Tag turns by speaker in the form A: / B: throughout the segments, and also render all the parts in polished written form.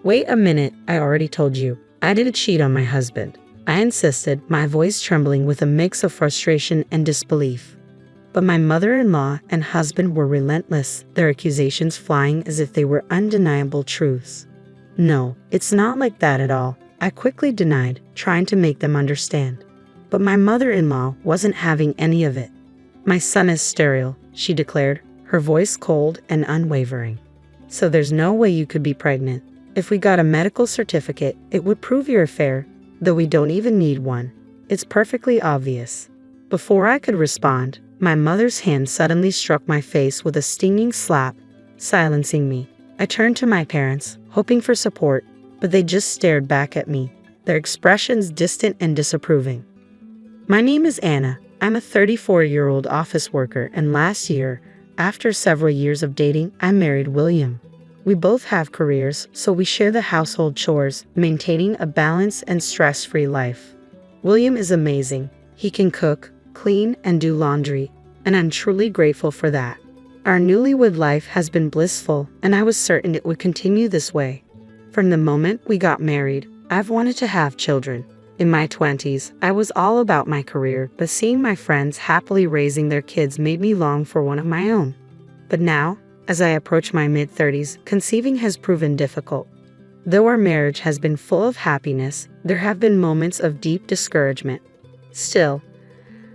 A: Wait a minute, I already told you. I didn't cheat on my husband. I insisted, my voice trembling with a mix of frustration and disbelief. But my mother-in-law and husband were relentless, their accusations flying as if they were undeniable truths. No, it's not like that at all, I quickly denied, trying to make them understand. But my mother-in-law wasn't having any of it. My son is sterile, she declared, her voice cold and unwavering. So there's no way you could be pregnant. If we got a medical certificate, it would prove your affair, though we don't even need one. It's perfectly obvious. Before I could respond, my mother's hand suddenly struck my face with a stinging slap, silencing me. I turned to my parents, hoping for support, but they just stared back at me, their expressions distant and disapproving. My name is Anna. I'm a 34-year-old office worker, and last year, after several years of dating, I married William. We both have careers, so we share the household chores, maintaining a balanced and stress-free life. William is amazing. He can cook, clean, and do laundry, and I'm truly grateful for that. Our newlywed life has been blissful, and I was certain it would continue this way. From the moment we got married, I've wanted to have children. In my 20s, I was all about my career, but seeing my friends happily raising their kids made me long for one of my own. But now, as I approach my mid-30s, conceiving has proven difficult. Though our marriage has been full of happiness, there have been moments of deep discouragement. Still,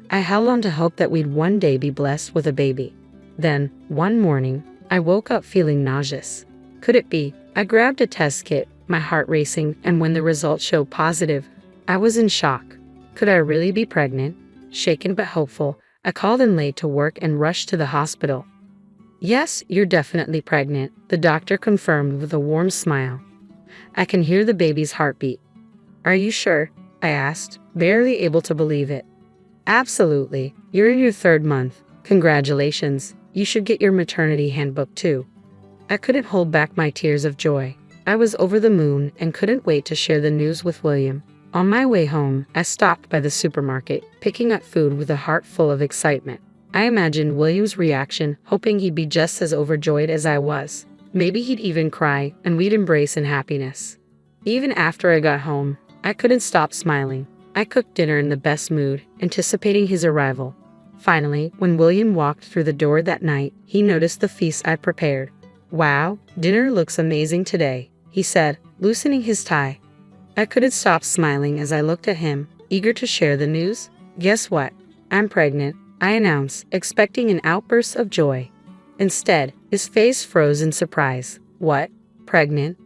A: I held on to hope that we'd one day be blessed with a baby. Then, one morning, I woke up feeling nauseous. Could it be? I grabbed a test kit, my heart racing, and when the results showed positive, I was in shock. Could I really be pregnant? Shaken but hopeful, I called in late to work and rushed to the hospital. Yes, you're definitely pregnant, the doctor confirmed with a warm smile. I can hear the baby's heartbeat. Are you sure? I asked, barely able to believe it. Absolutely. You're in your 3rd month. Congratulations. You should get your maternity handbook too. I couldn't hold back my tears of joy. I was over the moon and couldn't wait to share the news with William. On my way home, I stopped by the supermarket, picking up food with a heart full of excitement. I imagined William's reaction, hoping he'd be just as overjoyed as I was. Maybe he'd even cry, and we'd embrace in happiness. Even after I got home, I couldn't stop smiling. I cooked dinner in the best mood, anticipating his arrival. Finally, when William walked through the door that night, he noticed the feast I'd prepared. Wow, dinner looks amazing today, he said, loosening his tie. I couldn't stop smiling as I looked at him, eager to share the news. Guess what? I'm pregnant, I announced, expecting an outburst of joy. Instead, his face froze in surprise. What? Pregnant?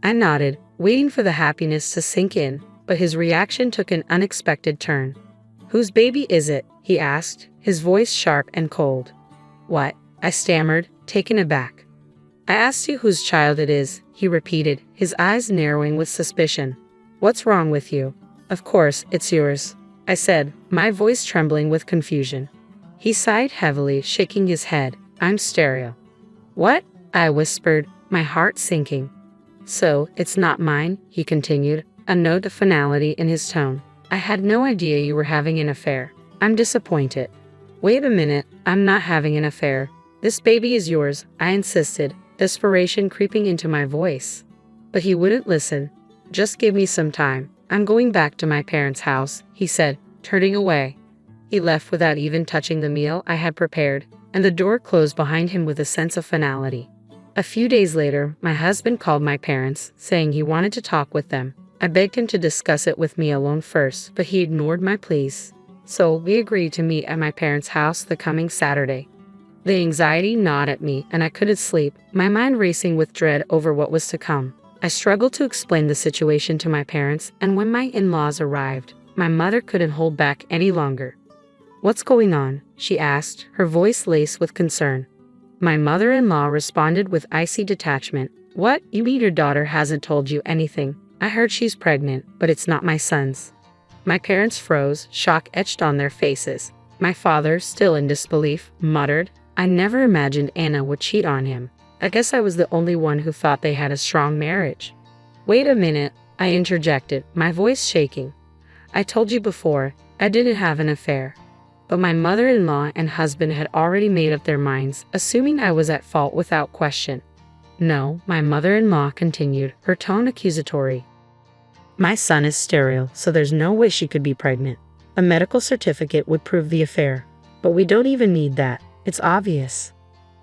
A: I nodded, waiting for the happiness to sink in, but his reaction took an unexpected turn. Whose baby is it? He asked, his voice sharp and cold. What? I stammered, taken aback. I asked you whose child it is, he repeated, his eyes narrowing with suspicion. What's wrong with you? Of course, it's yours, I said, my voice trembling with confusion. He sighed heavily, shaking his head. I'm sterile. What? I whispered, my heart sinking. So, it's not mine, he continued, a note of finality in his tone. I had no idea you were having an affair. I'm disappointed. Wait a minute, I'm not having an affair. This baby is yours, I insisted, desperation creeping into my voice. But he wouldn't listen. Just give me some time. I'm going back to my parents' house, he said, turning away. He left without even touching the meal I had prepared, and the door closed behind him with a sense of finality. A few days later, my husband called my parents, saying he wanted to talk with them. I begged him to discuss it with me alone first, but he ignored my pleas. So we agreed to meet at my parents' house the coming Saturday. The anxiety gnawed at me, and I couldn't sleep, my mind racing with dread over what was to come. I struggled to explain the situation to my parents, and when my in-laws arrived, my mother couldn't hold back any longer. What's going on? She asked, her voice laced with concern. My mother-in-law responded with icy detachment. What? You mean your daughter hasn't told you anything? I heard she's pregnant, but it's not my son's. My parents froze, shock etched on their faces. My father, still in disbelief, muttered, I never imagined Anna would cheat on him. I guess I was the only one who thought they had a strong marriage. Wait a minute, I interjected, my voice shaking. I told you before, I didn't have an affair. But my mother-in-law and husband had already made up their minds, assuming I was at fault without question. No, my mother-in-law continued, her tone accusatory. My son is sterile, so there's no way she could be pregnant. A medical certificate would prove the affair. But we don't even need that. It's obvious.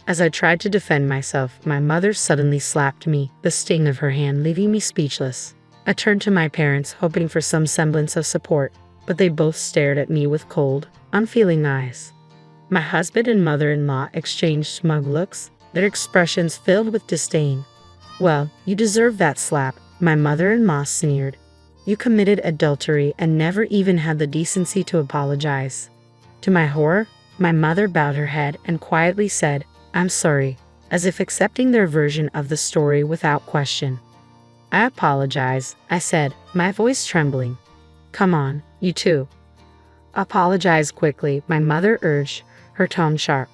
A: As I tried to defend myself, my mother suddenly slapped me, the sting of her hand leaving me speechless. I turned to my parents, hoping for some semblance of support, but they both stared at me with cold, unfeeling eyes. My husband and mother-in-law exchanged smug looks, their expressions filled with disdain. Well, you deserve that slap, my mother-in-law sneered. You committed adultery and never even had the decency to apologize. To my horror, my mother bowed her head and quietly said, I'm sorry, as if accepting their version of the story without question. I apologize, I said, my voice trembling. Come on, you two. Apologize quickly, my mother urged, her tone sharp.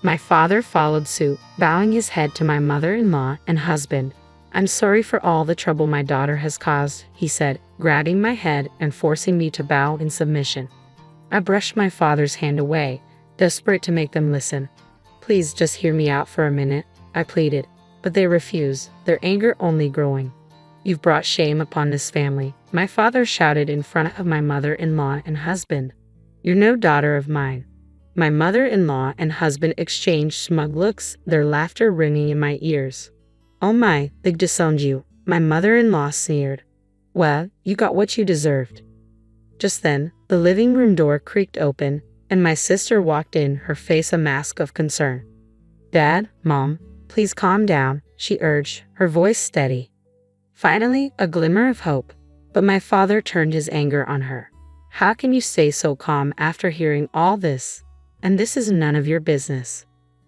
A: My father followed suit, bowing his head to my mother-in-law and husband. I'm sorry for all the trouble my daughter has caused, he said, grabbing my head and forcing me to bow in submission. I brushed my father's hand away, desperate to make them listen. Please just hear me out for a minute, I pleaded, but they refused, their anger only growing. You've brought shame upon this family, my father shouted in front of my mother-in-law and husband. You're no daughter of mine. My mother-in-law and husband exchanged smug looks, their laughter ringing in my ears. Oh my, they disowned you, my mother-in-law sneered. Well, you got what you deserved. Just then, the living room door creaked open, and my sister walked in, her face a mask of concern. Dad, Mom, please calm down, she urged, her voice steady. Finally, a glimmer of hope, but my father turned his anger on her. How can you stay so calm after hearing all this? And this is none of your business.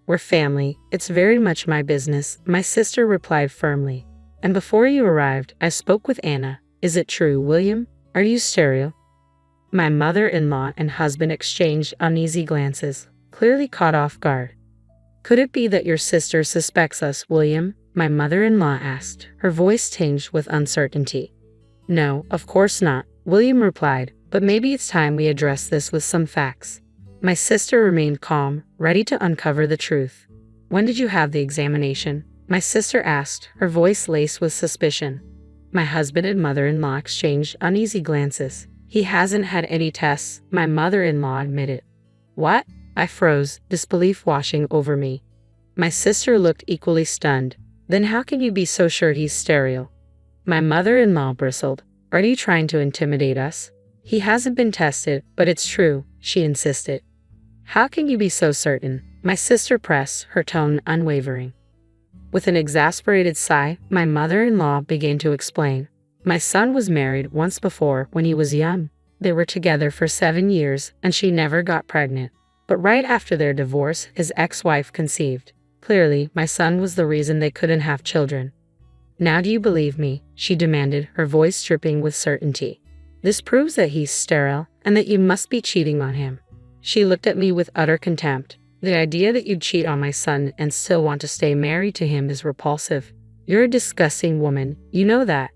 A: We're family, it's very much my business, my sister replied firmly. And before you arrived, I spoke with Anna. Is it true, William? Are you sterile? My mother-in-law and husband exchanged uneasy glances, clearly caught off guard. Could it be that your sister suspects us, William? My mother-in-law asked, her voice tinged with uncertainty. No, of course not, William replied, but maybe it's time we address this with some facts. My sister remained calm, ready to uncover the truth. When did you have the examination? My sister asked, her voice laced with suspicion. My husband and mother-in-law exchanged uneasy glances. He hasn't had any tests, my mother-in-law admitted. What? I froze, disbelief washing over me. My sister looked equally stunned. Then how can you be so sure he's sterile? My mother-in-law bristled. Are you trying to intimidate us? He hasn't been tested, but it's true, she insisted. How can you be so certain? My sister pressed, her tone unwavering. With an exasperated sigh, my mother-in-law began to explain. My son was married once before when he was young. They were together for 7 years, and she never got pregnant. But right after their divorce, his ex-wife conceived. Clearly, my son was the reason they couldn't have children. Now do you believe me? She demanded, her voice dripping with certainty. This proves that he's sterile, and that you must be cheating on him. She looked at me with utter contempt. The idea that you'd cheat on my son and still want to stay married to him is repulsive. You're a disgusting woman, you know that.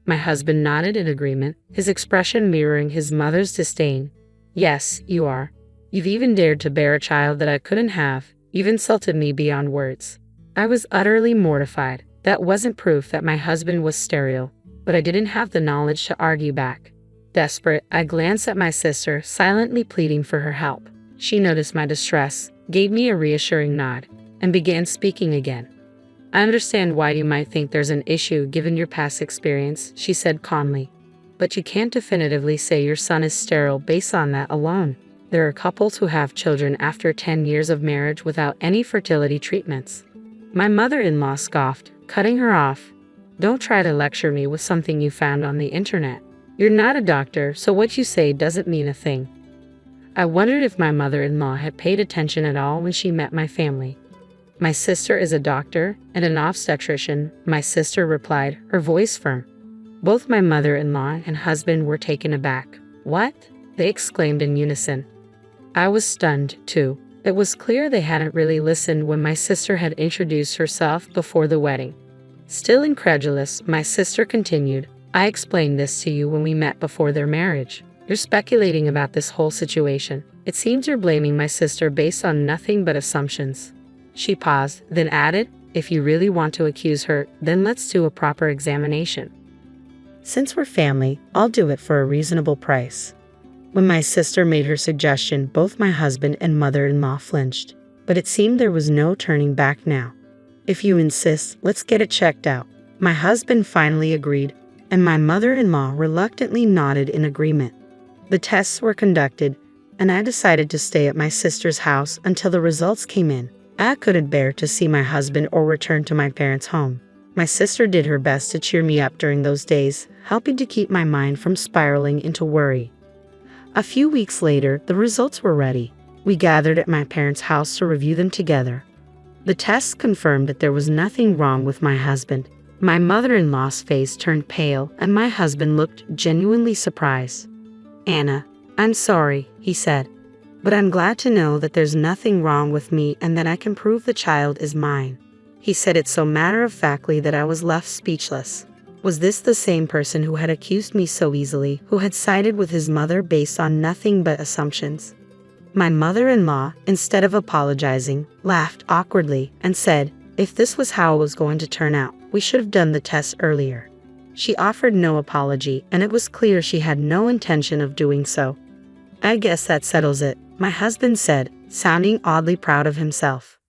A: My husband nodded in agreement, his expression mirroring his mother's disdain. Yes, you are. You've even dared to bear a child that I couldn't have. You've insulted me beyond words. I was utterly mortified. That wasn't proof that my husband was sterile, but I didn't have the knowledge to argue back. Desperate, I glanced at my sister, silently pleading for her help. She noticed my distress, gave me a reassuring nod, and began speaking again. I understand why you might think there's an issue given your past experience, she said calmly. But you can't definitively say your son is sterile based on that alone. There are couples who have children after 10 years of marriage without any fertility treatments. My mother-in-law scoffed, cutting her off. Don't try to lecture me with something you found on the internet. You're not a doctor, so what you say doesn't mean a thing. I wondered if my mother-in-law had paid attention at all when she met my family. My sister is a doctor and an obstetrician, my sister replied, her voice firm. Both my mother-in-law and husband were taken aback. What? They exclaimed in unison. I was stunned, too. It was clear they hadn't really listened when my sister had introduced herself before the wedding. Still incredulous, my sister continued, I explained this to you when we met before their marriage. You're speculating about this whole situation. It seems you're blaming my sister based on nothing but assumptions. She paused, then added, if you really want to accuse her, then let's do a proper examination. Since we're family, I'll do it for a reasonable price." When my sister made her suggestion, both my husband and mother-in-law flinched, but it seemed there was no turning back now. "If you insist, let's get it checked out." My husband finally agreed, and my mother-in-law reluctantly nodded in agreement. The tests were conducted, and I decided to stay at my sister's house until the results came in. I couldn't bear to see my husband or return to my parents' home. My sister did her best to cheer me up during those days, helping to keep my mind from spiraling into worry. A few weeks later, the results were ready. We gathered at my parents' house to review them together. The tests confirmed that there was nothing wrong with my husband. My mother-in-law's face turned pale, and my husband looked genuinely surprised. "Anna, I'm sorry," he said, "but I'm glad to know that there's nothing wrong with me and that I can prove the child is mine." He said it so matter-of-factly that I was left speechless. Was this the same person who had accused me so easily, who had sided with his mother based on nothing but assumptions? My mother-in-law, instead of apologizing, laughed awkwardly and said, if this was how it was going to turn out, we should have done the test earlier. She offered no apology, and it was clear she had no intention of doing so. "I guess that settles it," my husband said, sounding oddly proud of himself.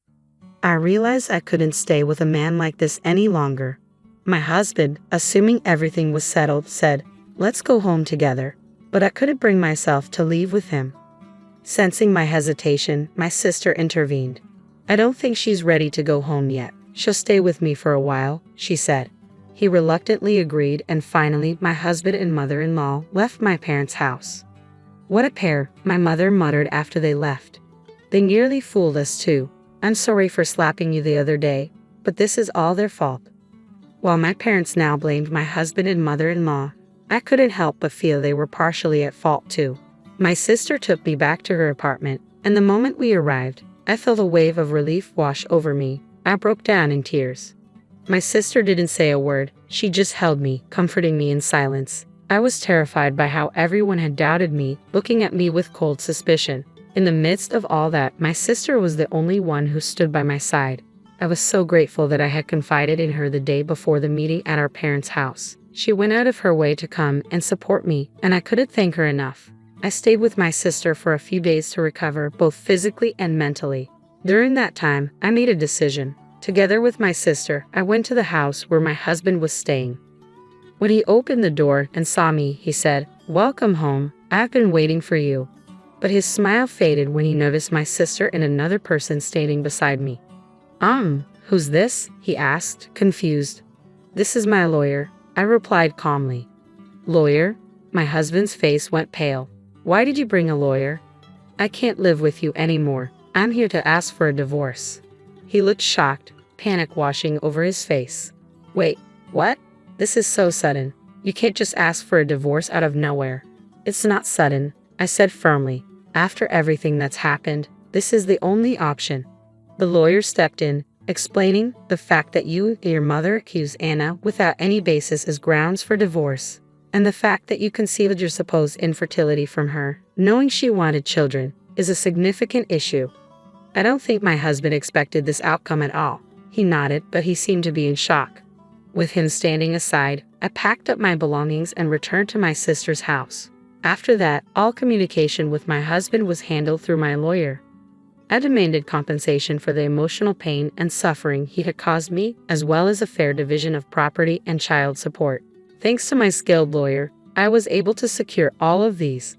A: I realized I couldn't stay with a man like this any longer. My husband, assuming everything was settled, said, "Let's go home together," but I couldn't bring myself to leave with him. Sensing my hesitation, my sister intervened. "I don't think she's ready to go home yet. She'll stay with me for a while," she said. He reluctantly agreed, and finally my husband and mother-in-law left my parents' house. "What a pair," my mother muttered after they left. "They nearly fooled us too. I'm sorry for slapping you the other day, but this is all their fault." While my parents now blamed my husband and mother-in-law, I couldn't help but feel they were partially at fault too. My sister took me back to her apartment, and the moment we arrived, I felt a wave of relief wash over me. I broke down in tears. My sister didn't say a word, she just held me, comforting me in silence. I was terrified by how everyone had doubted me, looking at me with cold suspicion. In the midst of all that, my sister was the only one who stood by my side. I was so grateful that I had confided in her the day before the meeting at our parents' house. She went out of her way to come and support me, and I couldn't thank her enough. I stayed with my sister for a few days to recover, both physically and mentally. During that time, I made a decision. Together with my sister, I went to the house where my husband was staying. When he opened the door and saw me, he said, "Welcome home. I've been waiting for you." But his smile faded when he noticed my sister and another person standing beside me. Who's this?" he asked, confused. "This is my lawyer," I replied calmly. "Lawyer?" My husband's face went pale. "Why did you bring a lawyer?" "I can't live with you anymore. I'm here to ask for a divorce." He looked shocked, panic washing over his face. "Wait, what? This is so sudden. You can't just ask for a divorce out of nowhere." "It's not sudden," I said firmly. "After everything that's happened, this is the only option." The lawyer stepped in, explaining the fact that you and your mother accused Anna without any basis as grounds for divorce, and the fact that you concealed your supposed infertility from her, knowing she wanted children, is a significant issue. I don't think my husband expected this outcome at all. He nodded, but he seemed to be in shock. With him standing aside, I packed up my belongings and returned to my sister's house. After that, all communication with my husband was handled through my lawyer. I demanded compensation for the emotional pain and suffering he had caused me, as well as a fair division of property and child support. Thanks to my skilled lawyer, I was able to secure all of these.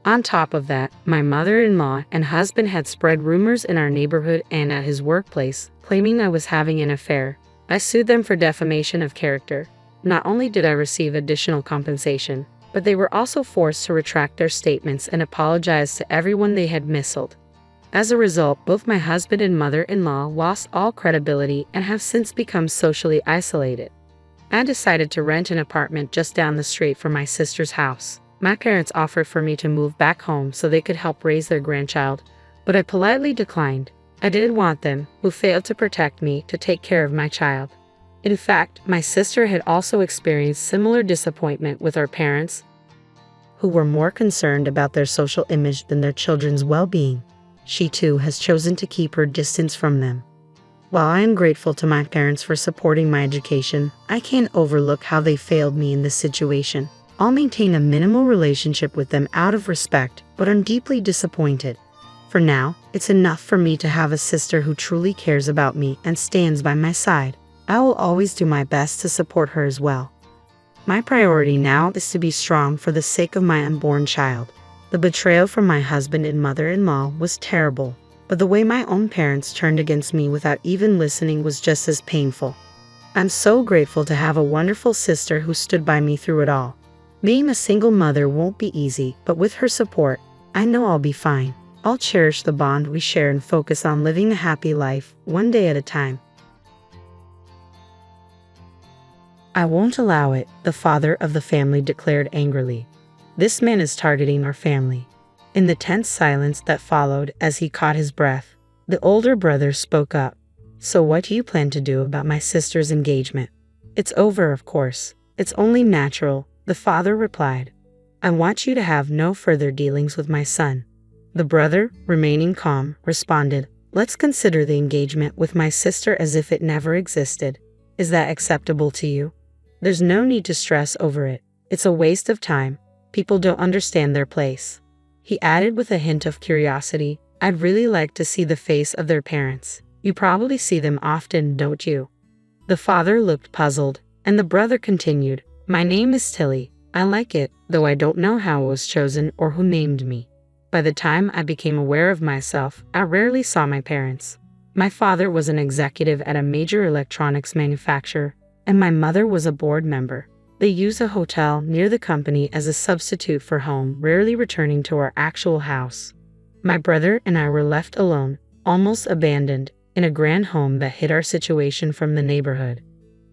A: On top of that, my mother-in-law and husband had spread rumors in our neighborhood and at his workplace, claiming I was having an affair. I sued them for defamation of character. Not only did I receive additional compensation, but they were also forced to retract their statements and apologize to everyone they had misled. As a result, both my husband and mother-in-law lost all credibility and have since become socially isolated. I decided to rent an apartment just down the street from my sister's house. My parents offered for me to move back home so they could help raise their grandchild, but I politely declined. I didn't want them, who failed to protect me, to take care of my child. In fact, my sister had also experienced similar disappointment with our parents, who were more concerned about their social image than their children's well-being. She too has chosen to keep her distance from them. While I am grateful to my parents for supporting my education, I can't overlook how they failed me in this situation. I'll maintain a minimal relationship with them out of respect, but I'm deeply disappointed. For now, it's enough for me to have a sister who truly cares about me and stands by my side. I will always do my best to support her as well. My priority now is to be strong for the sake of my unborn child. The betrayal from my husband and mother-in-law was terrible, but the way my own parents turned against me without even listening was just as painful. I'm so grateful to have a wonderful sister who stood by me through it all. Being a single mother won't be easy, but with her support, I know I'll be fine. I'll cherish the bond we share and focus on living a happy life, one day at a time. I won't allow it, the father of the family declared angrily. This man is targeting our family. In the tense silence that followed as he caught his breath, the older brother spoke up. So what do you plan to do about my sister's engagement? It's over, of course. It's only natural, the father replied. I want you to have no further dealings with my son. The brother, remaining calm, responded, let's consider the engagement with my sister as if it never existed. Is that acceptable to you? There's no need to stress over it. It's a waste of time. People don't understand their place. He added with a hint of curiosity, I'd really like to see the face of their parents. You probably see them often, don't you? The father looked puzzled, and the brother continued, my name is Tilly. I like it, though I don't know how it was chosen or who named me. By the time I became aware of myself, I rarely saw my parents. My father was an executive at a major electronics manufacturer, and my mother was a board member. They use a hotel near the company as a substitute for home, rarely returning to our actual house. My brother and I were left alone, almost abandoned, in a grand home that hid our situation from the neighborhood.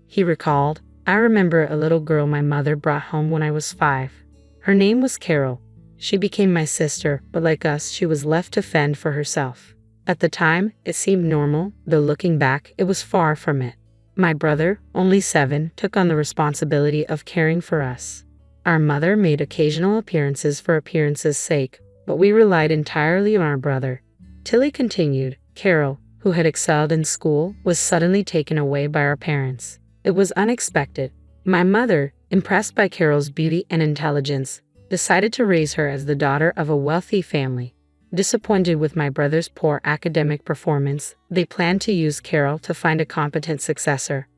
A: He recalled, I remember a little girl my mother brought home when I was 5. Her name was Carol. She became my sister, but like us, she was left to fend for herself. At the time, it seemed normal, though looking back, it was far from it. My brother, only 7, took on the responsibility of caring for us. Our mother made occasional appearances for appearances' sake, but we relied entirely on our brother. Tilly continued, Carol, who had excelled in school, was suddenly taken away by our parents. It was unexpected. My mother, impressed by Carol's beauty and intelligence, decided to raise her as the daughter of a wealthy family. Disappointed with my brother's poor academic performance, they planned to use Carol to find a competent successor.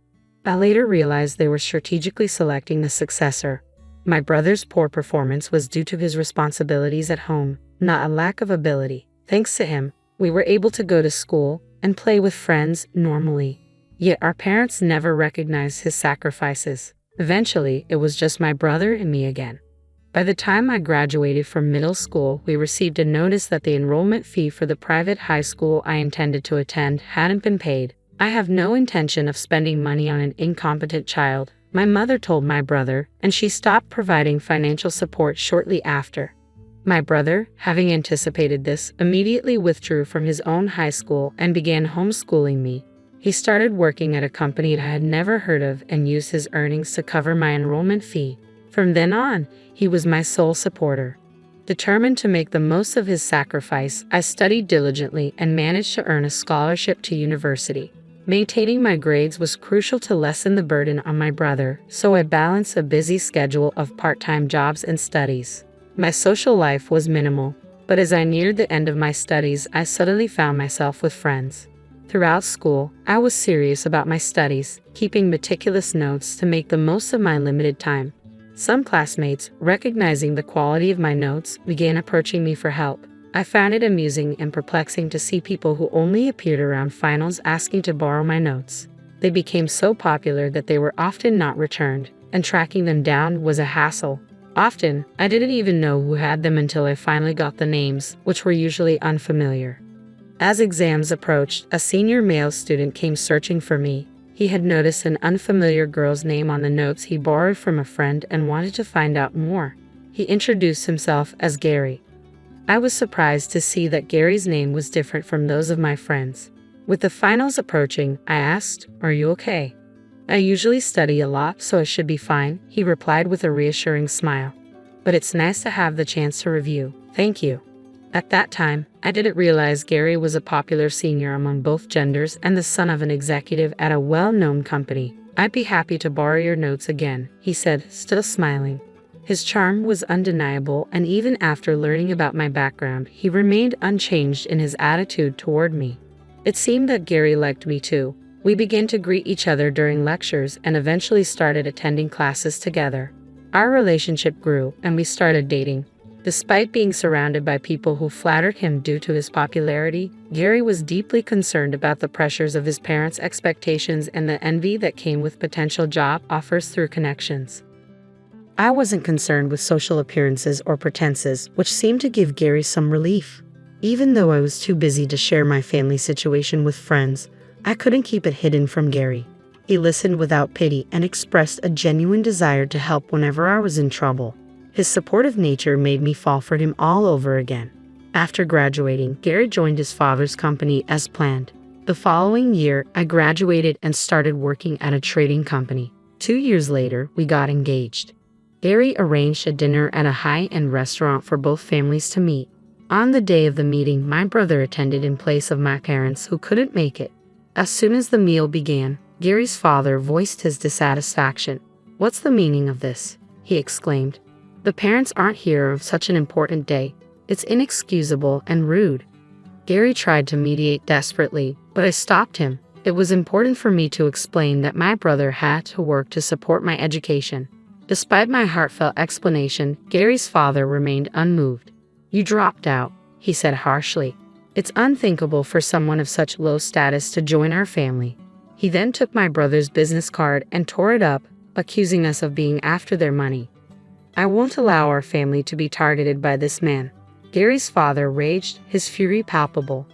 A: I later realized they were strategically selecting the successor. My brother's poor performance was due to his responsibilities at home, not a lack of ability. Thanks to him, we were able to go to school and play with friends normally. Yet our parents never recognized his sacrifices. Eventually, it was just my brother and me again. By the time I graduated from middle school, we received a notice that the enrollment fee for the private high school I intended to attend hadn't been paid. I have no intention of spending money on an incompetent child, my mother told my brother, and she stopped providing financial support shortly after. My brother, having anticipated this, immediately withdrew from his own high school and began homeschooling me. He started working at a company I had never heard of and used his earnings to cover my enrollment fee. From then on, he was my sole supporter. Determined to make the most of his sacrifice, I studied diligently and managed to earn a scholarship to university. Maintaining my grades was crucial to lessen the burden on my brother, so I balanced a busy schedule of part-time jobs and studies. My social life was minimal, but as I neared the end of my studies, I suddenly found myself with friends. Throughout school, I was serious about my studies, keeping meticulous notes to make the most of my limited time. Some classmates, recognizing the quality of my notes, began approaching me for help. I found it amusing and perplexing to see people who only appeared around finals asking to borrow my notes. They became so popular that they were often not returned, and tracking them down was a hassle. Often, I didn't even know who had them until I finally got the names, which were usually unfamiliar. As exams approached, a senior male student came searching for me. He had noticed an unfamiliar girl's name on the notes he borrowed from a friend and wanted to find out more. He introduced himself as Gary. I was surprised to see that Gary's name was different from those of my friends. With the finals approaching, I asked, "Are you okay?" "I usually study a lot, so I should be fine," he replied with a reassuring smile. "But it's nice to have the chance to review. Thank you." At that time, I didn't realize Gary was a popular senior among both genders and the son of an executive at a well-known company. "I'd be happy to borrow your notes again," he said, still smiling. His charm was undeniable, and even after learning about my background, he remained unchanged in his attitude toward me. It seemed that Gary liked me too. We began to greet each other during lectures and eventually started attending classes together. Our relationship grew, and we started dating. Despite being surrounded by people who flattered him due to his popularity, Gary was deeply concerned about the pressures of his parents' expectations and the envy that came with potential job offers through connections. I wasn't concerned with social appearances or pretenses, which seemed to give Gary some relief. Even though I was too busy to share my family situation with friends, I couldn't keep it hidden from Gary. He listened without pity and expressed a genuine desire to help whenever I was in trouble. His supportive nature made me fall for him all over again. After graduating, Gary joined his father's company as planned. The following year, I graduated and started working at a trading company. 2 years later, we got engaged. Gary arranged a dinner at a high-end restaurant for both families to meet. On the day of the meeting, my brother attended in place of my parents who couldn't make it. As soon as the meal began, Gary's father voiced his dissatisfaction. "What's the meaning of this?" he exclaimed. "The parents aren't here of such an important day. It's inexcusable and rude." Gary tried to mediate desperately, but I stopped him. It was important for me to explain that my brother had to work to support my education. Despite my heartfelt explanation, Gary's father remained unmoved. "You dropped out," he said harshly. "It's unthinkable for someone of such low status to join our family." He then took my brother's business card and tore it up, accusing us of being after their money. "I won't allow our family to be targeted by this man." Gary's father raged, his fury palpable.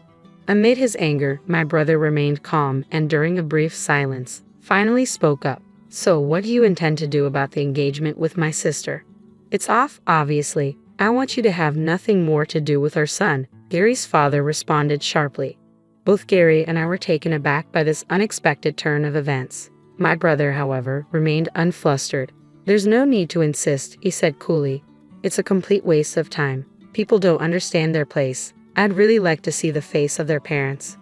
A: Amid his anger, my brother remained calm and during a brief silence, finally spoke up. "So what do you intend to do about the engagement with my sister?" "It's off, obviously. I want you to have nothing more to do with our son," Gary's father responded sharply. Both Gary and I were taken aback by this unexpected turn of events. My brother, however, remained unflustered. "There's no need to insist," he said coolly. "It's a complete waste of time. People don't understand their place. I'd really like to see the face of their parents."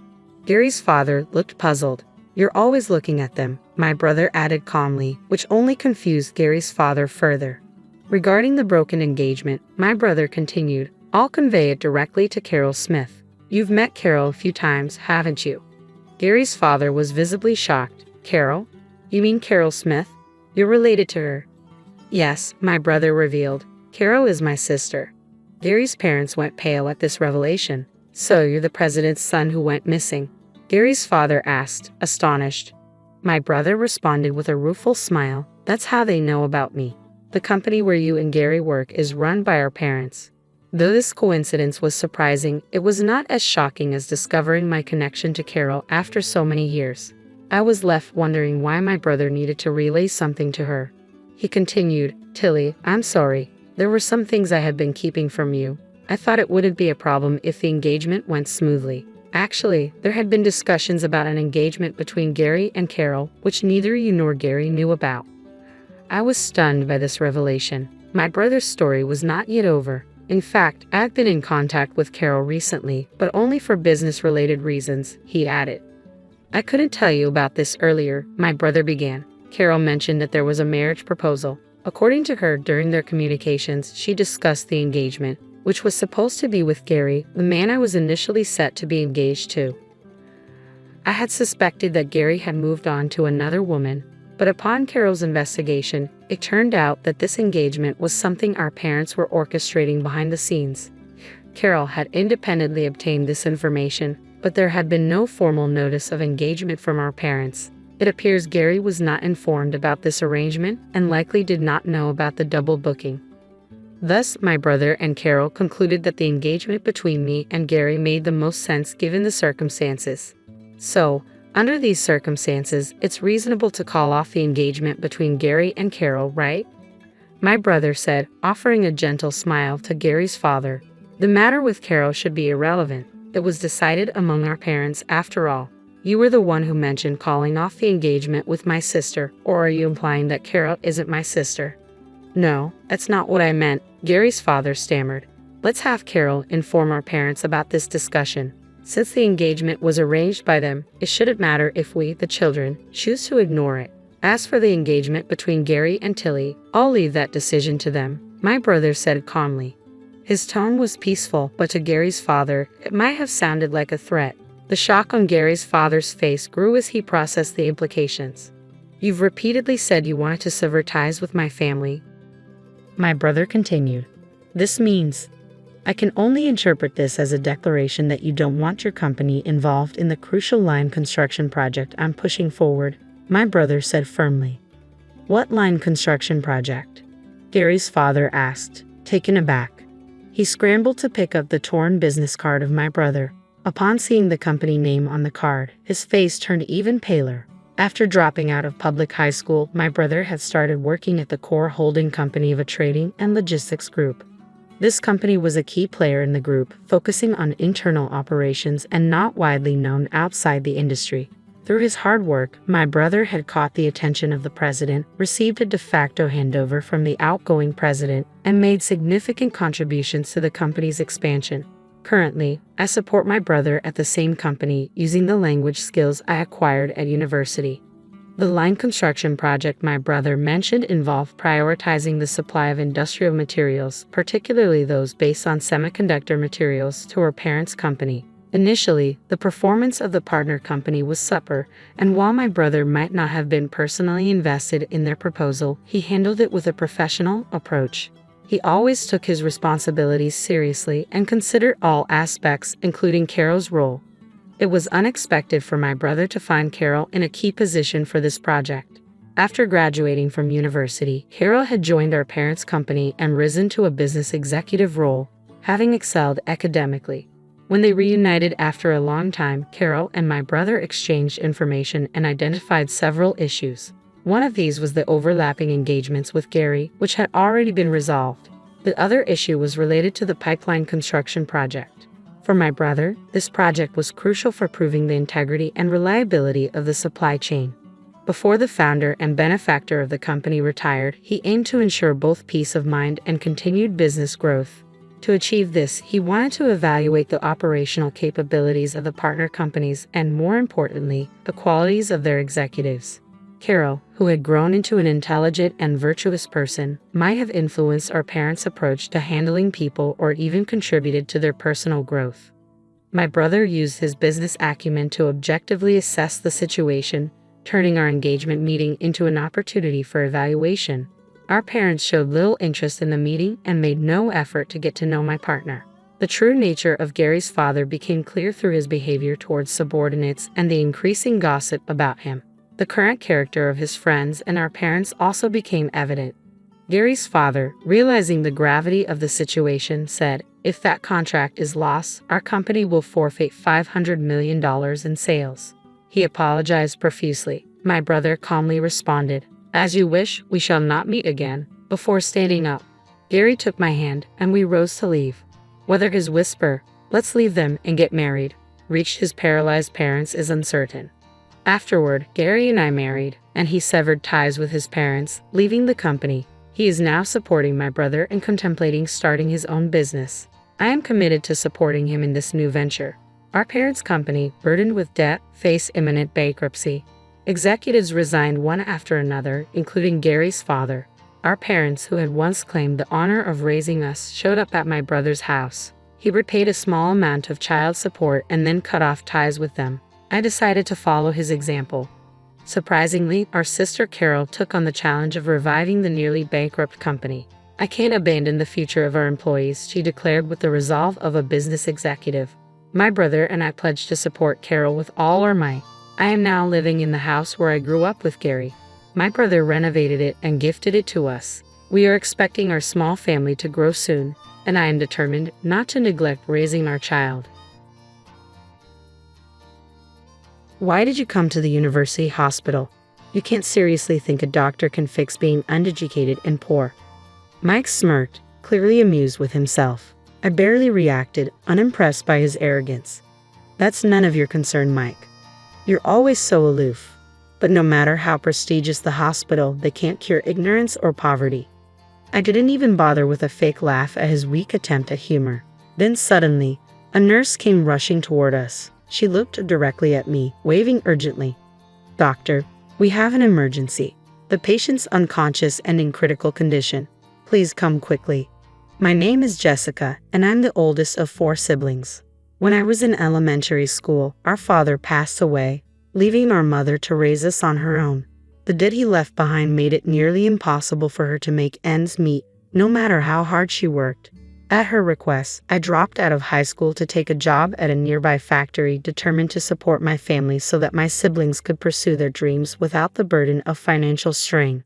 A: Gary's father looked puzzled. "You're always looking at them," my brother added calmly, which only confused Gary's father further. Regarding the broken engagement, my brother continued, "I'll convey it directly to Carol Smith. You've met Carol a few times, haven't you?" Gary's father was visibly shocked. "Carol? You mean Carol Smith? You're related to her?" "Yes," my brother revealed. "Carol is my sister." Gary's parents went pale at this revelation. "So you're the president's son who went missing?" Gary's father asked, astonished. My brother responded with a rueful smile. "That's how they know about me. The company where you and Gary work is run by our parents." Though this coincidence was surprising, it was not as shocking as discovering my connection to Carol after so many years. I was left wondering why my brother needed to relay something to her. He continued, "Tilly, I'm sorry. There were some things I had been keeping from you. I thought it wouldn't be a problem if the engagement went smoothly. Actually, there had been discussions about an engagement between Gary and Carol, which neither you nor Gary knew about." I was stunned by this revelation. My brother's story was not yet over. In fact, I've been in contact with Carol recently, but only for business-related reasons, he added. "I couldn't tell you about this earlier," my brother began. Carol mentioned that there was a marriage proposal. According to her, during their communications, she discussed the engagement, which was supposed to be with Gary, the man I was initially set to be engaged to. I had suspected that Gary had moved on to another woman, but upon Carol's investigation, it turned out that this engagement was something our parents were orchestrating behind the scenes. Carol had independently obtained this information, but there had been no formal notice of engagement from our parents. It appears Gary was not informed about this arrangement and likely did not know about the double booking. Thus, my brother and Carol concluded that the engagement between me and Gary made the most sense given the circumstances. So, under these circumstances, it's reasonable to call off the engagement between Gary and Carol, right? My brother said, offering a gentle smile to Gary's father. "The matter with Carol should be irrelevant. It was decided among our parents after all. You were the one who mentioned calling off the engagement with my sister, or are you implying that Carol isn't my sister?" "No, that's not what I meant," Gary's father stammered. Let's have Carol inform our parents about this discussion. Since the engagement was arranged by them, it shouldn't matter if we, the children, choose to ignore it. As for the engagement between Gary and Tilly, I'll leave that decision to them, my brother said calmly. His tone was peaceful, but to Gary's father, it might have sounded like a threat. The shock on Gary's father's face grew as he processed the implications. You've repeatedly said you wanted to sever ties with my family, my brother continued. This means, I can only interpret this as a declaration that you don't want your company involved in the crucial line construction project I'm pushing forward, my brother said firmly. What line construction project? Gary's father asked, taken aback. He scrambled to pick up the torn business card of my brother. Upon seeing the company name on the card, his face turned even paler. After dropping out of public high school, my brother had started working at the core holding company of a trading and logistics group. This company was a key player in the group, focusing on internal operations and not widely known outside the industry. Through his hard work, my brother had caught the attention of the president, received a de facto handover from the outgoing president, and made significant contributions to the company's expansion. Currently, I support my brother at the same company using the language skills I acquired at university. The line construction project my brother mentioned involved prioritizing the supply of industrial materials, particularly those based on semiconductor materials, to our parent's company. Initially, the performance of the partner company was subpar, and while my brother might not have been personally invested in their proposal, he handled it with a professional approach. He always took his responsibilities seriously and considered all aspects, including Carol's role. It was unexpected for my brother to find Carol in a key position for this project. After graduating from university, Carol had joined our parents' company and risen to a business executive role, having excelled academically. When they reunited after a long time, Carol and my brother exchanged information and identified several issues. One of these was the overlapping engagements with Gary, which had already been resolved. The other issue was related to the pipeline construction project. For my brother, this project was crucial for proving the integrity and reliability of the supply chain. Before the founder and benefactor of the company retired, he aimed to ensure both peace of mind and continued business growth. To achieve this, he wanted to evaluate the operational capabilities of the partner companies and, more importantly, the qualities of their executives. Carol, who had grown into an intelligent and virtuous person, might have influenced our parents' approach to handling people or even contributed to their personal growth. My brother used his business acumen to objectively assess the situation, turning our engagement meeting into an opportunity for evaluation. Our parents showed little interest in the meeting and made no effort to get to know my partner. The true nature of Gary's father became clear through his behavior towards subordinates and the increasing gossip about him. The current character of his friends and our parents also became evident. Gary's father, realizing the gravity of the situation, said, "If that contract is lost, our company will forfeit $500 million in sales." He apologized profusely. My brother calmly responded, "As you wish, we shall not meet again." Before standing up, Gary took my hand and we rose to leave. Whether his whisper, "Let's leave them and get married," reached his paralyzed parents is uncertain. Afterward, Gary and I married, and he severed ties with his parents, leaving the company. He is now supporting my brother and contemplating starting his own business. I am committed to supporting him in this new venture. Our parents' company, burdened with debt, faced imminent bankruptcy. Executives resigned one after another, including Gary's father. Our parents, who had once claimed the honor of raising us, showed up at my brother's house. He repaid a small amount of child support and then cut off ties with them. I decided to follow his example. Surprisingly, our sister Carol took on the challenge of reviving the nearly bankrupt company. "I can't abandon the future of our employees," she declared with the resolve of a business executive. My brother and I pledged to support Carol with all our might. I am now living in the house where I grew up with Gary. My brother renovated it and gifted it to us. We are expecting our small family to grow soon, and I am determined not to neglect raising our child. Why did you come to the university hospital? You can't seriously think a doctor can fix being uneducated and poor. Mike smirked, clearly amused with himself. I barely reacted, unimpressed by his arrogance. That's none of your concern, Mike. You're always so aloof. But no matter how prestigious the hospital, they can't cure ignorance or poverty. I didn't even bother with a fake laugh at his weak attempt at humor. Then suddenly, a nurse came rushing toward us. She looked directly at me, waving urgently. "Doctor, we have an emergency. The patient's unconscious and in critical condition. Please come quickly." My name is Jessica, and I'm the oldest of 4 siblings. When I was in elementary school, our father passed away, leaving our mother to raise us on her own. The debt he left behind made it nearly impossible for her to make ends meet, no matter how hard she worked. At her request, I dropped out of high school to take a job at a nearby factory, determined to support my family so that my siblings could pursue their dreams without the burden of financial strain.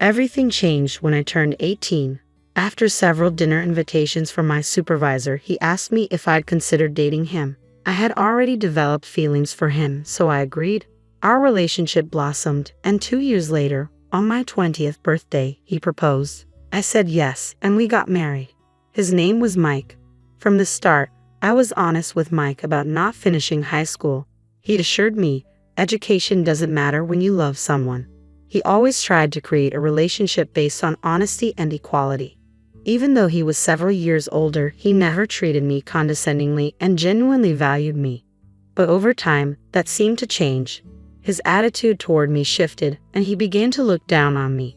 A: Everything changed when I turned 18. After several dinner invitations from my supervisor, he asked me if I'd considered dating him. I had already developed feelings for him, so I agreed. Our relationship blossomed, and 2 years later, on my 20th birthday, he proposed. I said yes, and we got married. His name was Mike. From the start, I was honest with Mike about not finishing high school. He assured me, education doesn't matter when you love someone. He always tried to create a relationship based on honesty and equality. Even though he was several years older, he never treated me condescendingly and genuinely valued me. But over time, that seemed to change. His attitude toward me shifted, and he began to look down on me.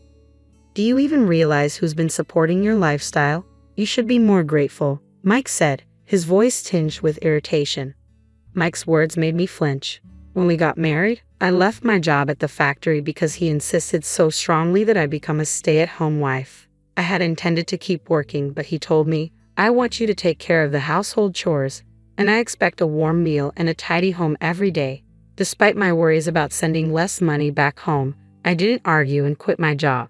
A: "Do you even realize who's been supporting your lifestyle? You should be more grateful," Mike said, his voice tinged with irritation. Mike's words made me flinch. When we got married, I left my job at the factory because he insisted so strongly that I become a stay-at-home wife. I had intended to keep working, but he told me, "I want you to take care of the household chores, and I expect a warm meal and a tidy home every day." Despite my worries about sending less money back home, I didn't argue and quit my job.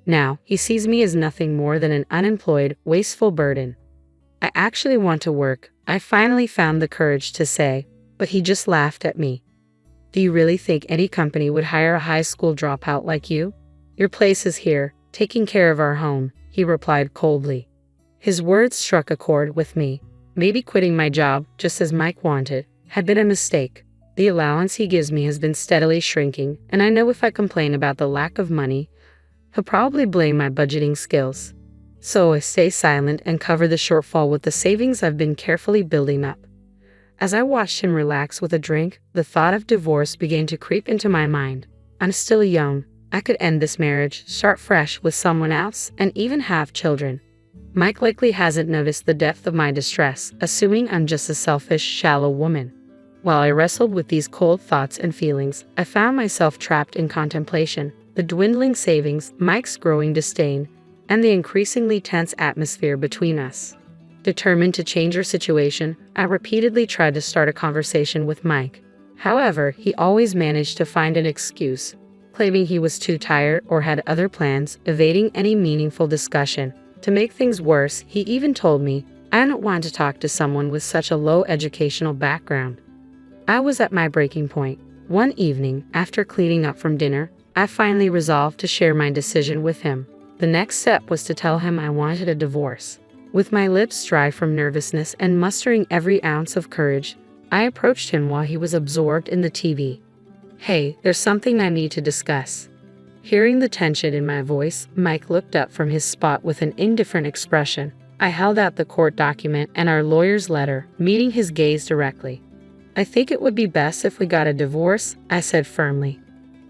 A: Now, he sees me as nothing more than an unemployed, wasteful burden. "I actually want to work," I finally found the courage to say, but he just laughed at me. "Do you really think any company would hire a high school dropout like you? Your place is here, taking care of our home," he replied coldly. His words struck a chord with me. Maybe quitting my job, just as Mike wanted, had been a mistake. The allowance he gives me has been steadily shrinking, and I know if I complain about the lack of money, he'll probably blame my budgeting skills. So I stay silent and cover the shortfall with the savings I've been carefully building up. As I watched him relax with a drink, the thought of divorce began to creep into my mind. I'm still young. I could end this marriage, start fresh with someone else, and even have children. Mike likely hasn't noticed the depth of my distress, assuming I'm just a selfish, shallow woman. While I wrestled with these cold thoughts and feelings, I found myself trapped in contemplation. The dwindling savings, Mike's growing disdain, and the increasingly tense atmosphere between us. Determined to change our situation, I repeatedly tried to start a conversation with Mike. However, he always managed to find an excuse, claiming he was too tired or had other plans, evading any meaningful discussion. To make things worse, he even told me, "I don't want to talk to someone with such a low educational background." I was at my breaking point. One evening, after cleaning up from dinner, I finally resolved to share my decision with him. The next step was to tell him I wanted a divorce. With my lips dry from nervousness and mustering every ounce of courage, I approached him while he was absorbed in the TV. "Hey, there's something I need to discuss." Hearing the tension in my voice, Mike looked up from his spot with an indifferent expression. I held out the court document and our lawyer's letter, meeting his gaze directly. "I think it would be best if we got a divorce," I said firmly.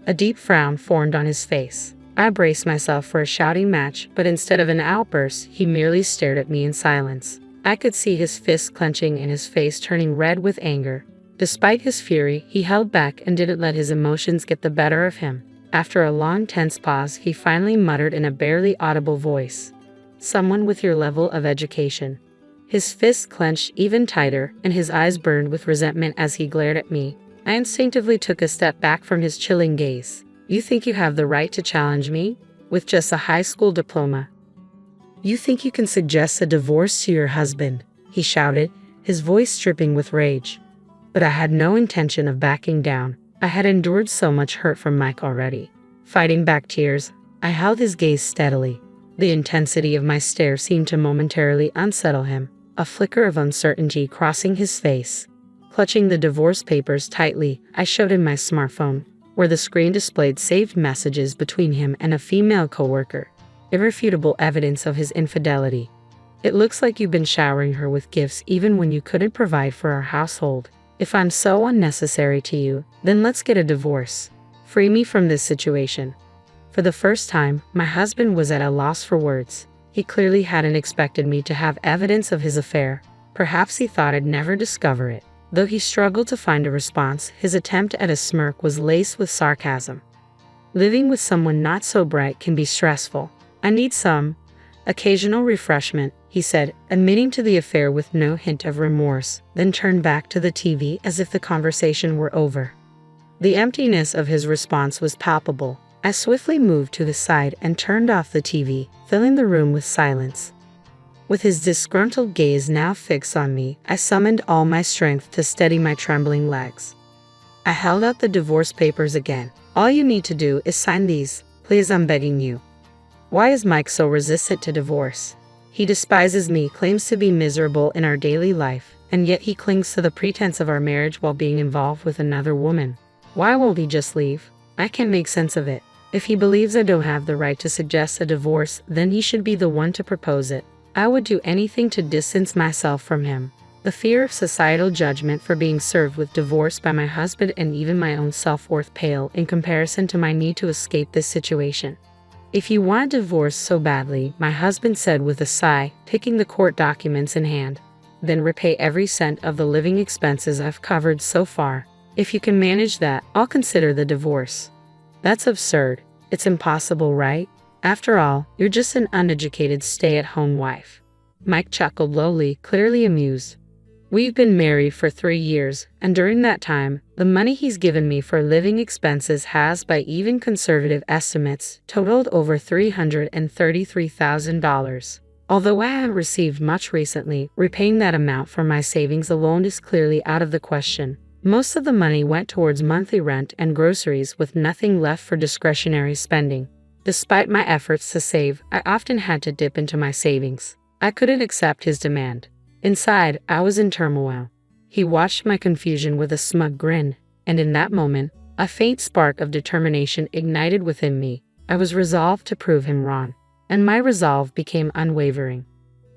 A: A deep frown formed on his face. I braced myself for a shouting match, but instead of an outburst, he merely stared at me in silence. I could see his fists clenching and his face turning red with anger. Despite his fury, he held back and didn't let his emotions get the better of him. After a long, tense pause, he finally muttered in a barely audible voice, "Someone with your level of education." His fists clenched even tighter, and his eyes burned with resentment as he glared at me. I instinctively took a step back from his chilling gaze. "You think you have the right to challenge me? With just a high school diploma? You think you can suggest a divorce to your husband?" he shouted, his voice dripping with rage. But I had no intention of backing down. I had endured so much hurt from Mike already. Fighting back tears, I held his gaze steadily. The intensity of my stare seemed to momentarily unsettle him, a flicker of uncertainty crossing his face. Clutching the divorce papers tightly, I showed him my smartphone, where the screen displayed saved messages between him and a female coworker. irrefutable evidence of his infidelity. It looks like you've been showering her with gifts even when you couldn't provide for our household. If I'm so unnecessary to you, then let's get a divorce. Free me from this situation." For the first time, my husband was at a loss for words. He clearly hadn't expected me to have evidence of his affair. Perhaps he thought I'd never discover it. Though he struggled to find a response, his attempt at a smirk was laced with sarcasm. "Living with someone not so bright can be stressful. I need some occasional refreshment," he said, admitting to the affair with no hint of remorse, then turned back to the TV as if the conversation were over. The emptiness of his response was palpable. I swiftly moved to his side and turned off the TV, filling the room with silence. With his disgruntled gaze now fixed on me, I summoned all my strength to steady my trembling legs. I held out the divorce papers again. "All you need to do is sign these. Please, I'm begging you." Why is Mike so resistant to divorce? He despises me, claims to be miserable in our daily life, and yet he clings to the pretense of our marriage while being involved with another woman. Why won't he just leave? I can't make sense of it. If he believes I don't have the right to suggest a divorce, then he should be the one to propose it. I would do anything to distance myself from him. The fear of societal judgment for being served with divorce by my husband and even my own self-worth pale in comparison to my need to escape this situation. "If you want a divorce so badly," my husband said with a sigh, taking the court documents in hand, "then repay every cent of the living expenses I've covered so far. If you can manage that, I'll consider the divorce." That's absurd. It's impossible, right? After all, you're just an uneducated stay-at-home wife. Mike chuckled lowly, clearly amused. "We've been married for 3 years, and during that time, the money he's given me for living expenses has, by even conservative estimates, totaled over $333,000. Although I haven't received much recently, repaying that amount from my savings alone is clearly out of the question. Most of the money went towards monthly rent and groceries, with nothing left for discretionary spending. Despite my efforts to save, I often had to dip into my savings. I couldn't accept his demand. Inside, I was in turmoil. He watched my confusion with a smug grin, and in that moment, a faint spark of determination ignited within me. I was resolved to prove him wrong, and my resolve became unwavering.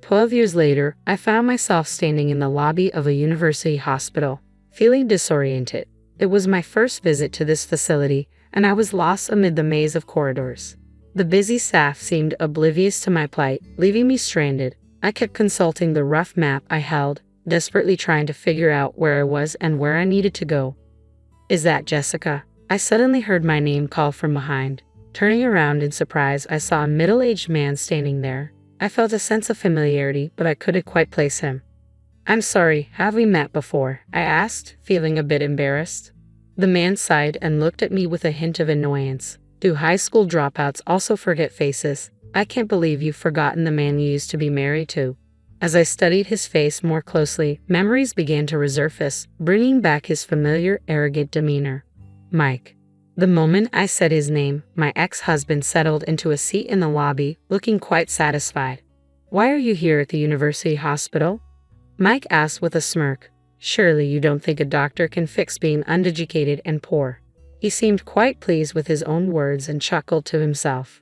A: 12 years later, I found myself standing in the lobby of a university hospital, feeling disoriented. It was my first visit to this facility, and I was lost amid the maze of corridors. The busy staff seemed oblivious to my plight, leaving me stranded. I kept consulting the rough map I held, desperately trying to figure out where I was and where I needed to go. "Is that Jessica?" I suddenly heard my name called from behind. Turning around in surprise, I saw a middle-aged man standing there. I felt a sense of familiarity, but I couldn't quite place him. "I'm sorry, have we met before?" I asked, feeling a bit embarrassed. The man sighed and looked at me with a hint of annoyance. "Do high school dropouts also forget faces? I can't believe you've forgotten the man you used to be married to." As I studied his face more closely, memories began to resurface, bringing back his familiar, arrogant demeanor. Mike. The moment I said his name, my ex-husband settled into a seat in the lobby, looking quite satisfied. "Why are you here at the university hospital?" Mike asked with a smirk. "Surely you don't think a doctor can fix being uneducated and poor." He seemed quite pleased with his own words and chuckled to himself.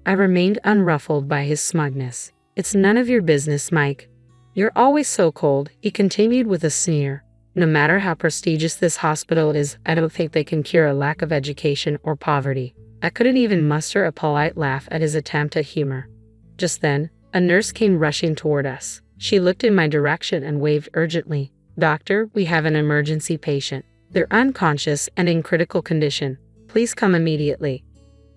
A: I remained unruffled by his smugness. "It's none of your business, Mike. You're always so cold," he continued with a sneer. "No matter how prestigious this hospital is, I don't think they can cure a lack of education or poverty." I couldn't even muster a polite laugh at his attempt at humor. Just then, a nurse came rushing toward us. She looked in my direction and waved urgently. "Doctor, we have an emergency patient. They're unconscious and in critical condition. Please come immediately."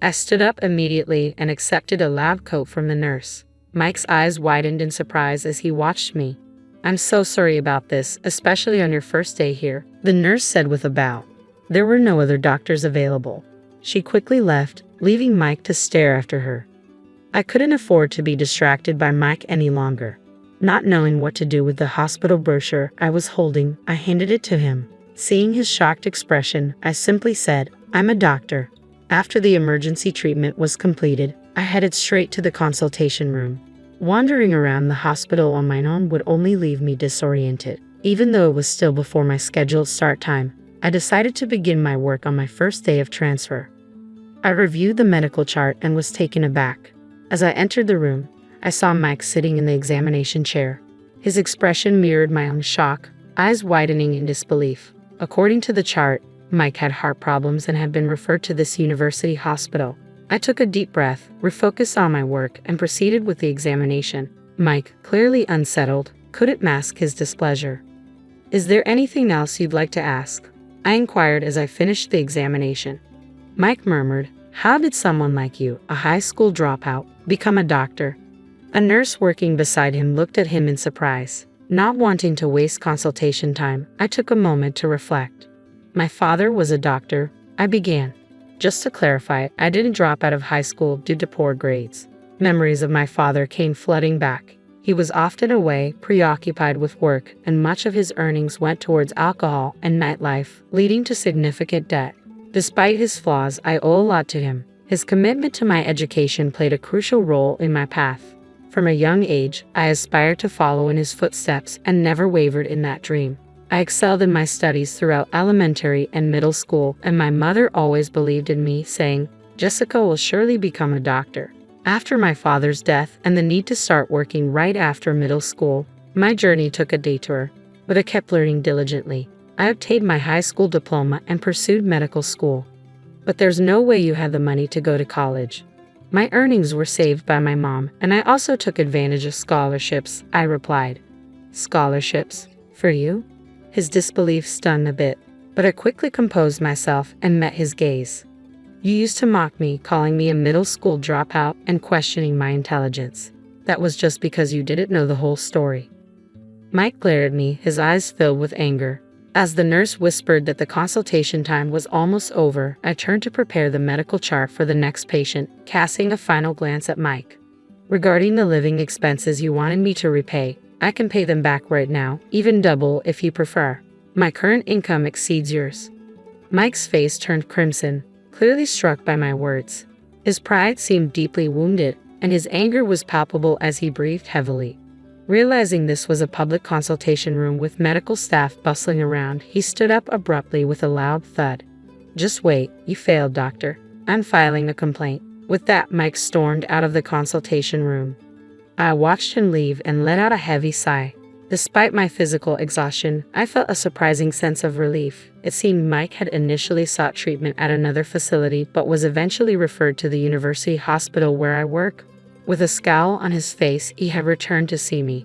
A: I stood up immediately and accepted a lab coat from the nurse. Mike's eyes widened in surprise as he watched me. "I'm so sorry about this, especially on your first day here," the nurse said with a bow. There were no other doctors available. She quickly left, leaving Mike to stare after her. I couldn't afford to be distracted by Mike any longer. Not knowing what to do with the hospital brochure I was holding, I handed it to him. Seeing his shocked expression, I simply said, "I'm a doctor." After the emergency treatment was completed, I headed straight to the consultation room. Wandering around the hospital on my own would only leave me disoriented. Even though it was still before my scheduled start time, I decided to begin my work on my first day of transfer. I reviewed the medical chart and was taken aback. As I entered the room, I saw Mike sitting in the examination chair. His expression mirrored my own shock, eyes widening in disbelief. According to the chart, Mike had heart problems and had been referred to this university hospital. I took a deep breath, refocused on my work, and proceeded with the examination. Mike, clearly unsettled, couldn't mask his displeasure. "Is there anything else you'd like to ask?" I inquired as I finished the examination. Mike murmured, "How did someone like you, a high school dropout, become a doctor?" A nurse working beside him looked at him in surprise. Not wanting to waste consultation time, I took a moment to reflect. "My father was a doctor," I began. Just to clarify, I didn't drop out of high school due to poor grades. Memories of my father came flooding back. He was often away, preoccupied with work, and much of his earnings went towards alcohol and nightlife, leading to significant debt. Despite his flaws, I owe a lot to him. His commitment to my education played a crucial role in my path. From a young age, I aspired to follow in his footsteps and never wavered in that dream. I excelled in my studies throughout elementary and middle school, and my mother always believed in me, saying, "Jessica will surely become a doctor." After my father's death and the need to start working right after middle school, my journey took a detour, but I kept learning diligently. I obtained my high school diploma and pursued medical school. But there's no way you had the money to go to college. My earnings were saved by my mom, and I also took advantage of scholarships, I replied. "Scholarships? For you?" His disbelief stunned a bit, but I quickly composed myself and met his gaze. "You used to mock me, calling me a middle school dropout and questioning my intelligence. That was just because you didn't know the whole story." Mike glared at me, his eyes filled with anger. As the nurse whispered that the consultation time was almost over, I turned to prepare the medical chart for the next patient, casting a final glance at Mike. "Regarding the living expenses you wanted me to repay, I can pay them back right now, even double if you prefer. My current income exceeds yours." Mike's face turned crimson, clearly struck by my words. His pride seemed deeply wounded, and his anger was palpable as he breathed heavily. Realizing this was a public consultation room with medical staff bustling around, he stood up abruptly with a loud thud. "Just wait, you failed, doctor. I'm filing a complaint." With that, Mike stormed out of the consultation room. I watched him leave and let out a heavy sigh. Despite my physical exhaustion, I felt a surprising sense of relief. It seemed Mike had initially sought treatment at another facility but was eventually referred to the university hospital where I work. With a scowl on his face, he had returned to see me.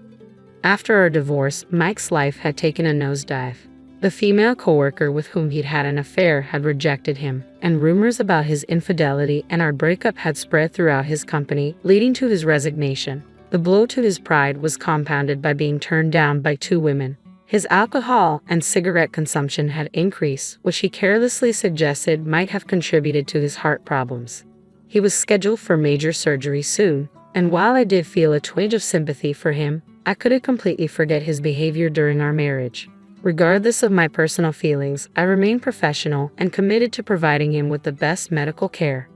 A: After our divorce, Mike's life had taken a nosedive. The female coworker with whom he'd had an affair had rejected him, and rumors about his infidelity and our breakup had spread throughout his company, leading to his resignation. The blow to his pride was compounded by being turned down by 2 women. His alcohol and cigarette consumption had increased, which he carelessly suggested might have contributed to his heart problems. He was scheduled for major surgery soon, and while I did feel a twinge of sympathy for him, I couldn't completely forget his behavior during our marriage. Regardless of my personal feelings, I remained professional and committed to providing him with the best medical care.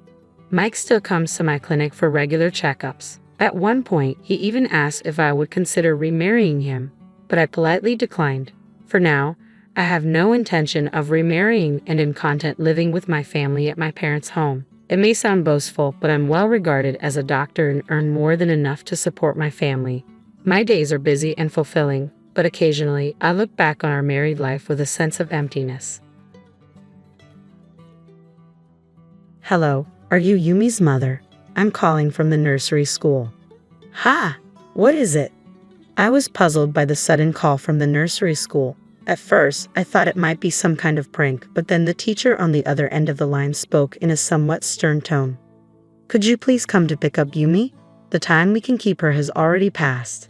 A: Mike still comes to my clinic for regular checkups. At one point, he even asked if I would consider remarrying him, but I politely declined. For now, I have no intention of remarrying and in content living with my family at my parents' home. It may sound boastful, but I'm well regarded as a doctor and earn more than enough to support my family. My days are busy and fulfilling, but occasionally I look back on our married life with a sense of emptiness. "Hello, are you Yumi's mother? I'm calling from the nursery school." "Ha! What is it?" I was puzzled by the sudden call from the nursery school. At first, I thought it might be some kind of prank, but then the teacher on the other end of the line spoke in a somewhat stern tone. "Could you please come to pick up Yumi? The time we can keep her has already passed."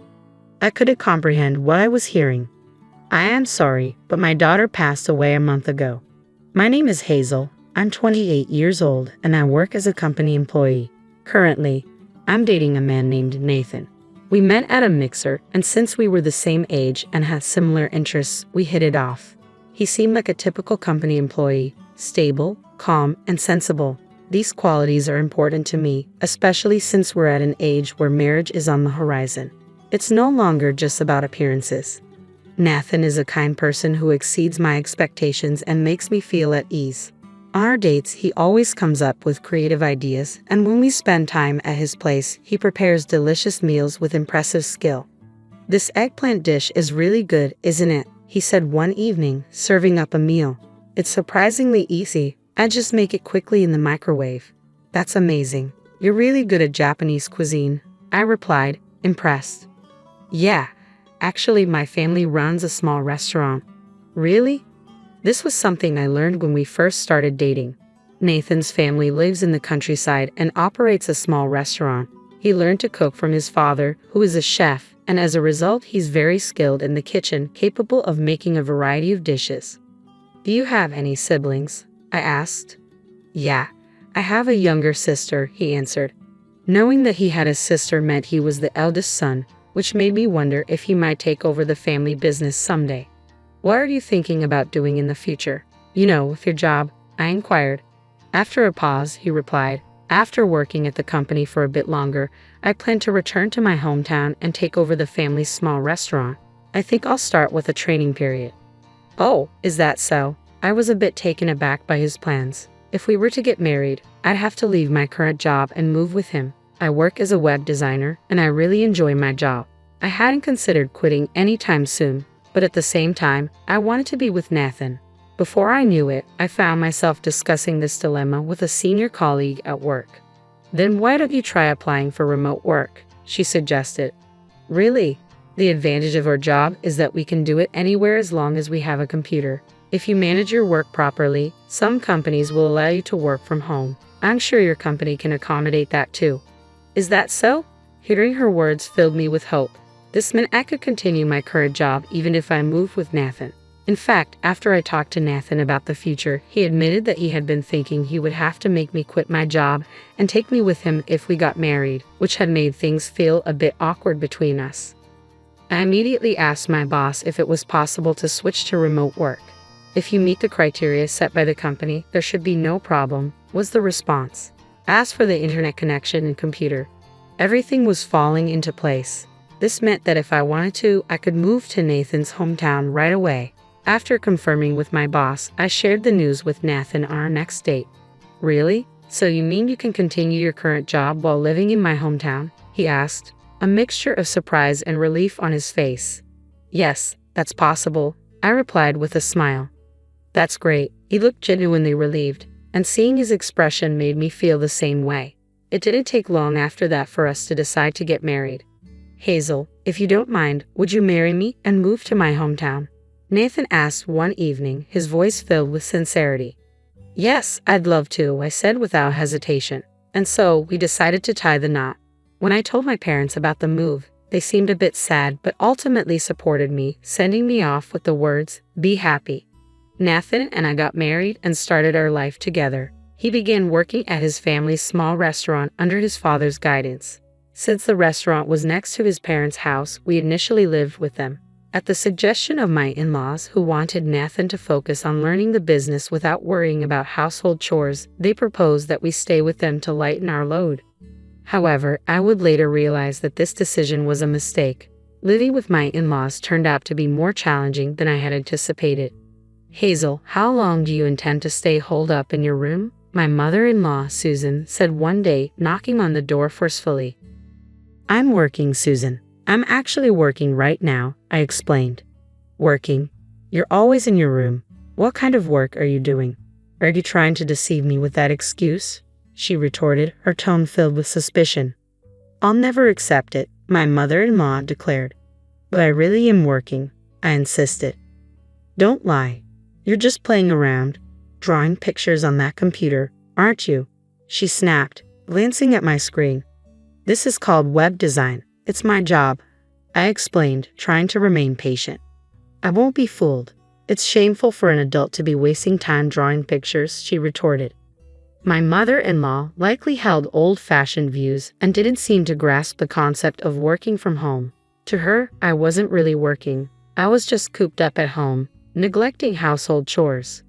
A: I couldn't comprehend what I was hearing. "I am sorry, but my daughter passed away a month ago. My name is Hazel. I'm 28 years old, and I work as a company employee. Currently, I'm dating a man named Nathan. We met at a mixer, and since we were the same age and had similar interests, we hit it off. He seemed like a typical company employee, stable, calm, and sensible. These qualities are important to me, especially since we're at an age where marriage is on the horizon. It's no longer just about appearances. Nathan is a kind person who exceeds my expectations and makes me feel at ease. On our dates, he always comes up with creative ideas, and when we spend time at his place, he prepares delicious meals with impressive skill. "This eggplant dish is really good, isn't it?" he said one evening, serving up a meal. "It's surprisingly easy. I just make it quickly in the microwave." "That's amazing. You're really good at Japanese cuisine," I replied, impressed. "Yeah, actually my family runs a small restaurant." "Really?" This was something I learned when we first started dating. Nathan's family lives in the countryside and operates a small restaurant. He learned to cook from his father, who is a chef, and as a result he's very skilled in the kitchen, capable of making a variety of dishes. "Do you have any siblings?" I asked. "Yeah, I have a younger sister," he answered. Knowing that he had a sister meant he was the eldest son, which made me wonder if he might take over the family business someday. "What are you thinking about doing in the future? With your job?" I inquired. After a pause, he replied, "After working at the company for a bit longer, I plan to return to my hometown and take over the family's small restaurant. I think I'll start with a training period." "Oh, is that so?" I was a bit taken aback by his plans. If we were to get married, I'd have to leave my current job and move with him. I work as a web designer, and I really enjoy my job. I hadn't considered quitting anytime soon, but at the same time, I wanted to be with Nathan. Before I knew it, I found myself discussing this dilemma with a senior colleague at work. "Then why don't you try applying for remote work?" she suggested. "Really? The advantage of our job is that we can do it anywhere as long as we have a computer. If you manage your work properly, some companies will allow you to work from home. I'm sure your company can accommodate that too." "Is that so?" Hearing her words filled me with hope. This meant I could continue my current job even if I moved with Nathan. In fact, after I talked to Nathan about the future, he admitted that he had been thinking he would have to make me quit my job and take me with him if we got married, which had made things feel a bit awkward between us. I immediately asked my boss if it was possible to switch to remote work. "If you meet the criteria set by the company, there should be no problem," was the response. As for the internet connection and computer, everything was falling into place. This meant that if I wanted to, I could move to Nathan's hometown right away. After confirming with my boss, I shared the news with Nathan on our next date. "Really? So you mean you can continue your current job while living in my hometown?" he asked, a mixture of surprise and relief on his face. "Yes, that's possible," I replied with a smile. "That's great." He looked genuinely relieved, and seeing his expression made me feel the same way. It didn't take long after that for us to decide to get married. "Hazel, if you don't mind, would you marry me and move to my hometown?" Nathan asked one evening, his voice filled with sincerity. "Yes, I'd love to," I said without hesitation. And so, we decided to tie the knot. When I told my parents about the move, they seemed a bit sad but ultimately supported me, sending me off with the words, "Be happy." Nathan and I got married and started our life together. He began working at his family's small restaurant under his father's guidance. Since the restaurant was next to his parents' house, we initially lived with them. At the suggestion of my in-laws, who wanted Nathan to focus on learning the business without worrying about household chores, they proposed that we stay with them to lighten our load. However, I would later realize that this decision was a mistake. Living with my in-laws turned out to be more challenging than I had anticipated. "Hazel, how long do you intend to stay holed up in your room?" my mother-in-law, Susan, said one day, knocking on the door forcefully. "I'm working, Susan. I'm actually working right now," I explained. "Working? You're always in your room. What kind of work are you doing? Are you trying to deceive me with that excuse?" she retorted, her tone filled with suspicion. "I'll never accept it," my mother-in-law declared. "But I really am working," I insisted. "Don't lie. You're just playing around, drawing pictures on that computer, aren't you?" she snapped, glancing at my screen. "This is called web design. It's my job," I explained, trying to remain patient. "I won't be fooled. It's shameful for an adult to be wasting time drawing pictures," she retorted. My mother-in-law likely held old-fashioned views and didn't seem to grasp the concept of working from home. To her, I wasn't really working. I was just cooped up at home, neglecting household chores.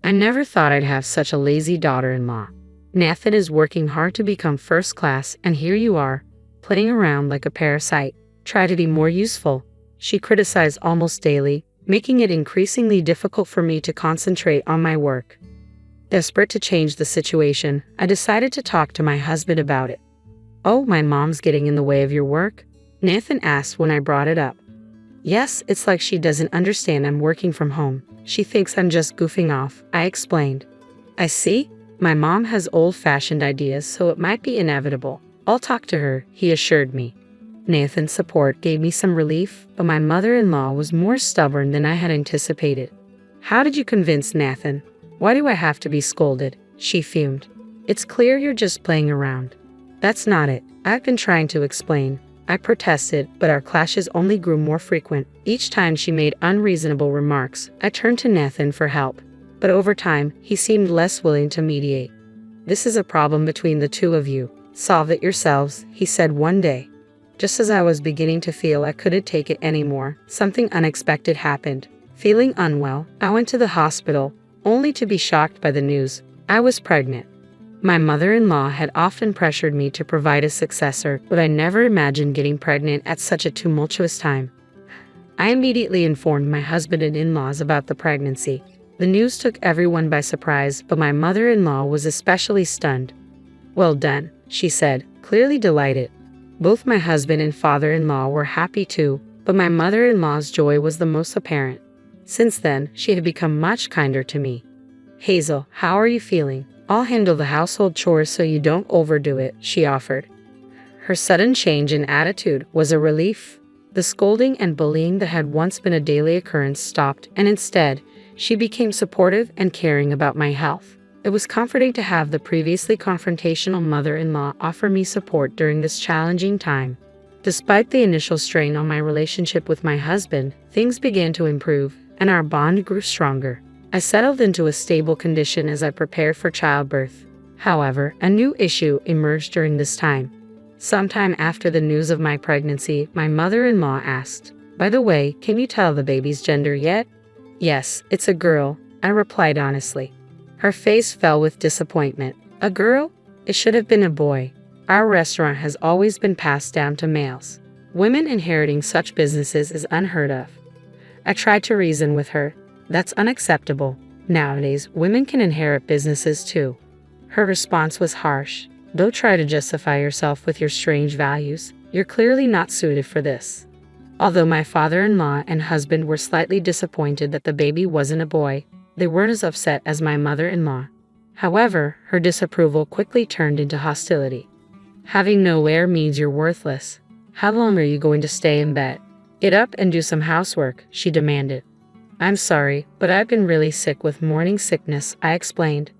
A: I never thought I'd have such a lazy daughter-in-law. Nathan is working hard to become first class, and here you are, playing around like a parasite. Try to be more useful, she criticized almost daily, making it increasingly difficult for me to concentrate on my work. Desperate to change the situation, I decided to talk to my husband about it. "Oh, my mom's getting in the way of your work?" Nathan asked when I brought it up. "Yes, it's like she doesn't understand I'm working from home. She thinks I'm just goofing off," I explained. "I see. My mom has old-fashioned ideas, so it might be inevitable. I'll talk to her," he assured me. Nathan's support gave me some relief, but my mother-in-law was more stubborn than I had anticipated. "How did you convince Nathan? Why do I have to be scolded?" she fumed. "It's clear you're just playing around." "That's not it. I've been trying to explain." I protested, but our clashes only grew more frequent. Each time she made unreasonable remarks, I turned to Nathan for help. But over time, he seemed less willing to mediate. "This is a problem between the two of you. Solve it yourselves," he said one day. Just as I was beginning to feel I couldn't take it anymore, something unexpected happened. Feeling unwell, I went to the hospital, only to be shocked by the news. I was pregnant. My mother-in-law had often pressured me to provide a successor, but I never imagined getting pregnant at such a tumultuous time. I immediately informed my husband and in-laws about the pregnancy. The news took everyone by surprise, but my mother-in-law was especially stunned. "Well done," she said, clearly delighted. Both my husband and father-in-law were happy too, but my mother-in-law's joy was the most apparent. Since then, she had become much kinder to me. "Hazel, how are you feeling? I'll handle the household chores so you don't overdo it," she offered. Her sudden change in attitude was a relief. The scolding and bullying that had once been a daily occurrence stopped, and instead, she became supportive and caring about my health. It was comforting to have the previously confrontational mother-in-law offer me support during this challenging time. Despite the initial strain on my relationship with my husband, things began to improve, and our bond grew stronger. I settled into a stable condition as I prepared for childbirth. However, a new issue emerged during this time. Sometime after the news of my pregnancy, my mother-in-law asked, "By the way, can you tell the baby's gender yet?" "Yes, it's a girl," I replied honestly. Her face fell with disappointment. "A girl? It should have been a boy. Our restaurant has always been passed down to males. Women inheriting such businesses is unheard of." I tried to reason with her. "That's unacceptable. Nowadays, women can inherit businesses too." Her response was harsh. "Don't try to justify yourself with your strange values. You're clearly not suited for this." Although my father-in-law and husband were slightly disappointed that the baby wasn't a boy, they weren't as upset as my mother-in-law. However, her disapproval quickly turned into hostility. "Having no heir means you're worthless. How long are you going to stay in bed? Get up and do some housework," she demanded. "I'm sorry, but I've been really sick with morning sickness," I explained.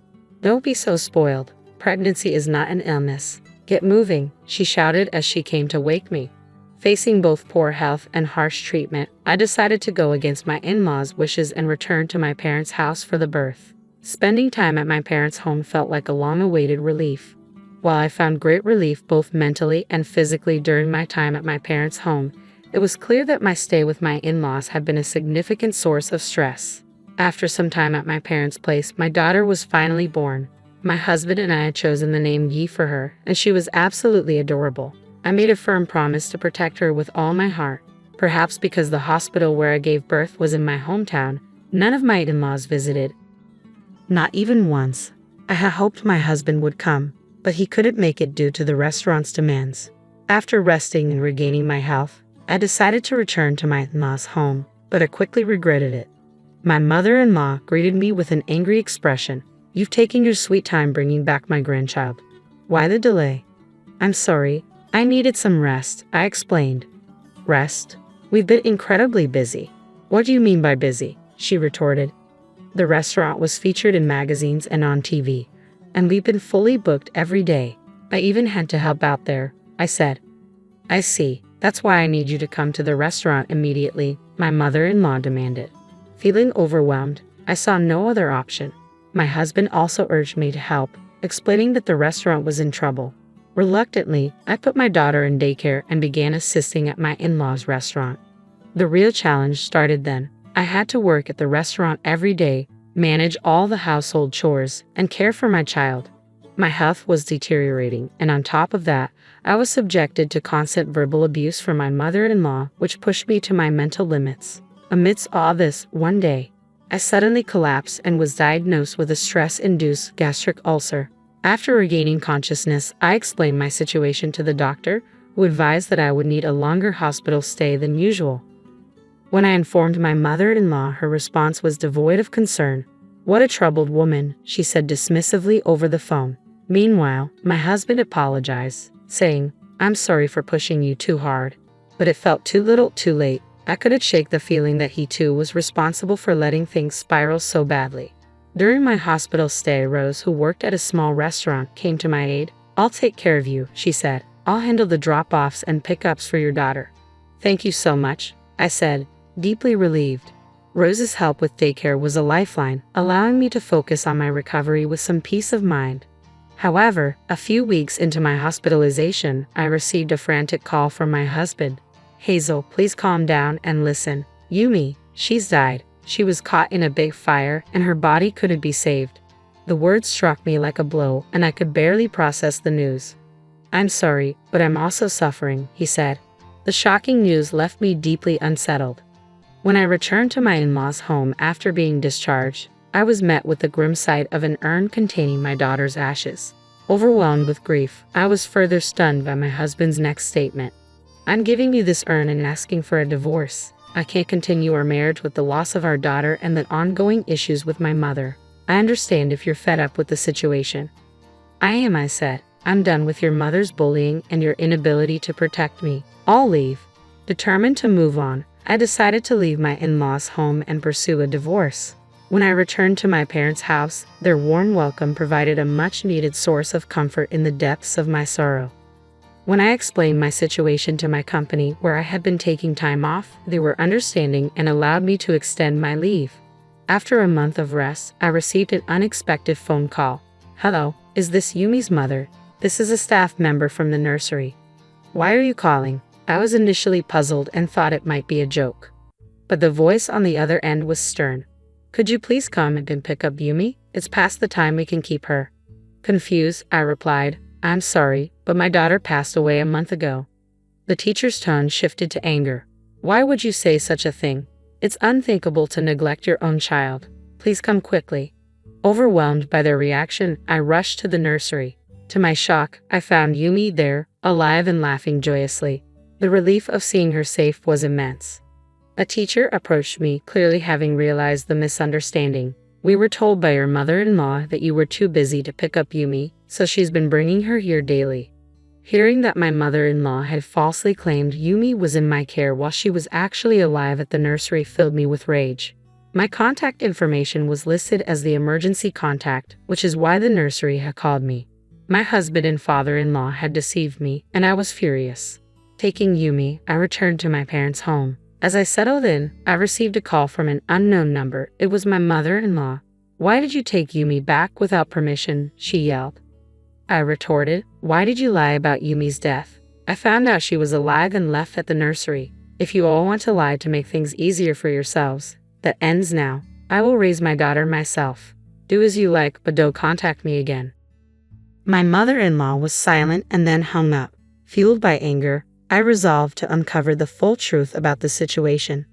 A: "Don't be so spoiled. Pregnancy is not an illness. Get moving," she shouted as she came to wake me. Facing both poor health and harsh treatment, I decided to go against my in-laws' wishes and return to my parents' house for the birth. Spending time at my parents' home felt like a long-awaited relief. While I found great relief both mentally and physically during my time at my parents' home, it was clear that my stay with my in-laws had been a significant source of stress. After some time at my parents' place, my daughter was finally born. My husband and I had chosen the name Yi for her, and she was absolutely adorable. I made a firm promise to protect her with all my heart. Perhaps because the hospital where I gave birth was in my hometown, none of my in-laws visited. Not even once. I had hoped my husband would come, but he couldn't make it due to the restaurant's demands. After resting and regaining my health, I decided to return to my in-laws' home, but I quickly regretted it. My mother-in-law greeted me with an angry expression. "You've taken your sweet time bringing back my grandchild. Why the delay?" "I'm sorry. I needed some rest," I explained. "Rest? We've been incredibly busy." "What do you mean by busy?" she retorted. "The restaurant was featured in magazines and on TV, and we've been fully booked every day. I even had to help out there," I said. "I see. That's why I need you to come to the restaurant immediately," my mother-in-law demanded. Feeling overwhelmed, I saw no other option. My husband also urged me to help, explaining that the restaurant was in trouble. Reluctantly, I put my daughter in daycare and began assisting at my in-laws' restaurant. The real challenge started then. I had to work at the restaurant every day, manage all the household chores, and care for my child. My health was deteriorating, and on top of that, I was subjected to constant verbal abuse from my mother-in-law, which pushed me to my mental limits. Amidst all this, one day, I suddenly collapsed and was diagnosed with a stress-induced gastric ulcer. After regaining consciousness, I explained my situation to the doctor, who advised that I would need a longer hospital stay than usual. When I informed my mother-in-law, her response was devoid of concern. "What a troubled woman," she said dismissively over the phone. Meanwhile, my husband apologized, saying, "I'm sorry for pushing you too hard." But it felt too little, too late. I couldn't shake the feeling that he too was responsible for letting things spiral so badly. During my hospital stay, Rose, who worked at a small restaurant, came to my aid. "I'll take care of you," she said. "I'll handle the drop-offs and pickups for your daughter." "Thank you so much," I said, deeply relieved. Rose's help with daycare was a lifeline, allowing me to focus on my recovery with some peace of mind. However, a few weeks into my hospitalization, I received a frantic call from my husband. "Hazel, please calm down and listen. Yumi, she's died. She was caught in a big fire and her body couldn't be saved." The words struck me like a blow and I could barely process the news. "I'm sorry, but I'm also suffering," he said. The shocking news left me deeply unsettled. When I returned to my in-laws' home after being discharged, I was met with the grim sight of an urn containing my daughter's ashes. Overwhelmed with grief, I was further stunned by my husband's next statement. "I'm giving you this urn and asking for a divorce. I can't continue our marriage with the loss of our daughter and the ongoing issues with my mother. I understand if you're fed up with the situation." "I am," I said. "I'm done with your mother's bullying and your inability to protect me. I'll leave." Determined to move on, I decided to leave my in-laws' home and pursue a divorce. When I returned to my parents' house, their warm welcome provided a much-needed source of comfort in the depths of my sorrow. When I explained my situation to my company, where I had been taking time off, they were understanding and allowed me to extend my leave. After a month of rest, I received an unexpected phone call. "Hello, is this Yumi's mother? This is a staff member from the nursery." "Why are you calling?" I was initially puzzled and thought it might be a joke. But the voice on the other end was stern. "Could you please come and pick up Yumi? It's past the time we can keep her." Confused, I replied, "I'm sorry, but my daughter passed away a month ago." The teacher's tone shifted to anger. "Why would you say such a thing? It's unthinkable to neglect your own child. Please come quickly." Overwhelmed by their reaction, I rushed to the nursery. To my shock, I found Yumi there, alive and laughing joyously. The relief of seeing her safe was immense. A teacher approached me, clearly having realized the misunderstanding. "We were told by your mother-in-law that you were too busy to pick up Yumi, so she's been bringing her here daily." Hearing that my mother-in-law had falsely claimed Yumi was in my care while she was actually alive at the nursery filled me with rage. My contact information was listed as the emergency contact, which is why the nursery had called me. My husband and father-in-law had deceived me, and I was furious. Taking Yumi, I returned to my parents' home. As I settled in, I received a call from an unknown number. It was my mother-in-law. "Why did you take Yumi back without permission?" she yelled. I retorted, "Why did you lie about Yumi's death? I found out she was alive and left at the nursery. If you all want to lie to make things easier for yourselves, that ends now. I will raise my daughter myself. Do as you like, but don't contact me again." My mother-in-law was silent and then hung up. Fueled by anger, I resolved to uncover the full truth about the situation.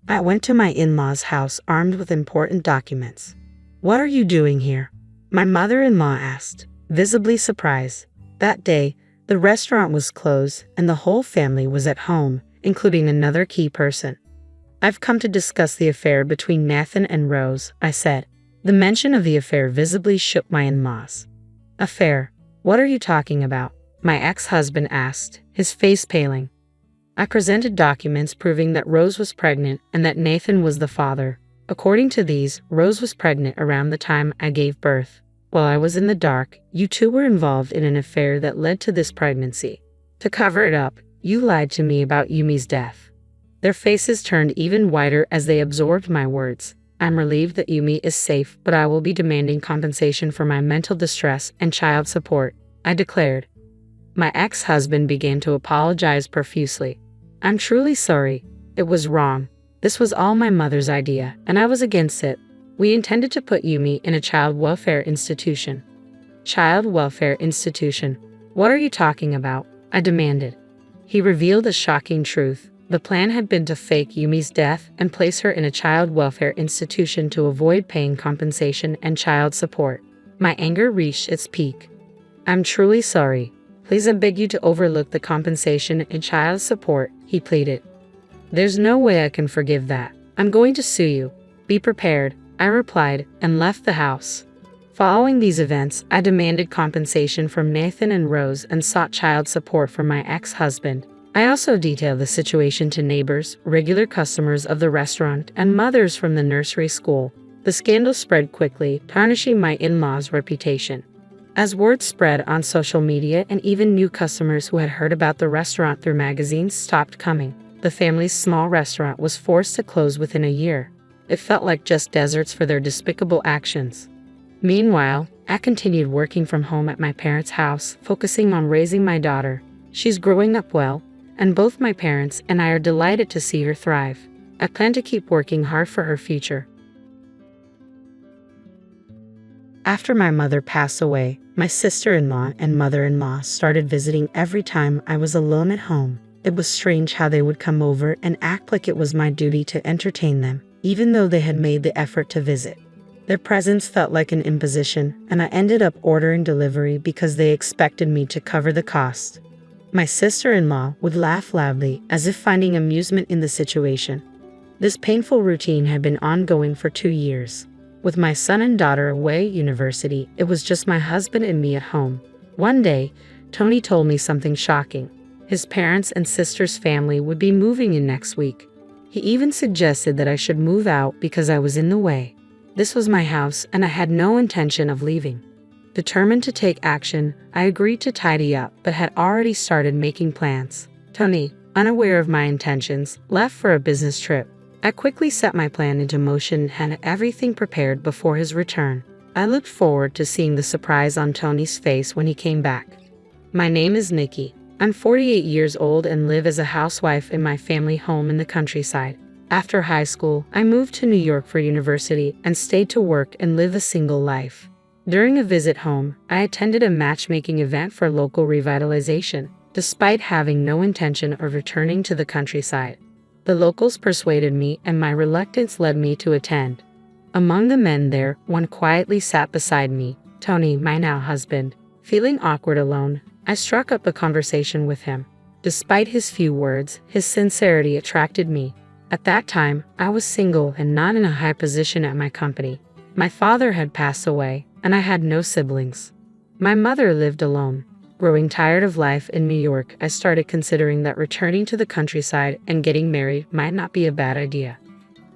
A: I went to my in-laws' house armed with important documents. "What are you doing here?" my mother-in-law asked, visibly surprised. That day, the restaurant was closed and the whole family was at home, including another key person. "I've come to discuss the affair between Nathan and Rose," I said. The mention of the affair visibly shook my in-laws. "Affair? What are you talking about?" my ex-husband asked, his face paling. I presented documents proving that Rose was pregnant and that Nathan was the father. According to these, Rose was pregnant around the time I gave birth. While I was in the dark, you two were involved in an affair that led to this pregnancy. To cover it up, you lied to me about Yumi's death. Their faces turned even whiter as they absorbed my words. "I'm relieved that Yumi is safe, but I will be demanding compensation for my mental distress and child support," I declared. My ex-husband began to apologize profusely. "I'm truly sorry. It was wrong. This was all my mother's idea, and I was against it. We intended to put Yumi in a child welfare institution." "Child welfare institution? What are you talking about?" I demanded. He revealed a shocking truth. The plan had been to fake Yumi's death and place her in a child welfare institution to avoid paying compensation and child support. My anger reached its peak. "I'm truly sorry. Please, I beg you to overlook the compensation and child support," he pleaded. "There's no way I can forgive that. I'm going to sue you. Be prepared," I replied, and left the house. Following these events, I demanded compensation from Nathan and Rose and sought child support from my ex-husband. I also detailed the situation to neighbors, regular customers of the restaurant, and mothers from the nursery school. The scandal spread quickly, tarnishing my in-laws' reputation. As word spread on social media and even new customers who had heard about the restaurant through magazines stopped coming, the family's small restaurant was forced to close within a year. It felt like just deserts for their despicable actions. Meanwhile, I continued working from home at my parents' house, focusing on raising my daughter. She's growing up well, and both my parents and I are delighted to see her thrive. I plan to keep working hard for her future. After my mother passed away, my sister-in-law and mother-in-law started visiting every time I was alone at home. It was strange how they would come over and act like it was my duty to entertain them, even though they had made the effort to visit. Their presence felt like an imposition, and I ended up ordering delivery because they expected me to cover the cost. My sister-in-law would laugh loudly, as if finding amusement in the situation. This painful routine had been ongoing for 2 years. With my son and daughter away at university, it was just my husband and me at home. One day, Tony told me something shocking. His parents' and sister's family would be moving in next week. He even suggested that I should move out because I was in the way. This was my house, and I had no intention of leaving. Determined to take action, I agreed to tidy up, but had already started making plans. Tony, unaware of my intentions, left for a business trip. I quickly set my plan into motion and had everything prepared before his return. I looked forward to seeing the surprise on Tony's face when he came back. "My name is Nikki. I'm 48 years old and live as a housewife in my family home in the countryside. After high school, I moved to New York for university and stayed to work and live a single life. During a visit home, I attended a matchmaking event for local revitalization, despite having no intention of returning to the countryside. The locals persuaded me, and my reluctance led me to attend. Among the men there, one quietly sat beside me, Tony, my now husband. Feeling awkward alone, I struck up a conversation with him. Despite his few words, his sincerity attracted me. At that time, I was single and not in a high position at my company. My father had passed away, and I had no siblings. My mother lived alone. Growing tired of life in New York, I started considering that returning to the countryside and getting married might not be a bad idea.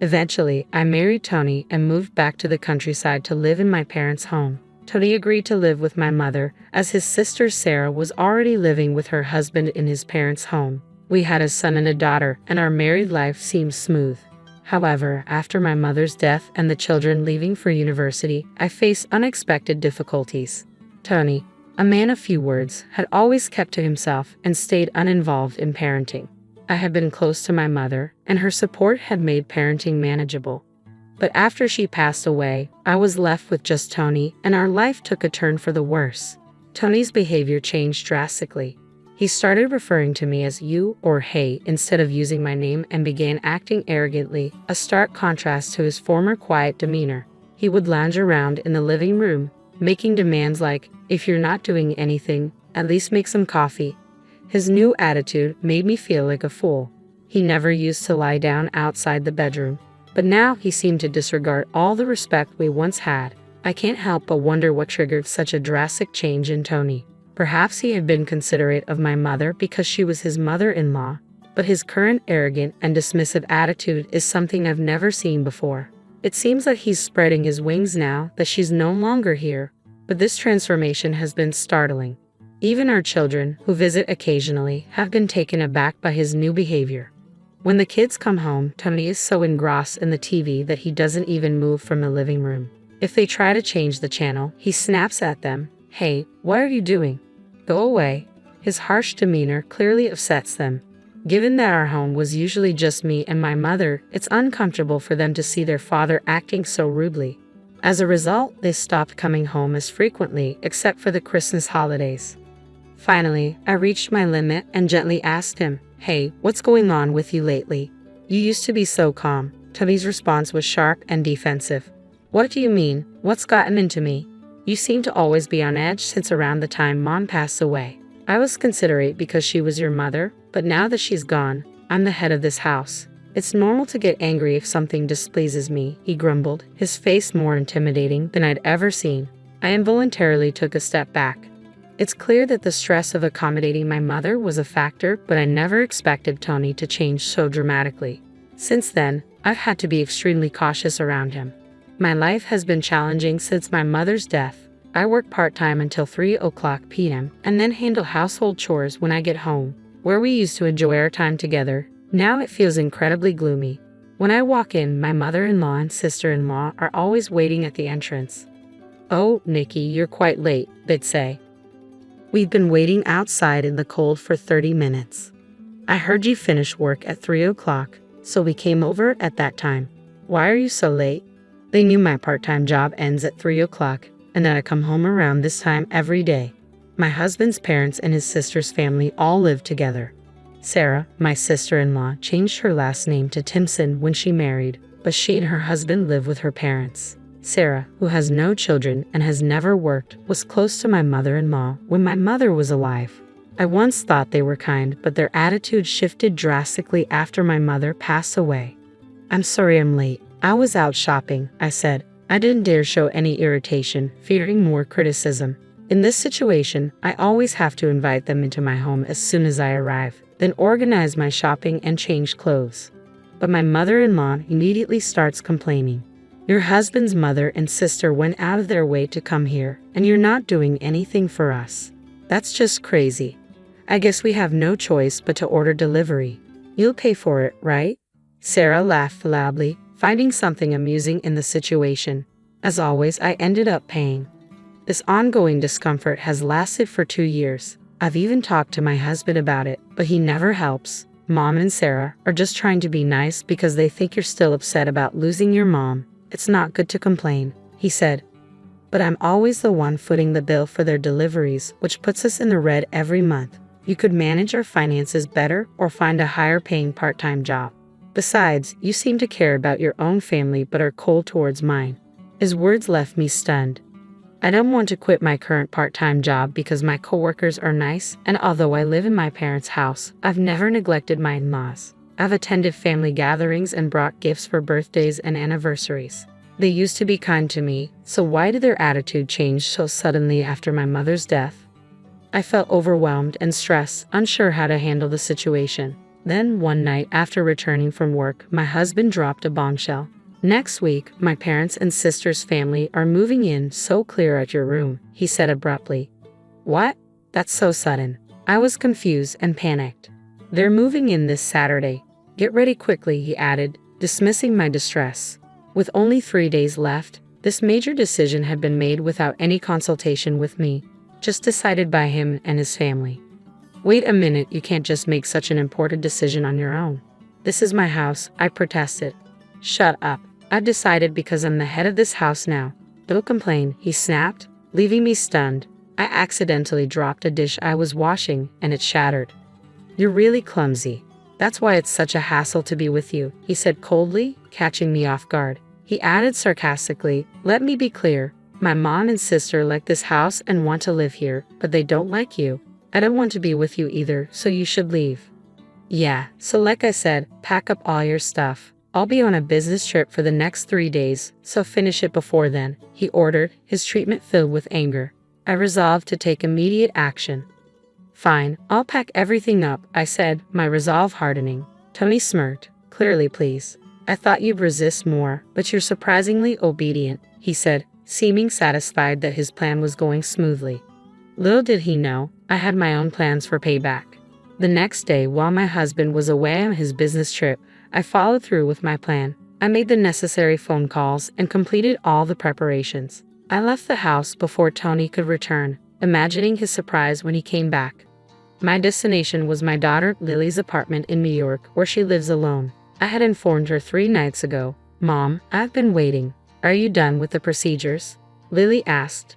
A: Eventually, I married Tony and moved back to the countryside to live in my parents' home. Tony agreed to live with my mother, as his sister Sarah was already living with her husband in his parents' home. We had a son and a daughter, and our married life seemed smooth. However, after my mother's death and the children leaving for university, I faced unexpected difficulties. Tony, a man of few words, had always kept to himself and stayed uninvolved in parenting. I had been close to my mother, and her support had made parenting manageable. But after she passed away, I was left with just Tony, and our life took a turn for the worse. Tony's behavior changed drastically. He started referring to me as you or hey instead of using my name and began acting arrogantly, a stark contrast to his former quiet demeanor. He would lounge around in the living room, making demands like, "If you're not doing anything, at least make some coffee." His new attitude made me feel like a fool. He never used to lie down outside the bedroom, but now he seemed to disregard all the respect we once had. I can't help but wonder what triggered such a drastic change in Tony. Perhaps he had been considerate of my mother because she was his mother-in-law, but his current arrogant and dismissive attitude is something I've never seen before. It seems like he's spreading his wings now that she's no longer here, but this transformation has been startling. Even our children, who visit occasionally, have been taken aback by his new behavior. When the kids come home, Tony is so engrossed in the TV that he doesn't even move from the living room. If they try to change the channel, he snaps at them. "Hey, what are you doing? Go away." His harsh demeanor clearly upsets them. Given that our home was usually just me and my mother, it's uncomfortable for them to see their father acting so rudely. As a result, they stopped coming home as frequently, except for the Christmas holidays. Finally, I reached my limit and gently asked him, "Hey, what's going on with you lately? You used to be so calm." Tony's response was sharp and defensive. "What do you mean? What's gotten into me? You seem to always be on edge since around the time Mom passed away. I was considerate because she was your mother, but now that she's gone, I'm the head of this house. It's normal to get angry if something displeases me," he grumbled, his face more intimidating than I'd ever seen. I involuntarily took a step back. It's clear that the stress of accommodating my mother was a factor, but I never expected Tony to change so dramatically. Since then, I've had to be extremely cautious around him. My life has been challenging since my mother's death. I work part-time until 3 p.m. and then handle household chores when I get home. Where we used to enjoy our time together, now it feels incredibly gloomy. When I walk in, my mother-in-law and sister-in-law are always waiting at the entrance. "Oh, Nikki, you're quite late," they'd say. "We've been waiting outside in the cold for 30 minutes. I heard you finish work at 3 o'clock, so we came over at that time. Why are you so late?" They knew my part-time job ends at 3 o'clock and that I come home around this time every day. My husband's parents and his sister's family all live together. Sarah, my sister-in-law, changed her last name to Timpson when she married, but she and her husband live with her parents. Sarah, who has no children and has never worked, was close to my mother-in-law when my mother was alive. I once thought they were kind, but their attitude shifted drastically after my mother passed away. "I'm sorry I'm late. I was out shopping," I said. I didn't dare show any irritation, fearing more criticism. In this situation, I always have to invite them into my home as soon as I arrive, then organize my shopping and change clothes. But my mother-in-law immediately starts complaining. "Your husband's mother and sister went out of their way to come here, and you're not doing anything for us. That's just crazy. I guess we have no choice but to order delivery. You'll pay for it, right?" Sarah laughed loudly, finding something amusing in the situation. As always, I ended up paying. This ongoing discomfort has lasted for 2 years. I've even talked to my husband about it, but he never helps. "Mom and Sarah are just trying to be nice because they think you're still upset about losing your mom. It's not good to complain," he said. "But I'm always the one footing the bill for their deliveries, which puts us in the red every month. You could manage our finances better or find a higher-paying part-time job. Besides, you seem to care about your own family but are cold towards mine." His words left me stunned. I don't want to quit my current part-time job because my coworkers are nice, and although I live in my parents' house, I've never neglected my in-laws. I've attended family gatherings and brought gifts for birthdays and anniversaries. They used to be kind to me, so why did their attitude change so suddenly after my mother's death? I felt overwhelmed and stressed, unsure how to handle the situation. Then, one night after returning from work, my husband dropped a bombshell. "Next week, my parents and sister's family are moving in, so clear out your room," he said abruptly. "What? That's so sudden." I was confused and panicked. "They're moving in this Saturday. Get ready quickly," he added, dismissing my distress. With only 3 days left, this major decision had been made without any consultation with me, just decided by him and his family. "Wait a minute, you can't just make such an important decision on your own. This is my house," I protested. "Shut up. I've decided because I'm the head of this house now. Don't complain," he snapped, leaving me stunned. I accidentally dropped a dish I was washing, and it shattered. "You're really clumsy. That's why it's such a hassle to be with you," he said coldly, catching me off guard. He added sarcastically, "Let me be clear. My mom and sister like this house and want to live here, but they don't like you. I don't want to be with you either, so you should leave." "Yeah, so like I said, pack up all your stuff. I'll be on a business trip for the next 3 days, so finish it before then," he ordered, his treatment filled with anger. I resolved to take immediate action. "Fine, I'll pack everything up," I said, my resolve hardening. Tony smirked. "Clearly pleased. I thought you'd resist more, but you're surprisingly obedient," he said, seeming satisfied that his plan was going smoothly. Little did he know, I had my own plans for payback. The next day, while my husband was away on his business trip, I followed through with my plan. I made the necessary phone calls and completed all the preparations. I left the house before Tony could return, imagining his surprise when he came back. My destination was my daughter Lily's apartment in New York, where she lives alone. I had informed her 3 nights ago. "Mom, I've been waiting. Are you done with the procedures?" Lily asked.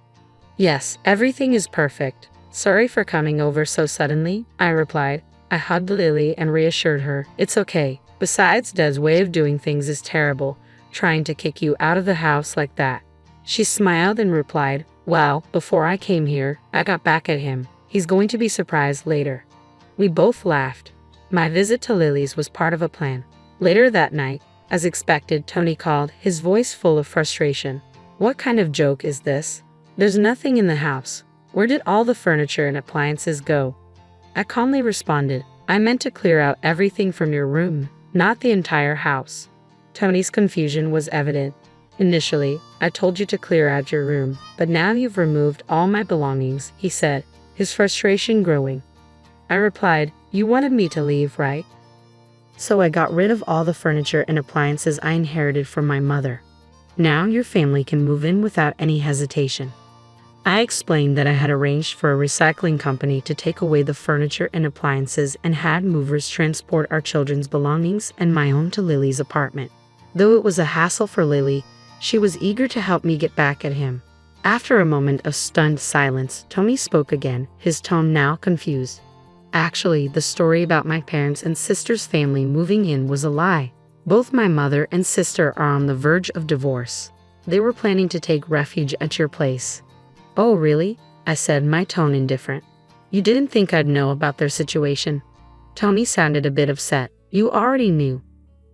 A: "Yes, everything is perfect. Sorry for coming over so suddenly," I replied. I hugged Lily and reassured her, "It's okay. Besides, Dad's way of doing things is terrible, trying to kick you out of the house like that." She smiled and replied, "Well, before I came here, I got back at him. He's going to be surprised later." We both laughed. My visit to Lily's was part of a plan. Later that night, as expected, Tony called, his voice full of frustration. "What kind of joke is this? There's nothing in the house. Where did all the furniture and appliances go?" I calmly responded, "I meant to clear out everything from your room, not the entire house." Tony's confusion was evident. "Initially, I told you to clear out your room, but now you've removed all my belongings," he said, his frustration growing. I replied, "You wanted me to leave, right? So I got rid of all the furniture and appliances I inherited from my mother. Now your family can move in without any hesitation." I explained that I had arranged for a recycling company to take away the furniture and appliances and had movers transport our children's belongings and my own to Lily's apartment. Though it was a hassle for Lily, she was eager to help me get back at him. After a moment of stunned silence, Tony spoke again, his tone now confused. "Actually, the story about my parents' and sister's family moving in was a lie. Both my mother and sister are on the verge of divorce. They were planning to take refuge at your place." "Oh, really?" I said, my tone indifferent. "You didn't think I'd know about their situation?" Tony sounded a bit upset. "You already knew."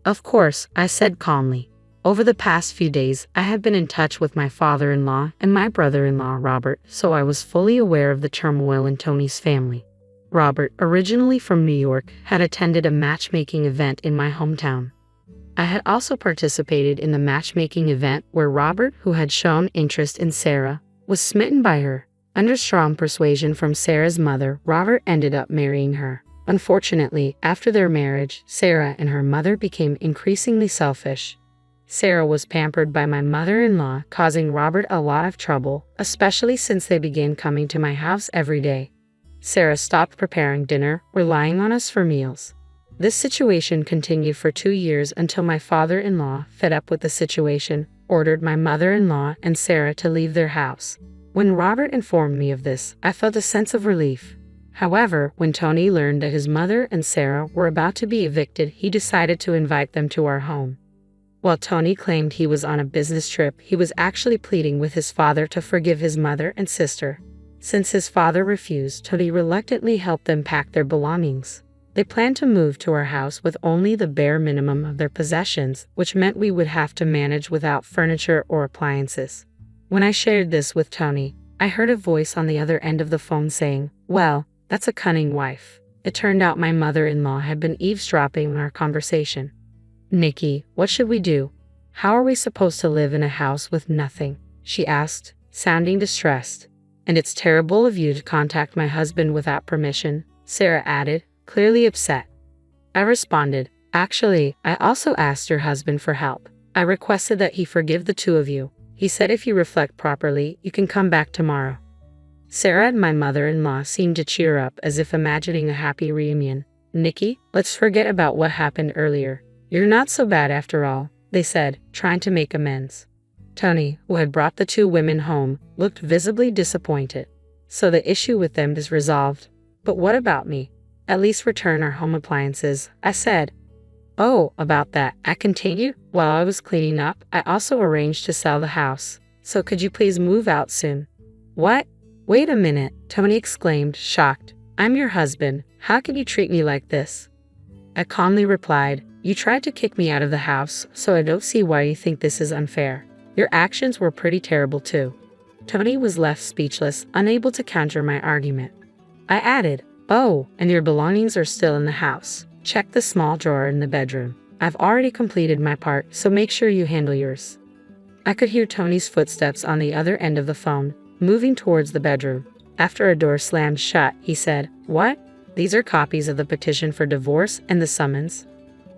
A: "Of course," I said calmly. "Over the past few days, I have been in touch with my father-in-law and my brother-in-law, Robert, so I was fully aware of the turmoil in Tony's family." Robert, originally from New York, had attended a matchmaking event in my hometown. I had also participated in the matchmaking event where Robert, who had shown interest in Sarah, was smitten by her. Under strong persuasion from Sarah's mother, Robert ended up marrying her. Unfortunately, after their marriage, Sarah and her mother became increasingly selfish. Sarah was pampered by my mother-in-law, causing Robert a lot of trouble, especially since they began coming to my house every day. Sarah stopped preparing dinner, relying on us for meals. This situation continued for 2 years until my father-in-law, fed up with the situation, ordered my mother-in-law and Sarah to leave their house. When Robert informed me of this, I felt a sense of relief. However, when Tony learned that his mother and Sarah were about to be evicted, he decided to invite them to our home. While Tony claimed he was on a business trip, he was actually pleading with his father to forgive his mother and sister. Since his father refused, Tony reluctantly helped them pack their belongings. They planned to move to our house with only the bare minimum of their possessions, which meant we would have to manage without furniture or appliances. When I shared this with Tony, I heard a voice on the other end of the phone saying, "Well, that's a cunning wife." It turned out my mother-in-law had been eavesdropping on our conversation. "Nikki, what should we do? How are we supposed to live in a house with nothing?" she asked, sounding distressed. "And it's terrible of you to contact my husband without permission," Sarah added, clearly upset. I responded, "Actually, I also asked your husband for help. I requested that he forgive the two of you. He said if you reflect properly, you can come back tomorrow." Sarah and my mother-in-law seemed to cheer up as if imagining a happy reunion. "Nikki, let's forget about what happened earlier. You're not so bad after all," they said, trying to make amends. Tony, who had brought the two women home, looked visibly disappointed. "So the issue with them is resolved. But what about me? At least return our home appliances," I said. "Oh, about that," I continued. "While I was cleaning up, I also arranged to sell the house. So could you please move out soon?" "What? Wait a minute," Tony exclaimed, shocked. "I'm your husband. How can you treat me like this?" I calmly replied, "You tried to kick me out of the house, so I don't see why you think this is unfair. Your actions were pretty terrible too." Tony was left speechless, unable to counter my argument. I added, "Oh, and your belongings are still in the house. Check the small drawer in the bedroom. I've already completed my part, so make sure you handle yours." I could hear Tony's footsteps on the other end of the phone, moving towards the bedroom. After a door slammed shut, he said, "What? These are copies of the petition for divorce and the summons?"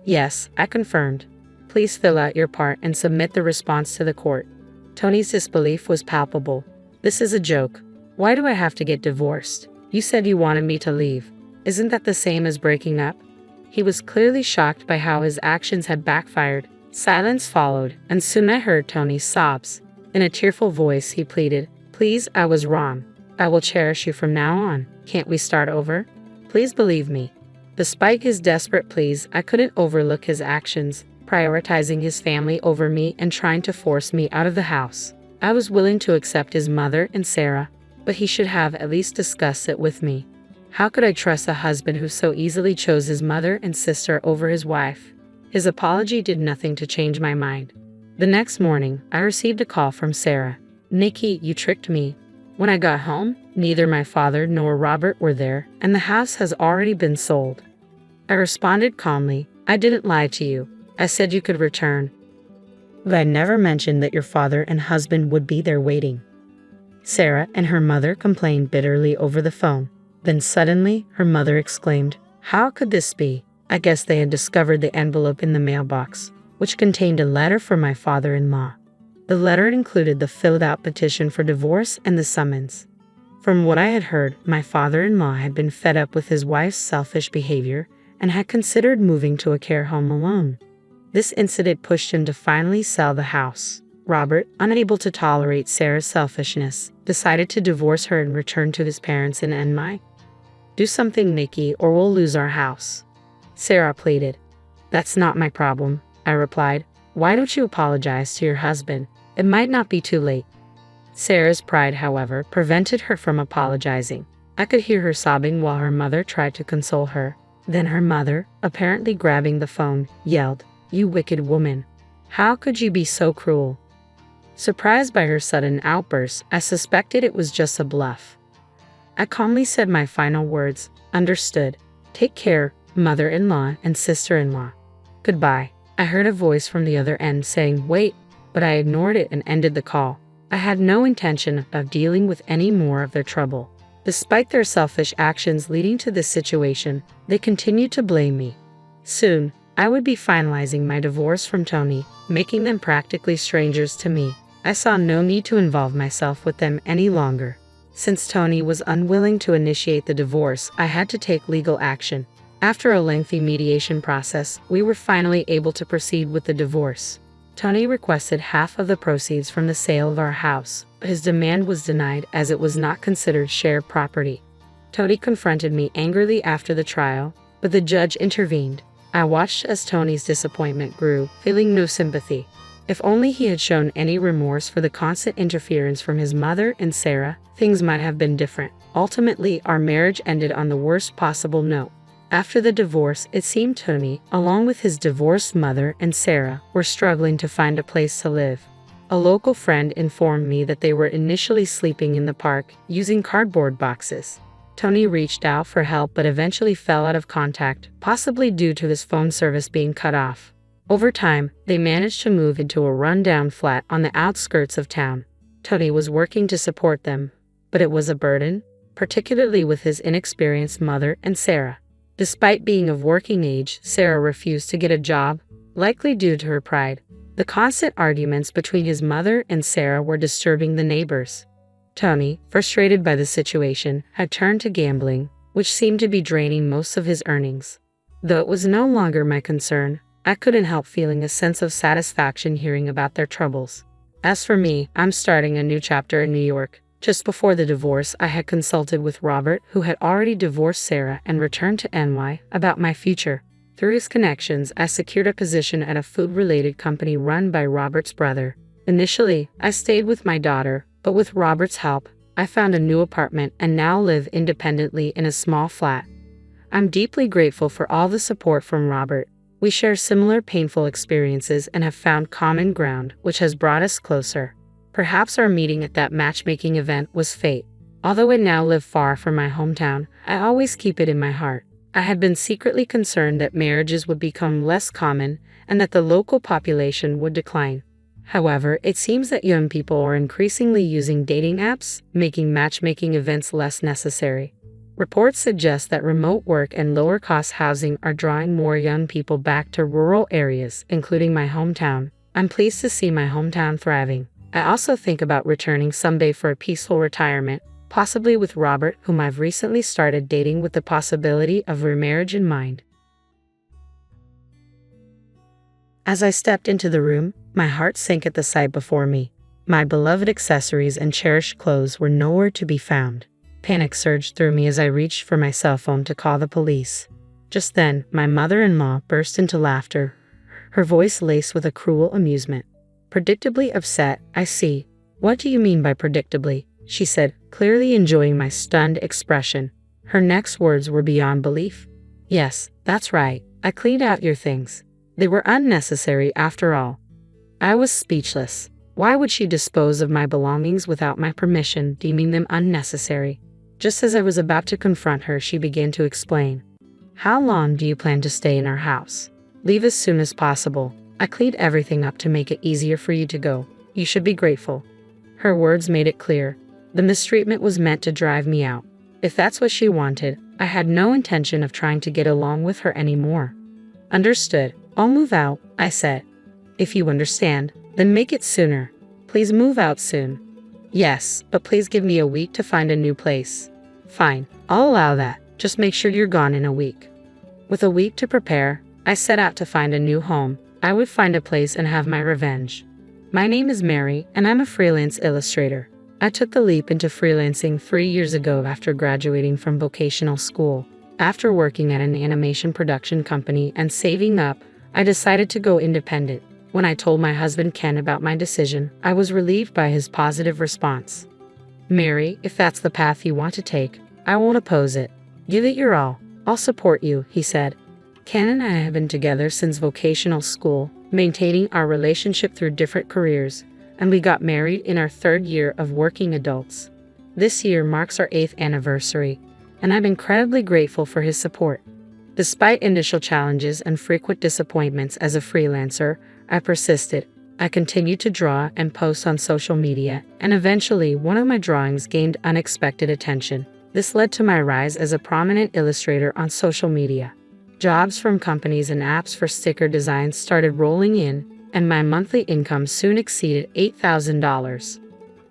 A: "Yes," I confirmed. "Please fill out your part and submit the response to the court." Tony's disbelief was palpable. "This is a joke. Why do I have to get divorced? You said you wanted me to leave. Isn't that the same as breaking up?" He was clearly shocked by how his actions had backfired. Silence followed, and soon I heard Tony's sobs. In a tearful voice, he pleaded, "Please, I was wrong. I will cherish you from now on. Can't we start over? Please believe me." Despite his desperate pleas, I couldn't overlook his actions, prioritizing his family over me and trying to force me out of the house. I was willing to accept his mother and Sarah, but he should have at least discussed it with me. How could I trust a husband who so easily chose his mother and sister over his wife? His apology did nothing to change my mind. The next morning, I received a call from Sarah. "Nikki, you tricked me. When I got home, neither my father nor Robert were there, and the house has already been sold." I responded calmly, "I didn't lie to you. I said you could return. But I never mentioned that your father and husband would be there waiting." Sarah and her mother complained bitterly over the phone. Then suddenly, her mother exclaimed, "How could this be?" I guess they had discovered the envelope in the mailbox, which contained a letter from my father-in-law. The letter included the filled-out petition for divorce and the summons. From what I had heard, my father-in-law had been fed up with his wife's selfish behavior and had considered moving to a care home alone. This incident pushed him to finally sell the house. Robert, unable to tolerate Sarah's selfishness, decided to divorce her and return to his parents in NY. "Do something, Nikki, or we'll lose our house," Sarah pleaded. "That's not my problem," I replied. "Why don't you apologize to your husband? It might not be too late." Sarah's pride, however, prevented her from apologizing. I could hear her sobbing while her mother tried to console her. Then her mother, apparently grabbing the phone, yelled, "You wicked woman! How could you be so cruel?" Surprised by her sudden outburst, I suspected it was just a bluff. I calmly said my final words, "Understood. Take care, mother-in-law and sister-in-law. Goodbye." I heard a voice from the other end saying, "Wait," but I ignored it and ended the call. I had no intention of dealing with any more of their trouble. Despite their selfish actions leading to this situation, they continued to blame me. Soon, I would be finalizing my divorce from Tony, making them practically strangers to me. I saw no need to involve myself with them any longer. Since Tony was unwilling to initiate the divorce, I had to take legal action. After a lengthy mediation process, we were finally able to proceed with the divorce. Tony requested half of the proceeds from the sale of our house, but his demand was denied as it was not considered shared property. Tony confronted me angrily after the trial, but the judge intervened. I watched as Tony's disappointment grew, feeling no sympathy. If only he had shown any remorse for the constant interference from his mother and Sarah, things might have been different. Ultimately, our marriage ended on the worst possible note. After the divorce, it seemed Tony, along with his divorced mother and Sarah, were struggling to find a place to live. A local friend informed me that they were initially sleeping in the park, using cardboard boxes. Tony reached out for help but eventually fell out of contact, possibly due to his phone service being cut off. Over time, they managed to move into a rundown flat on the outskirts of town. Tony was working to support them, but it was a burden, particularly with his inexperienced mother and Sarah. Despite being of working age, Sarah refused to get a job, likely due to her pride. The constant arguments between his mother and Sarah were disturbing the neighbors. Tony, frustrated by the situation, had turned to gambling, which seemed to be draining most of his earnings. Though it was no longer my concern, I couldn't help feeling a sense of satisfaction hearing about their troubles. As for me, I'm starting a new chapter in New York. Just before the divorce, I had consulted with Robert, who had already divorced Sarah and returned to NY, about my future. Through his connections, I secured a position at a food-related company run by Robert's brother. Initially, I stayed with my daughter, but with Robert's help, I found a new apartment and now live independently in a small flat. I'm deeply grateful for all the support from Robert. We share similar painful experiences and have found common ground, which has brought us closer. Perhaps our meeting at that matchmaking event was fate. Although I now live far from my hometown, I always keep it in my heart. I had been secretly concerned that marriages would become less common and that the local population would decline. However, it seems that young people are increasingly using dating apps, making matchmaking events less necessary. Reports suggest that remote work and lower-cost housing are drawing more young people back to rural areas, including my hometown. I'm pleased to see my hometown thriving. I also think about returning someday for a peaceful retirement, possibly with Robert, whom I've recently started dating with the possibility of remarriage in mind. As I stepped into the room, my heart sank at the sight before me. My beloved accessories and cherished clothes were nowhere to be found. Panic surged through me as I reached for my cell phone to call the police. Just then, my mother-in-law burst into laughter, her voice laced with a cruel amusement. Predictably upset, I see. What do you mean by predictably? She said, clearly enjoying my stunned expression. Her next words were beyond belief. Yes, that's right. I cleaned out your things. They were unnecessary after all. I was speechless. Why would she dispose of my belongings without my permission, deeming them unnecessary? Just as I was about to confront her, she began to explain. How long do you plan to stay in our house? Leave as soon as possible. I cleaned everything up to make it easier for you to go. You should be grateful. Her words made it clear. The mistreatment was meant to drive me out. If that's what she wanted, I had no intention of trying to get along with her anymore. Understood. I'll move out, I said. If you understand, then make it sooner. Please move out soon. Yes, but please give me a week to find a new place. Fine, I'll allow that. Just make sure you're gone in a week. With a week to prepare, I set out to find a new home. I would find a place and have my revenge. My name is Mary, and I'm a freelance illustrator. I took the leap into freelancing 3 years ago after graduating from vocational school. After working at an animation production company and saving up, I decided to go independent. When I told my husband Ken about my decision, I was relieved by his positive response. Mary, if that's the path you want to take, I won't oppose it. Give it your all. I'll support you, he said. Ken and I have been together since vocational school, maintaining our relationship through different careers, and we got married in our 3rd year of working adults. This year marks our 8th anniversary, and I'm incredibly grateful for his support. Despite initial challenges and frequent disappointments as a freelancer, I persisted. I continued to draw and post on social media, and eventually one of my drawings gained unexpected attention. This led to my rise as a prominent illustrator on social media. Jobs from companies and apps for sticker designs started rolling in, and my monthly income soon exceeded $8,000.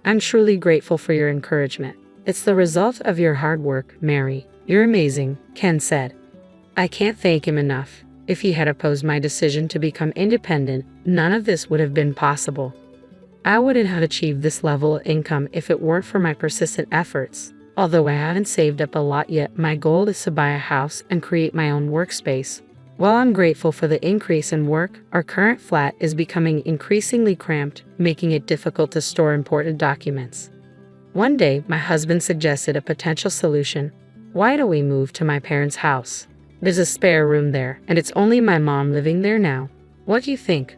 A: I'm truly grateful for your encouragement. It's the result of your hard work, Mary. You're amazing, Ken said. I can't thank him enough. If he had opposed my decision to become independent, none of this would have been possible. I wouldn't have achieved this level of income if it weren't for my persistent efforts. Although I haven't saved up a lot yet, my goal is to buy a house and create my own workspace. While I'm grateful for the increase in work, our current flat is becoming increasingly cramped, making it difficult to store important documents. One day, my husband suggested a potential solution. Why don't we move to my parents' house? There's a spare room there, and it's only my mom living there now. What do you think?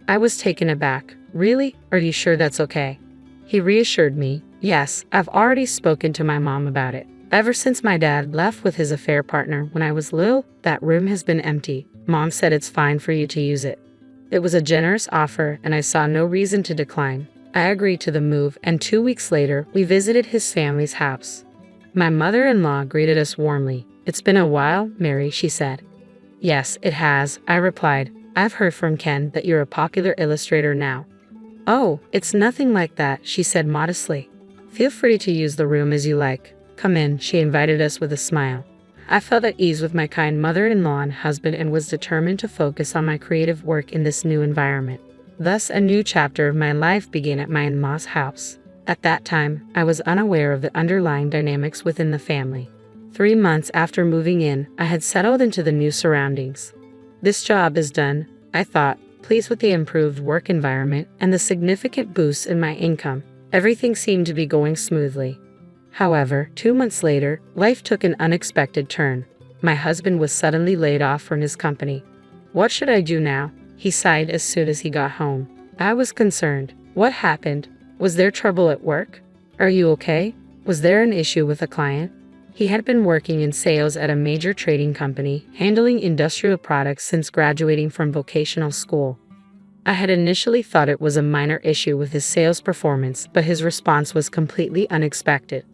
A: I was taken aback. Really? Are you sure that's okay? He reassured me. Yes, I've already spoken to my mom about it. Ever since my dad left with his affair partner when I was little, that room has been empty. Mom said it's fine for you to use it. It was a generous offer, and I saw no reason to decline. I agreed to the move, and 2 weeks later, we visited his family's house. My mother-in-law greeted us warmly. It's been a while, Mary, she said. Yes, it has, I replied. I've heard from Ken that you're a popular illustrator now. Oh, it's nothing like that, she said modestly. Feel free to use the room as you like. Come in, she invited us with a smile. I felt at ease with my kind mother-in-law and husband and was determined to focus on my creative work in this new environment. Thus, a new chapter of my life began at my in-law's house. At that time, I was unaware of the underlying dynamics within the family. 3 months after moving in, I had settled into the new surroundings. This job is done, I thought, pleased with the improved work environment and the significant boost in my income. Everything seemed to be going smoothly. However, 2 months later, life took an unexpected turn. My husband was suddenly laid off from his company. What should I do now? He sighed as soon as he got home. I was concerned. What happened? Was there trouble at work? Are you okay? Was there an issue with a client? He had been working in sales at a major trading company, handling industrial products since graduating from vocational school. I had initially thought it was a minor issue with his sales performance, but his response was completely unexpected.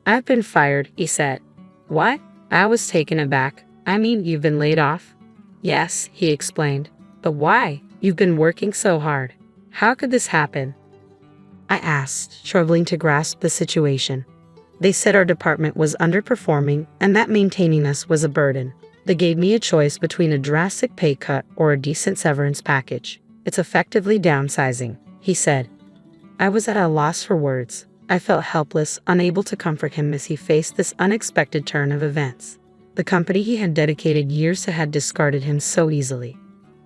A: I've been fired, he said. What? I was taken aback. I mean, you've been laid off? Yes, he explained. But why? You've been working so hard. How could this happen? I asked, struggling to grasp the situation. They said our department was underperforming and that maintaining us was a burden. They gave me a choice between a drastic pay cut or a decent severance package. It's effectively downsizing, he said. I was at a loss for words. I felt helpless, unable to comfort him as he faced this unexpected turn of events. The company he had dedicated years to had discarded him so easily.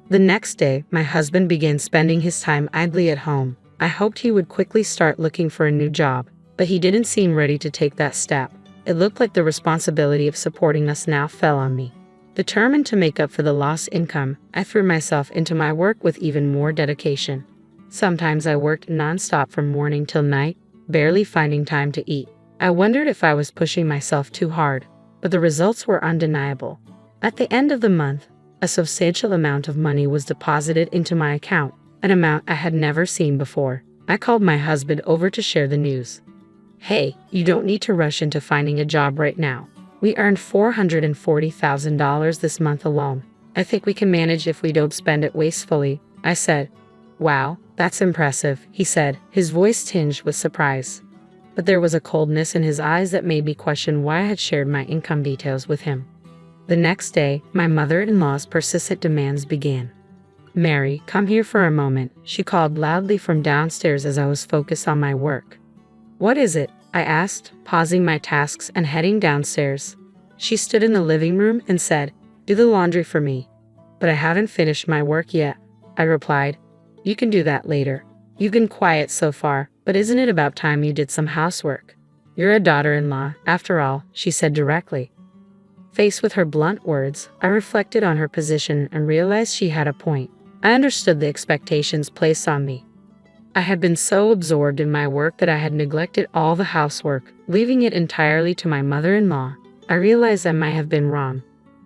A: The next day, my husband began spending his time idly at home. I hoped he would quickly start looking for a new job, but he didn't seem ready to take that step. It looked like the responsibility of supporting us now fell on me. Determined to make up for the lost income, I threw myself into my work with even more dedication. Sometimes I worked nonstop from morning till night, barely finding time to eat. I wondered if I was pushing myself too hard, but the results were undeniable. At the end of the month, a substantial amount of money was deposited into my account, an amount I had never seen before. I called my husband over to share the news. "Hey, you don't need to rush into finding a job right now. We earned $440,000 this month alone. I think we can manage if we don't spend it wastefully," I said. "Wow, that's impressive," he said, his voice tinged with surprise. But there was a coldness in his eyes that made me question why I had shared my income details with him. The next day, my mother-in-law's persistent demands began. "Mary, come here for a moment," she called loudly from downstairs as I was focused on my work. "What is it?" I asked, pausing my tasks and heading downstairs. She stood in the living room and said, "Do the laundry for me." "But I haven't finished my work yet," I replied. "You can do that later. You've been quiet so far, but isn't it about time you did some housework? You're a daughter-in-law, after all," she said directly. Faced with her blunt words, I reflected on her position and realized she had a point. I understood the expectations placed on me. I had been so absorbed in my work that I had neglected all the housework, leaving it entirely to my mother-in-law. I realized I might have been wrong.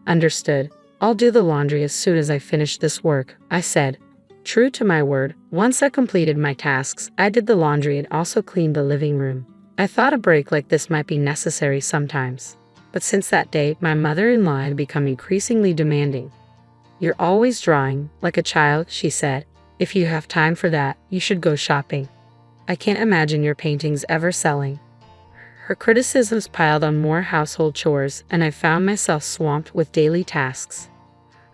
A: "Understood. I'll do the laundry as soon as I finish this work," I said. True to my word, once I completed my tasks, I did the laundry and also cleaned the living room. I thought a break like this might be necessary sometimes. But since that day, my mother-in-law had become increasingly demanding. "You're always drawing, like a child," she said. "If you have time for that, you should go shopping. I can't imagine your paintings ever selling." Her criticisms piled on more household chores, and I found myself swamped with daily tasks.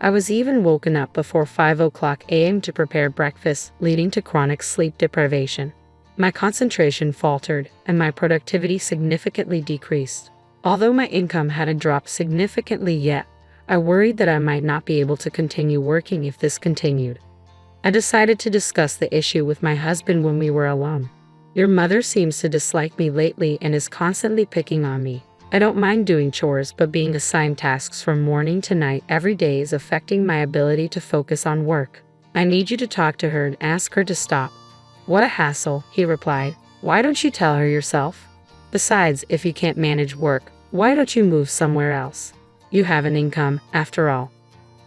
A: I was even woken up before 5 a.m. to prepare breakfast, leading to chronic sleep deprivation. My concentration faltered, and my productivity significantly decreased. Although my income hadn't dropped significantly yet, I worried that I might not be able to continue working if this continued. I decided to discuss the issue with my husband when we were alone. "Your mother seems to dislike me lately and is constantly picking on me. I don't mind doing chores, but being assigned tasks from morning to night every day is affecting my ability to focus on work. I need you to talk to her and ask her to stop." "What a hassle," he replied. "Why don't you tell her yourself? Besides, if you can't manage work, why don't you move somewhere else? You have an income, after all."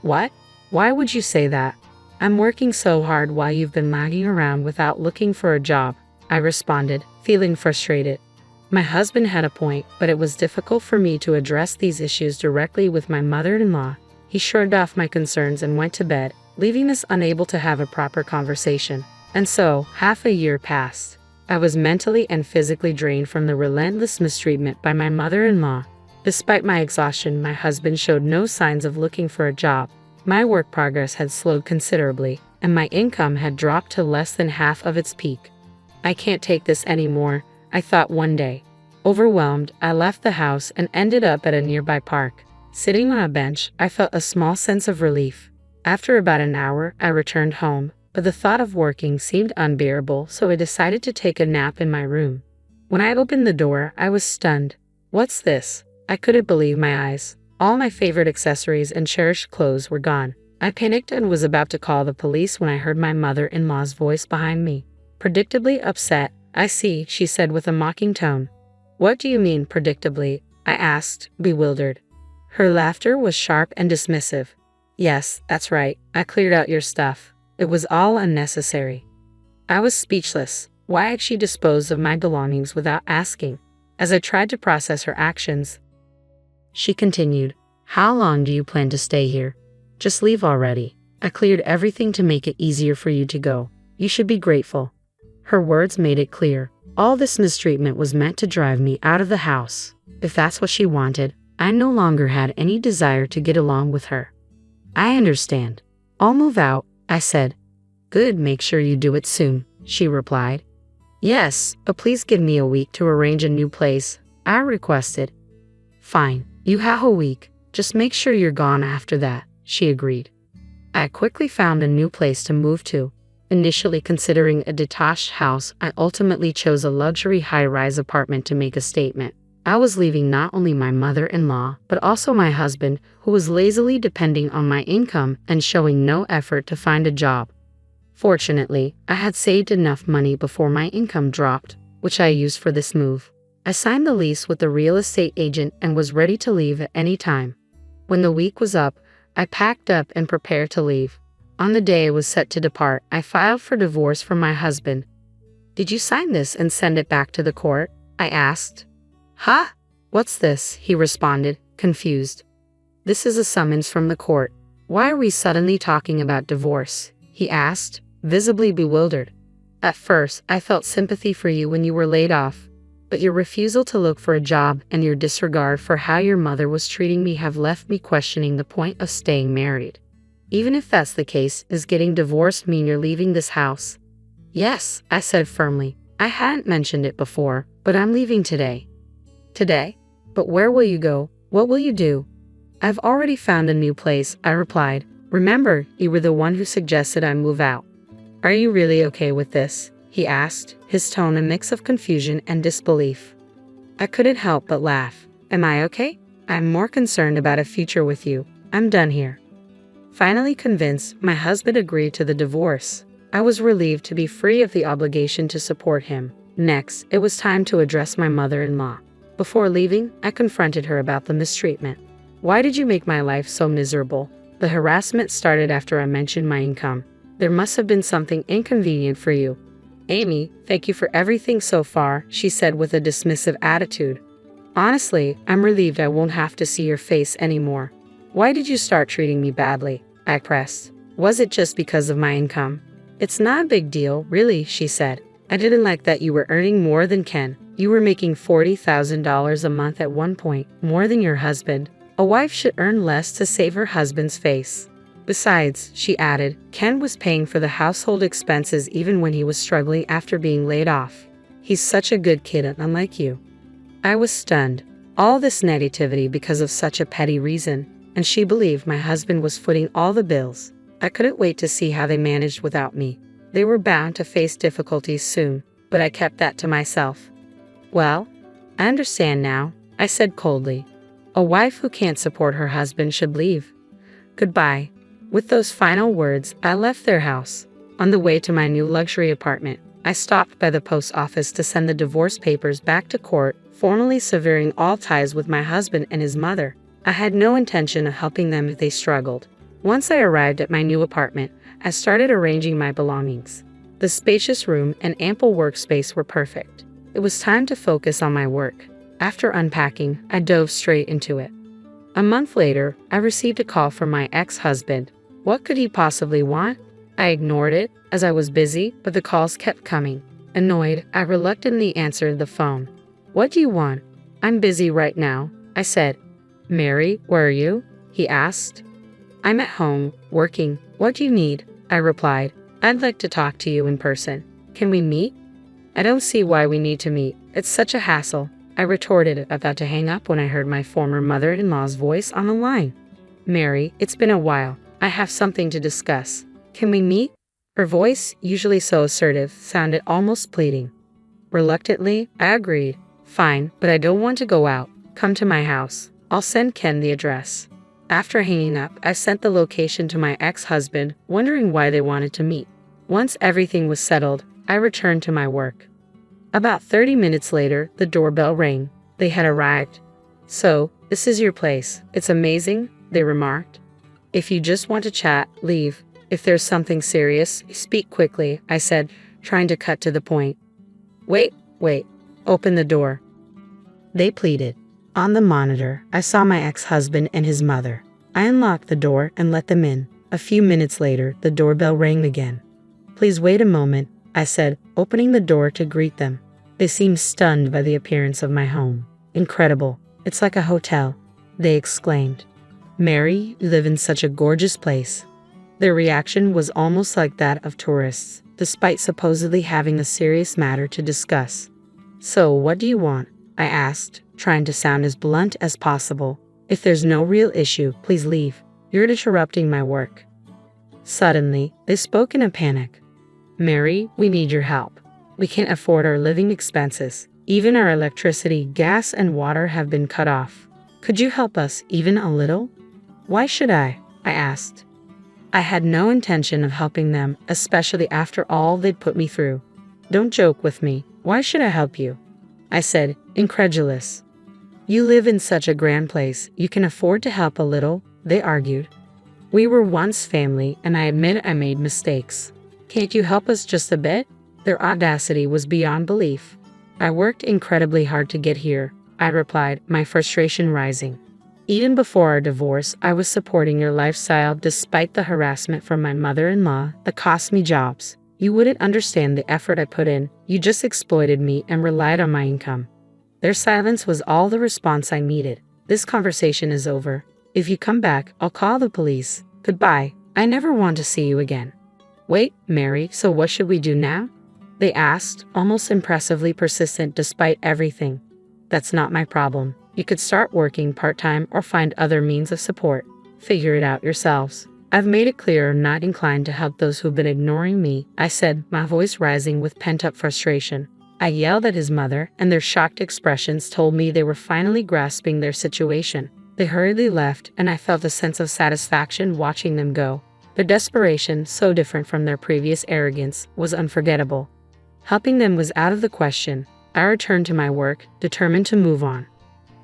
A: "What? Why would you say that? I'm working so hard while you've been lagging around without looking for a job," I responded, feeling frustrated. My husband had a point, but it was difficult for me to address these issues directly with my mother-in-law. He shrugged off my concerns and went to bed, leaving us unable to have a proper conversation. And so, half a year passed. I was mentally and physically drained from the relentless mistreatment by my mother-in-law. Despite my exhaustion, my husband showed no signs of looking for a job. My work progress had slowed considerably, and my income had dropped to less than half of its peak. "I can't take this anymore," I thought one day. Overwhelmed, I left the house and ended up at a nearby park. Sitting on a bench, I felt a small sense of relief. After about an hour, I returned home, but the thought of working seemed unbearable, so I decided to take a nap in my room. When I opened the door, I was stunned. "What's this?" I couldn't believe my eyes. All my favorite accessories and cherished clothes were gone. I panicked and was about to call the police when I heard my mother-in-law's voice behind me. Predictably upset, "I see," she said with a mocking tone. "What do you mean, predictably?" I asked, bewildered. Her laughter was sharp and dismissive. "Yes, that's right. I cleared out your stuff. It was all unnecessary." I was speechless. Why had she disposed of my belongings without asking? As I tried to process her actions, she continued, "How long do you plan to stay here? Just leave already. I cleared everything to make it easier for you to go. You should be grateful." Her words made it clear. All this mistreatment was meant to drive me out of the house. If that's what she wanted, I no longer had any desire to get along with her. "I understand. I'll move out," I said. "Good, make sure you do it soon," she replied. "Yes, but please give me a week to arrange a new place," I requested. "Fine, you have a week. Just make sure you're gone after that, she agreed. I quickly found a new place to move to. Initially considering a detached house, I ultimately chose a luxury high-rise apartment to make a statement. I was leaving not only my mother-in-law, but also my husband, who was lazily depending on my income and showing no effort to find a job. Fortunately, I had saved enough money before my income dropped, which I used for this move. I signed the lease with the real estate agent and was ready to leave at any time. When the week was up, I packed up and prepared to leave. On the day I was set to depart, I filed for divorce from my husband. "Did you sign this and send it back to the court?" I asked. "Huh? What's this?" he responded, confused. "This is a summons from the court. Why are we suddenly talking about divorce?" he asked, visibly bewildered. "At first, I felt sympathy for you when you were laid off, but your refusal to look for a job and your disregard for how your mother was treating me have left me questioning the point of staying married. Even if that's the case, does getting divorced mean you're leaving this house?" "Yes," I said firmly. "I hadn't mentioned it before, but I'm leaving today." "Today? But where will you go? What will you do?" "I've already found a new place," I replied. "Remember, you were the one who suggested I move out." "Are you really okay with this?" he asked, his tone a mix of confusion and disbelief. I couldn't help but laugh. "Am I okay? I'm more concerned about a future with you. I'm done here." Finally convinced, my husband agreed to the divorce. I was relieved to be free of the obligation to support him. Next, it was time to address my mother-in-law. Before leaving, I confronted her about the mistreatment. "Why did you make my life so miserable?" The harassment started after I mentioned my income. "There must have been something inconvenient for you." "Amy, thank you for everything so far," she said with a dismissive attitude. "Honestly, I'm relieved I won't have to see your face anymore." "Why did you start treating me badly?" I pressed. "Was it just because of my income?" "It's not a big deal, really," she said. "I didn't like that you were earning more than Ken. You were making $40,000 a month at one point, more than your husband. A wife should earn less to save her husband's face. Besides," she added, "Ken was paying for the household expenses even when he was struggling after being laid off. He's such a good kid, unlike you." I was stunned. All this negativity because of such a petty reason, and she believed my husband was footing all the bills. I couldn't wait to see how they managed without me. They were bound to face difficulties soon, but I kept that to myself. "Well, I understand now," I said coldly. "A wife who can't support her husband should leave. Goodbye." With those final words, I left their house. On the way to my new luxury apartment, I stopped by the post office to send the divorce papers back to court, formally severing all ties with my husband and his mother. I had no intention of helping them if they struggled. Once I arrived at my new apartment, I started arranging my belongings. The spacious room and ample workspace were perfect. It was time to focus on my work. After unpacking, I dove straight into it. A month later, I received a call from my ex-husband. What could he possibly want? I ignored it, as I was busy, but the calls kept coming. Annoyed, I reluctantly answered the phone. "What do you want?" "I'm busy right now," I said. "Mary, where are you?" he asked. "I'm at home, working. What do you need?" I replied. "I'd like to talk to you in person. Can we meet?" "I don't see why we need to meet. It's such a hassle," I retorted, about to hang up when I heard my former mother-in-law's voice on the line. "Mary, it's been a while. I have something to discuss. Can we meet?" Her voice, usually so assertive, sounded almost pleading. Reluctantly, I agreed. "Fine, but I don't want to go out. Come to my house. I'll send Ken the address." After hanging up, I sent the location to my ex-husband, wondering why they wanted to meet. Once everything was settled, I returned to my work. About 30 minutes later, the doorbell rang. They had arrived. "So, this is your place. It's amazing," they remarked. "If you just want to chat, leave. If there's something serious, speak quickly," I said, trying to cut to the point. Wait. Open the door," they pleaded. On the monitor, I saw my ex-husband and his mother. I unlocked the door and let them in. A few minutes later, the doorbell rang again. "Please wait a moment," I said, opening the door to greet them. They seemed stunned by the appearance of my home. "Incredible. It's like a hotel," they exclaimed. "Mary, you live in such a gorgeous place." Their reaction was almost like that of tourists, despite supposedly having a serious matter to discuss. "So, what do you want?" I asked, trying to sound as blunt as possible. If there's no real issue, please leave. You're interrupting my work. Suddenly, they spoke in a panic. Mary, we need your help. We can't afford our living expenses. Even our electricity, gas, and water have been cut off. Could you help us even a little? Why should I asked. I had no intention of helping them, especially after all they'd put me through. Don't joke with me. Why should I help you? I said, incredulous. You live in such a grand place, you can afford to help a little, they argued. We were once family, and I admit I made mistakes. Can't you help us just a bit? Their audacity was beyond belief. I worked incredibly hard to get here, I replied, my frustration rising. Even before our divorce, I was supporting your lifestyle despite the harassment from my mother-in-law that cost me jobs. You wouldn't understand the effort I put in. You just exploited me and relied on my income. Their silence was all the response I needed. This conversation is over. If you come back, I'll call the police. Goodbye. I never want to see you again. Wait, Mary, so what should we do now? They asked, almost impressively persistent despite everything. That's not my problem. You could start working part-time or find other means of support. Figure it out yourselves. I've made it clear I'm not inclined to help those who've been ignoring me, I said, my voice rising with pent-up frustration. I yelled at his mother, and their shocked expressions told me they were finally grasping their situation. They hurriedly left, and I felt a sense of satisfaction watching them go. Their desperation, so different from their previous arrogance, was unforgettable. Helping them was out of the question. I returned to my work, determined to move on.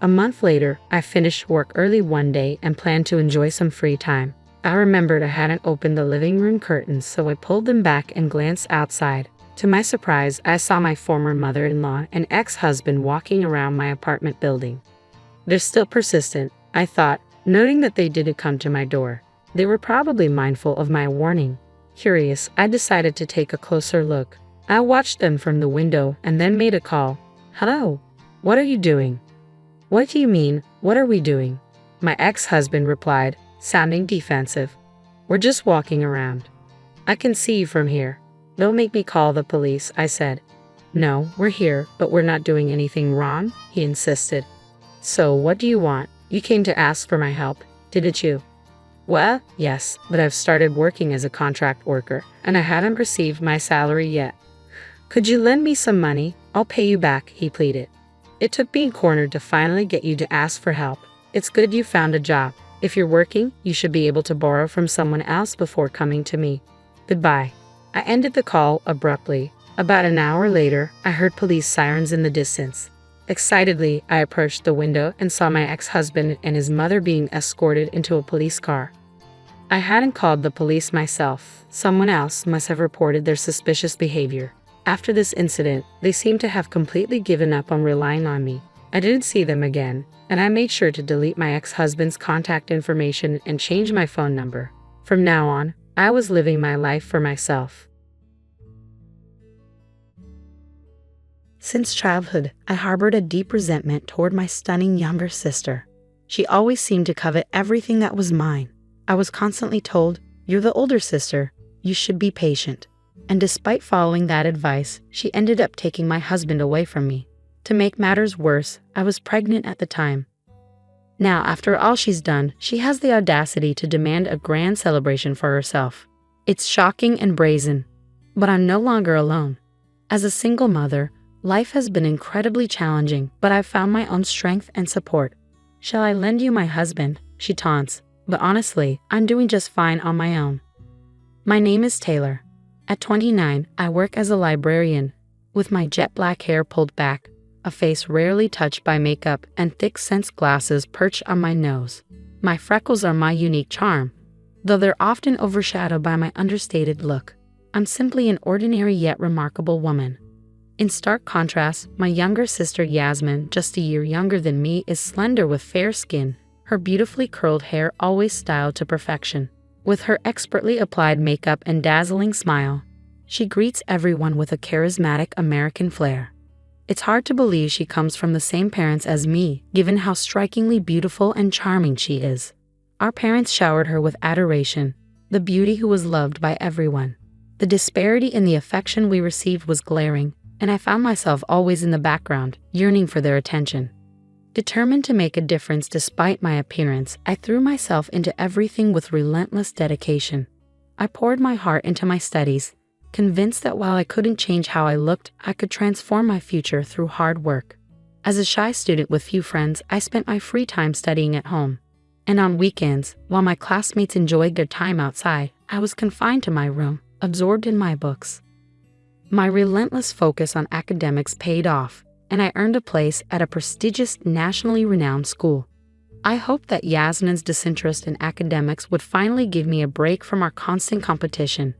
A: A month later, I finished work early one day and planned to enjoy some free time. I remembered I hadn't opened the living room curtains, so I pulled them back and glanced outside. To my surprise, I saw my former mother-in-law and ex-husband walking around my apartment building. They're still persistent, I thought, noting that they didn't come to my door. They were probably mindful of my warning. Curious, I decided to take a closer look. I watched them from the window and then made a call. Hello? What are you doing? What do you mean, what are we doing? My ex-husband replied, sounding defensive. We're just walking around. I can see you from here. Don't make me call the police, I said. No, we're here, but we're not doing anything wrong, he insisted. So what do you want? You came to ask for my help, didn't you? Well, yes, but I've started working as a contract worker, and I hadn't received my salary yet. Could you lend me some money? I'll pay you back, he pleaded. It took being cornered to finally get you to ask for help. It's good you found a job. If you're working, you should be able to borrow from someone else before coming to me. Goodbye. I ended the call abruptly. About an hour later, I heard police sirens in the distance. Excitedly, I approached the window and saw my ex-husband and his mother being escorted into a police car. I hadn't called the police myself. Someone else must have reported their suspicious behavior. After this incident, they seemed to have completely given up on relying on me. I didn't see them again, and I made sure to delete my ex-husband's contact information and change my phone number. From now on, I was living my life for myself. Since childhood, I harbored a deep resentment toward my stunning younger sister. She always seemed to covet everything that was mine. I was constantly told, "You're the older sister. You should be patient." And despite following that advice, she ended up taking my husband away from me. To make matters worse, I was pregnant at the time. Now, after all she's done, she has the audacity to demand a grand celebration for herself. It's shocking and brazen. But I'm no longer alone. As a single mother, life has been incredibly challenging, but I've found my own strength and support. Shall I lend you my husband? She taunts. But honestly, I'm doing just fine on my own. My name is Taylor. At 29, I work as a librarian, with my jet black hair pulled back, a face rarely touched by makeup, and thick sense glasses perched on my nose. My freckles are my unique charm, though they're often overshadowed by my understated look. I'm simply an ordinary yet remarkable woman. In stark contrast, my younger sister Yasmin, just a year younger than me, is slender with fair skin, her beautifully curled hair always styled to perfection. With her expertly applied makeup and dazzling smile, she greets everyone with a charismatic American flair. It's hard to believe she comes from the same parents as me, given how strikingly beautiful and charming she is. Our parents showered her with adoration, the beauty who was loved by everyone. The disparity in the affection we received was glaring, and I found myself always in the background, yearning for their attention. Determined to make a difference despite my appearance, I threw myself into everything with relentless dedication. I poured my heart into my studies, convinced that while I couldn't change how I looked, I could transform my future through hard work. As a shy student with few friends, I spent my free time studying at home. And on weekends, while my classmates enjoyed their time outside, I was confined to my room, absorbed in my books. My relentless focus on academics paid off, and I earned a place at a prestigious, nationally renowned school. I hoped that Yasmin's disinterest in academics would finally give me a break from our constant competition.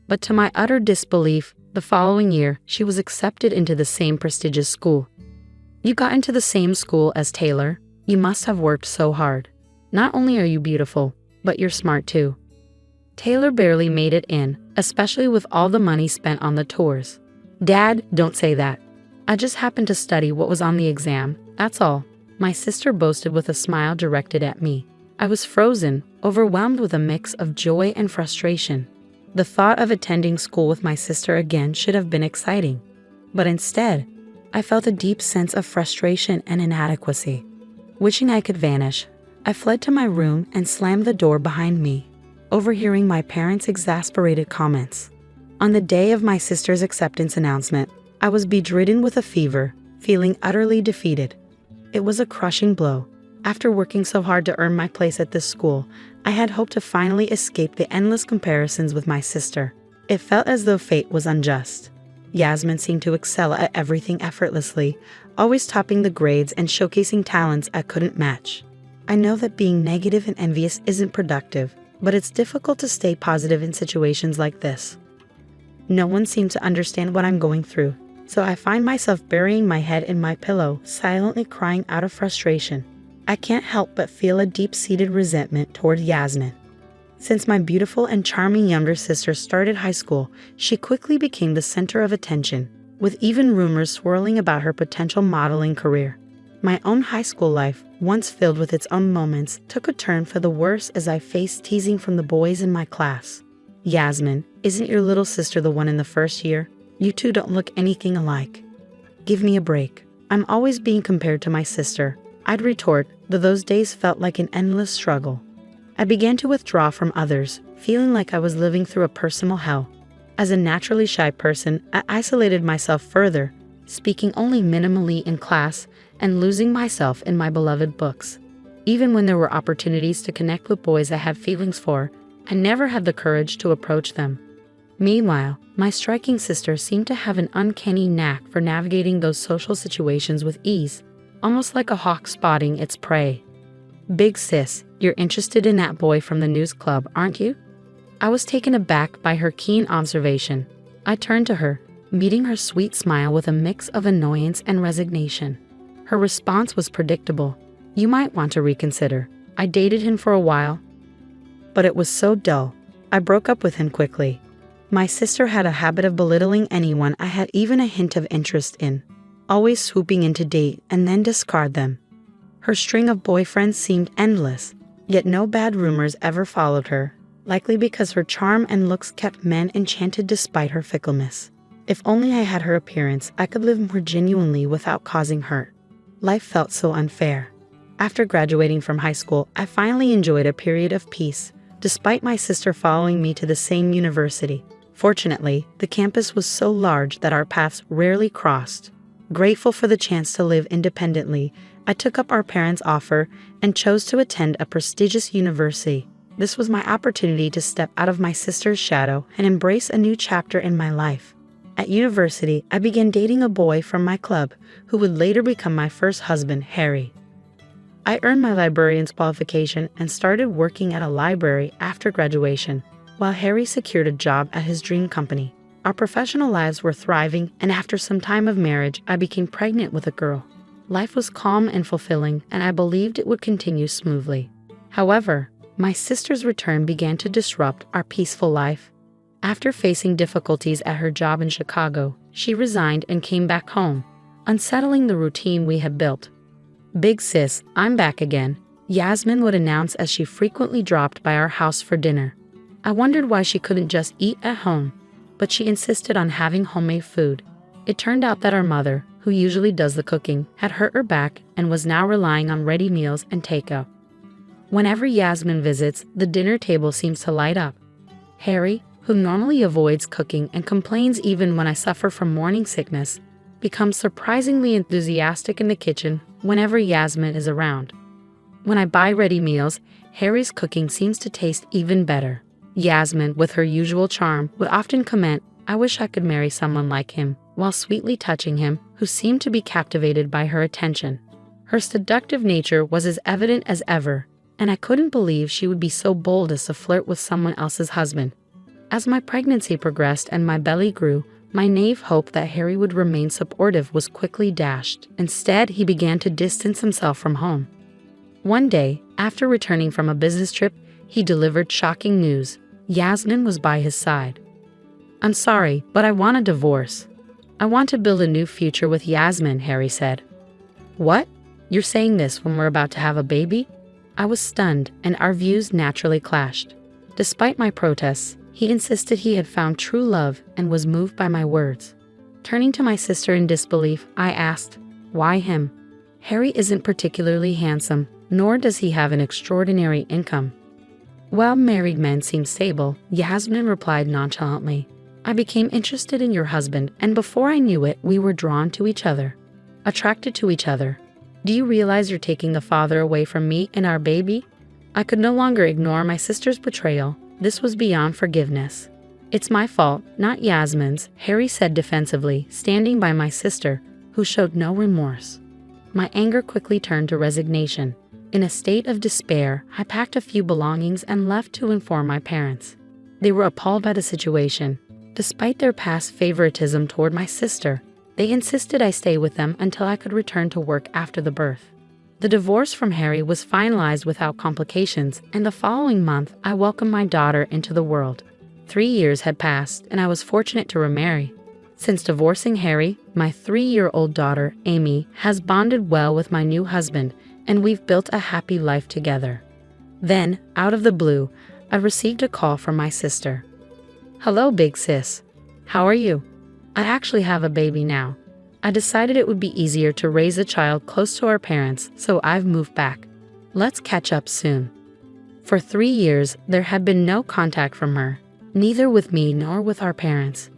A: But to my utter disbelief, the following year, she was accepted into the same prestigious school. "You got into the same school as Taylor? You must have worked so hard. Not only are you beautiful, but you're smart too." Taylor barely made it in, especially with all the money spent on the tours. "Dad, don't say that. I just happened to study what was on the exam, that's all," my sister boasted with a smile directed at me. I was frozen, overwhelmed with a mix of joy and frustration. The thought of attending school with my sister again should have been exciting. But instead, I felt a deep sense of frustration and inadequacy. Wishing I could vanish, I fled to my room and slammed the door behind me, overhearing my parents' exasperated comments. On the day of my sister's acceptance announcement, I was bedridden with a fever, feeling utterly defeated. It was a crushing blow. After working so hard to earn my place at this school, I had hoped to finally escape the endless comparisons with my sister. It felt as though fate was unjust. Yasmin seemed to excel at everything effortlessly, always topping the grades and showcasing talents I couldn't match. I know that being negative and envious isn't productive, but it's difficult to stay positive in situations like this. No one seems to understand what I'm going through, so I find myself burying my head in my pillow, silently crying out of frustration. I can't help but feel a deep-seated resentment toward Yasmin. Since my beautiful and charming younger sister started high school, she quickly became the center of attention, with even rumors swirling about her potential modeling career. My own high school life, once filled with its own moments, took a turn for the worse as I faced teasing from the boys in my class. "Yasmin, isn't your little sister the one in the first year? You two don't look anything alike." "Give me a break. I'm always being compared to my sister," I'd retort, though those days felt like an endless struggle. I began to withdraw from others, feeling like I was living through a personal hell. As a naturally shy person, I isolated myself further, speaking only minimally in class and losing myself in my beloved books. Even when there were opportunities to connect with boys I had feelings for, I never had the courage to approach them. Meanwhile, my striking sister seemed to have an uncanny knack for navigating those social situations with ease, almost like a hawk spotting its prey. "Big sis, you're interested in that boy from the news club, aren't you?" I was taken aback by her keen observation. I turned to her, meeting her sweet smile with a mix of annoyance and resignation. Her response was predictable. "You might want to reconsider. I dated him for a while." But it was so dull. I broke up with him quickly. My sister had a habit of belittling anyone I had even a hint of interest in, always swooping in to date and then discard them. Her string of boyfriends seemed endless, yet no bad rumors ever followed her, likely because her charm and looks kept men enchanted despite her fickleness. If only I had her appearance, I could live more genuinely without causing hurt. Life felt so unfair. After graduating from high school, I finally enjoyed a period of peace, despite my sister following me to the same university. Fortunately, the campus was so large that our paths rarely crossed. Grateful for the chance to live independently, I took up our parents' offer and chose to attend a prestigious university. This was my opportunity to step out of my sister's shadow and embrace a new chapter in my life. At university, I began dating a boy from my club who would later become my first husband, Harry. I earned my librarian's qualification and started working at a library after graduation, while Harry secured a job at his dream company. Our professional lives were thriving, and after some time of marriage, I became pregnant with a girl. Life was calm and fulfilling, and I believed it would continue smoothly. However, my sister's return began to disrupt our peaceful life. After facing difficulties at her job in Chicago, she resigned and came back home, unsettling the routine we had built. "Big sis, I'm back again," Yasmin would announce as she frequently dropped by our house for dinner. I wondered why she couldn't just eat at home, but she insisted on having homemade food. It turned out that our mother, who usually does the cooking, had hurt her back and was now relying on ready meals and takeout. Whenever Yasmin visits, the dinner table seems to light up. Harry, who normally avoids cooking and complains even when I suffer from morning sickness, becomes surprisingly enthusiastic in the kitchen whenever Yasmin is around. When I buy ready meals, Harry's cooking seems to taste even better. Yasmin, with her usual charm, would often comment, "I wish I could marry someone like him," while sweetly touching him, who seemed to be captivated by her attention. Her seductive nature was as evident as ever, and I couldn't believe she would be so bold as to flirt with someone else's husband. As my pregnancy progressed and my belly grew, my naive hope that Harry would remain supportive was quickly dashed. Instead, he began to distance himself from home. One day, after returning from a business trip, he delivered shocking news. Yasmin was by his side. "I'm sorry, but I want a divorce. I want to build a new future with Yasmin," Harry said. "What? You're saying this when we're about to have a baby?" I was stunned, and our views naturally clashed. Despite my protests, he insisted he had found true love and was moved by my words. Turning to my sister in disbelief, I asked, "Why him? Harry isn't particularly handsome, nor does he have an extraordinary income." "Well, married men seem stable," Yasmin replied nonchalantly. "I became interested in your husband, and before I knew it, we were drawn to each other. Attracted to each other. Do you realize you're taking the father away from me and our baby?" I could no longer ignore my sister's betrayal. This was beyond forgiveness. "It's my fault, not Yasmin's," Harry said defensively, standing by my sister, who showed no remorse. My anger quickly turned to resignation. In a state of despair, I packed a few belongings and left to inform my parents. They were appalled by the situation. Despite their past favoritism toward my sister, they insisted I stay with them until I could return to work after the birth. The divorce from Harry was finalized without complications, and the following month, I welcomed my daughter into the world. 3 years had passed, and I was fortunate to remarry. Since divorcing Harry, my 3-year-old daughter, Amy, has bonded well with my new husband, and we've built a happy life together. Then, out of the blue, I received a call from my sister. "Hello, big sis. How are you? I actually have a baby now. I decided it would be easier to raise a child close to our parents, so I've moved back. Let's catch up soon." For 3 years, there had been no contact from her, neither with me nor with our parents.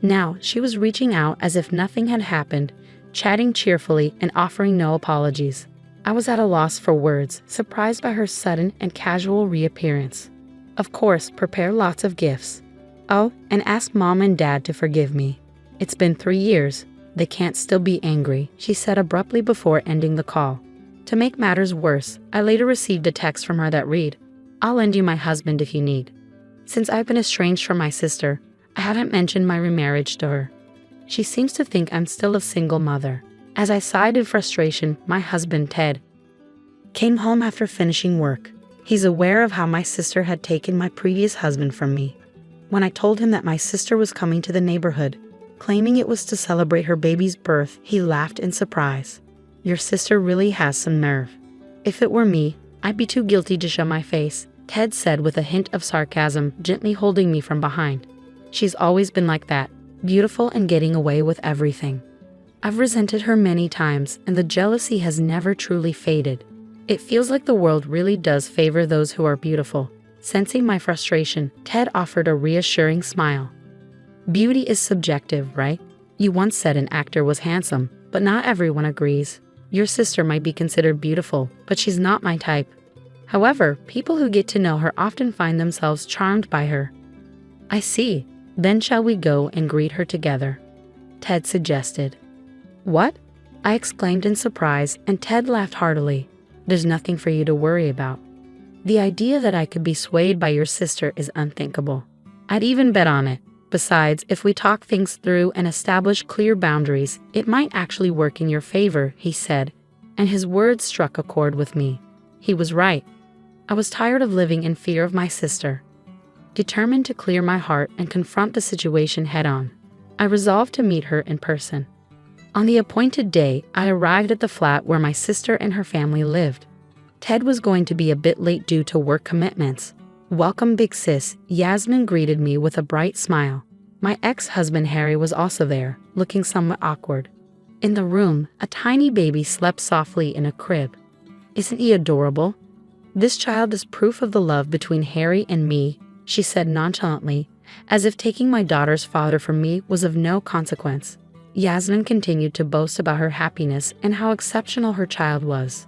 A: Now, she was reaching out as if nothing had happened, chatting cheerfully and offering no apologies. I was at a loss for words, surprised by her sudden and casual reappearance. "Of course, prepare lots of gifts. Oh, and ask Mom and Dad to forgive me. It's been 3 years. They can't still be angry," she said abruptly before ending the call. To make matters worse, I later received a text from her that read, "I'll lend you my husband if you need." Since I've been estranged from my sister, I haven't mentioned my remarriage to her. She seems to think I'm still a single mother. As I sighed in frustration, my husband, Ted, came home after finishing work. He's aware of how my sister had taken my previous husband from me. When I told him that my sister was coming to the neighborhood, claiming it was to celebrate her baby's birth, he laughed in surprise. "Your sister really has some nerve." "If it were me, I'd be too guilty to show my face," Ted said with a hint of sarcasm, gently holding me from behind. "She's always been like that, beautiful and getting away with everything. I've resented her many times, and the jealousy has never truly faded. It feels like the world really does favor those who are beautiful." Sensing my frustration, Ted offered a reassuring smile. "Beauty is subjective, right? You once said an actor was handsome, but not everyone agrees. Your sister might be considered beautiful, but she's not my type. However, people who get to know her often find themselves charmed by her." "I see. Then shall we go and greet her together?" Ted suggested. "What?" I exclaimed in surprise, and Ted laughed heartily. "There's nothing for you to worry about. The idea that I could be swayed by your sister is unthinkable. I'd even bet on it. Besides, if we talk things through and establish clear boundaries, it might actually work in your favor," he said, and his words struck a chord with me. He was right. I was tired of living in fear of my sister. Determined to clear my heart and confront the situation head-on, I resolved to meet her in person. On the appointed day, I arrived at the flat where my sister and her family lived. Ted was going to be a bit late due to work commitments. "Welcome, big sis," Yasmin greeted me with a bright smile. My ex-husband Harry was also there, looking somewhat awkward. In the room, a tiny baby slept softly in a crib. "Isn't he adorable? This child is proof of the love between Harry and me," she said nonchalantly, as if taking my daughter's father from me was of no consequence. Yasmin continued to boast about her happiness and how exceptional her child was.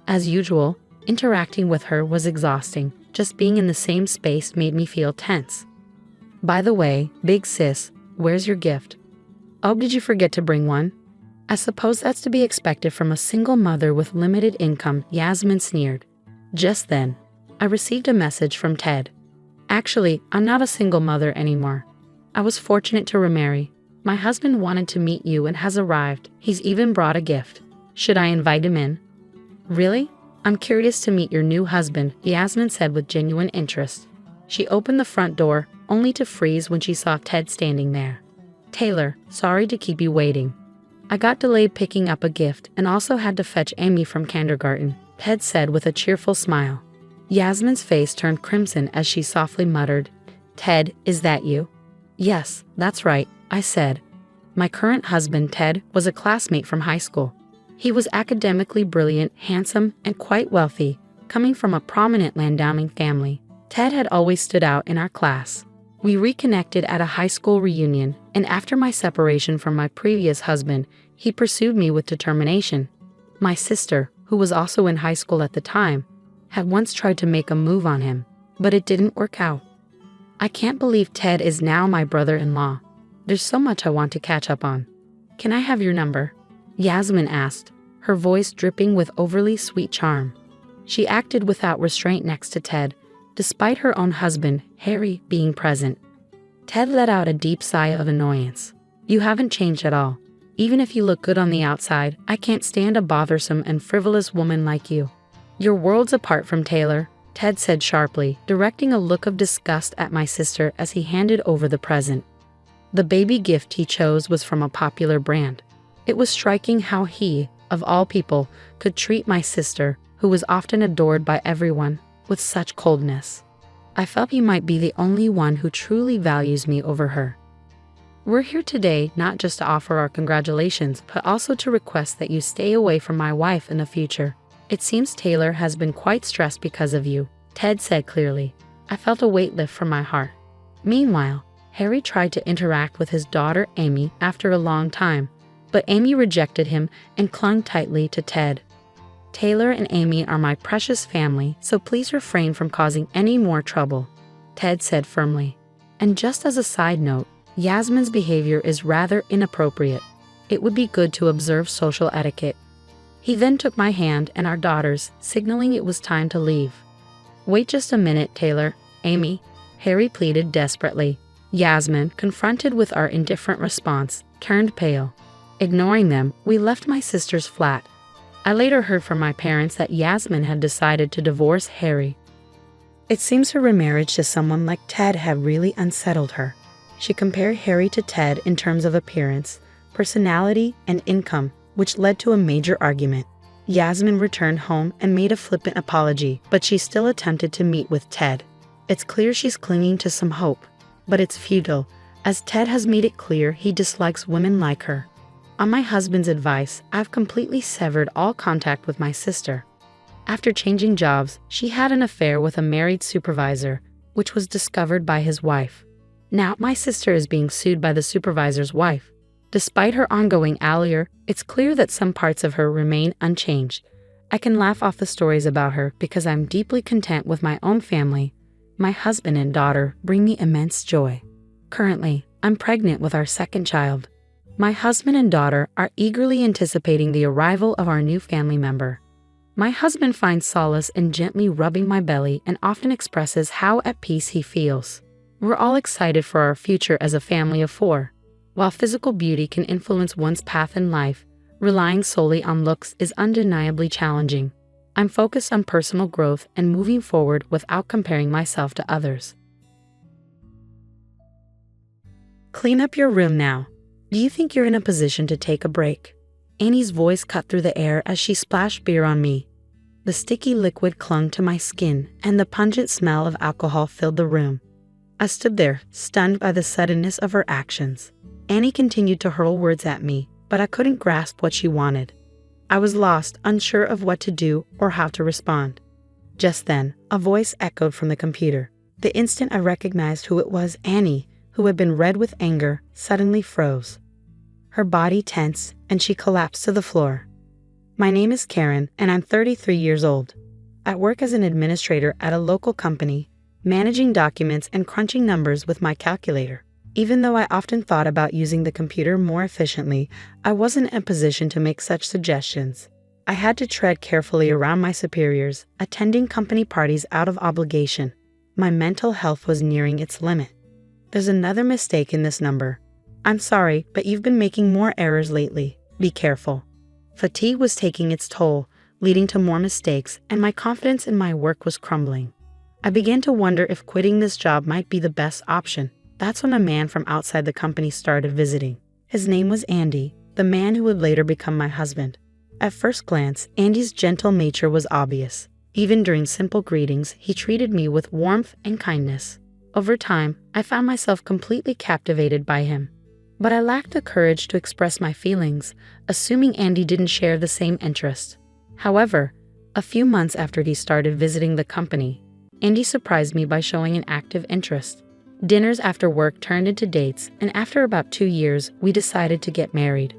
A: As usual, interacting with her was exhausting. Just being in the same space made me feel tense. "By the way, big sis, where's your gift? Oh, did you forget to bring one?" "I suppose that's to be expected from a single mother with limited income," Yasmin sneered. Just then, I received a message from Ted. "Actually, I'm not a single mother anymore. I was fortunate to remarry. My husband wanted to meet you and has arrived. He's even brought a gift. Should I invite him in?" "Really? I'm curious to meet your new husband," Yasmin said with genuine interest. She opened the front door, only to freeze when she saw Ted standing there. "Taylor, sorry to keep you waiting. I got delayed picking up a gift and also had to fetch Amy from kindergarten," Ted said with a cheerful smile. Yasmin's face turned crimson as she softly muttered, "Ted, is that you?" "Yes, that's right," I said. My current husband, Ted, was a classmate from high school. He was academically brilliant, handsome, and quite wealthy, coming from a prominent landowning family. Ted had always stood out in our class. We reconnected at a high school reunion, and after my separation from my previous husband, he pursued me with determination. My sister, who was also in high school at the time, had once tried to make a move on him, but it didn't work out. I can't believe Ted is now my brother-in-law. There's so much I want to catch up on. "Can I have your number?" Yasmin asked, her voice dripping with overly sweet charm. She acted without restraint next to Ted, despite her own husband, Harry, being present. Ted let out a deep sigh of annoyance. "You haven't changed at all. Even if you look good on the outside, I can't stand a bothersome and frivolous woman like you." "You're worlds apart from Taylor," Ted said sharply, directing a look of disgust at my sister as he handed over the present. The baby gift he chose was from a popular brand. It was striking how he, of all people, could treat my sister, who was often adored by everyone, with such coldness. I felt he might be the only one who truly values me over her. "We're here today not just to offer our congratulations, but also to request that you stay away from my wife in the future. It seems Taylor has been quite stressed because of you," Ted said clearly. I felt a weight lift from my heart. Meanwhile, Harry tried to interact with his daughter Amy after a long time, but Amy rejected him and clung tightly to Ted. "Taylor and Amy are my precious family, so please refrain from causing any more trouble," Ted said firmly. And just as a side note, Yasmin's behavior is rather inappropriate. It would be good to observe social etiquette. He then took my hand and our daughters, signaling it was time to leave. "Wait just a minute, Taylor, Amy," Harry pleaded desperately. Yasmin, confronted with our indifferent response, turned pale. Ignoring them, we left my sister's flat. I later heard from my parents that Yasmin had decided to divorce Harry. It seems her remarriage to someone like Ted had really unsettled her. She compared Harry to Ted in terms of appearance, personality, and income, which led to a major argument. Yasmin returned home and made a flippant apology, but she still attempted to meet with Ted. It's clear she's clinging to some hope, but it's futile, as Ted has made it clear he dislikes women like her. On my husband's advice, I've completely severed all contact with my sister. After changing jobs, she had an affair with a married supervisor, which was discovered by his wife. Now, my sister is being sued by the supervisor's wife. Despite her ongoing allure, it's clear that some parts of her remain unchanged. I can laugh off the stories about her because I'm deeply content with my own family. My husband and daughter bring me immense joy. Currently, I'm pregnant with our second child. My husband and daughter are eagerly anticipating the arrival of our new family member. My husband finds solace in gently rubbing my belly and often expresses how at peace he feels. We're all excited for our future as a family of 4. While physical beauty can influence one's path in life, relying solely on looks is undeniably challenging. I'm focused on personal growth and moving forward without comparing myself to others. Clean up your room now. Do you think you're in a position to take a break? Annie's voice cut through the air as she splashed beer on me. The sticky liquid clung to my skin, and the pungent smell of alcohol filled the room. I stood there, stunned by the suddenness of her actions. Annie continued to hurl words at me, but I couldn't grasp what she wanted. I was lost, unsure of what to do or how to respond. Just then, a voice echoed from the computer. The instant I recognized who it was, Annie, who had been red with anger, suddenly froze. Her body tensed, and she collapsed to the floor. My name is Karen, and I'm 33 years old. I work as an administrator at a local company, managing documents and crunching numbers with my calculator. Even though I often thought about using the computer more efficiently, I wasn't in a position to make such suggestions. I had to tread carefully around my superiors, attending company parties out of obligation. My mental health was nearing its limit. There's another mistake in this number. I'm sorry, but you've been making more errors lately. Be careful. Fatigue was taking its toll, leading to more mistakes, and my confidence in my work was crumbling. I began to wonder if quitting this job might be the best option. That's when a man from outside the company started visiting. His name was Andy, the man who would later become my husband. At first glance, Andy's gentle nature was obvious. Even during simple greetings, he treated me with warmth and kindness. Over time, I found myself completely captivated by him. But I lacked the courage to express my feelings, assuming Andy didn't share the same interests. However, a few months after he started visiting the company, Andy surprised me by showing an active interest. Dinners after work turned into dates, and after about 2 years, we decided to get married.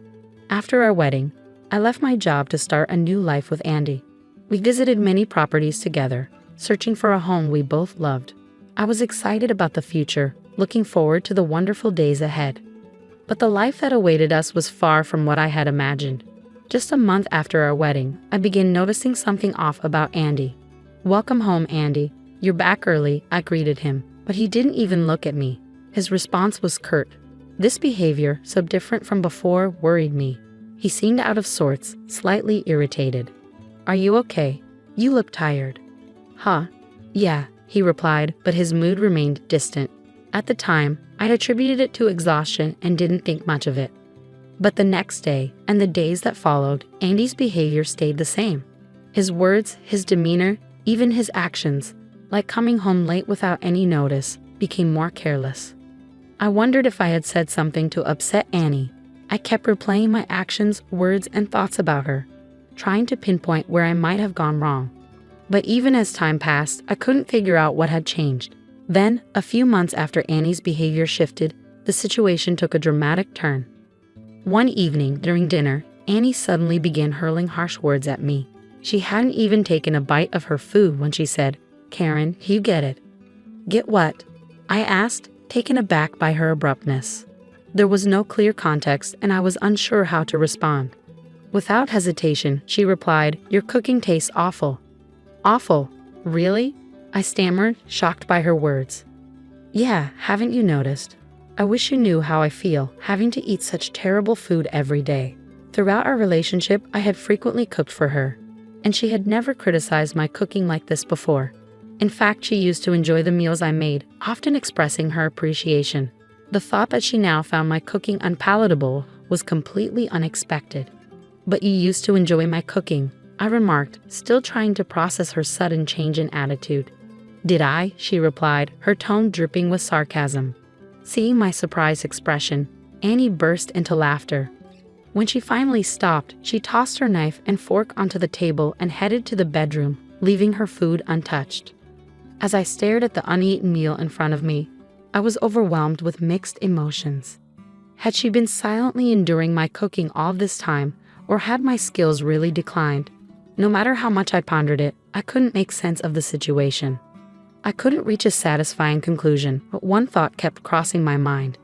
A: After our wedding, I left my job to start a new life with Andy. We visited many properties together, searching for a home we both loved. I was excited about the future, looking forward to the wonderful days ahead. But the life that awaited us was far from what I had imagined. Just a month after our wedding, I began noticing something off about Andy. "Welcome home, Andy. You're back early," I greeted him, but he didn't even look at me. His response was curt. This behavior, so different from before, worried me. He seemed out of sorts, slightly irritated. "Are you okay? You look tired." "Huh? Yeah," he replied, but his mood remained distant. At the time, I'd attributed it to exhaustion and didn't think much of it. But the next day, and the days that followed, Andy's behavior stayed the same. His words, his demeanor, even his actions, like coming home late without any notice, became more careless. I wondered if I had said something to upset Annie. I kept replaying my actions, words, and thoughts about her, trying to pinpoint where I might have gone wrong. But even as time passed, I couldn't figure out what had changed. Then, a few months after Annie's behavior shifted, the situation took a dramatic turn. One evening, during dinner, Annie suddenly began hurling harsh words at me. She hadn't even taken a bite of her food when she said, "Karen, you get it." "Get what?" I asked, taken aback by her abruptness. There was no clear context, and I was unsure how to respond. Without hesitation, she replied, "Your cooking tastes awful." "Awful? Really?" I stammered, shocked by her words. "Yeah, haven't you noticed? I wish you knew how I feel, having to eat such terrible food every day." Throughout our relationship, I had frequently cooked for her, and she had never criticized my cooking like this before. In fact, she used to enjoy the meals I made, often expressing her appreciation. The thought that she now found my cooking unpalatable was completely unexpected. "But you used to enjoy my cooking," I remarked, still trying to process her sudden change in attitude. "Did I?" she replied, her tone dripping with sarcasm. Seeing my surprised expression, Annie burst into laughter. When she finally stopped, she tossed her knife and fork onto the table and headed to the bedroom, leaving her food untouched. As I stared at the uneaten meal in front of me, I was overwhelmed with mixed emotions. Had she been silently enduring my cooking all this time, or had my skills really declined? No matter how much I pondered it, I couldn't make sense of the situation. I couldn't reach a satisfying conclusion, but one thought kept crossing my mind.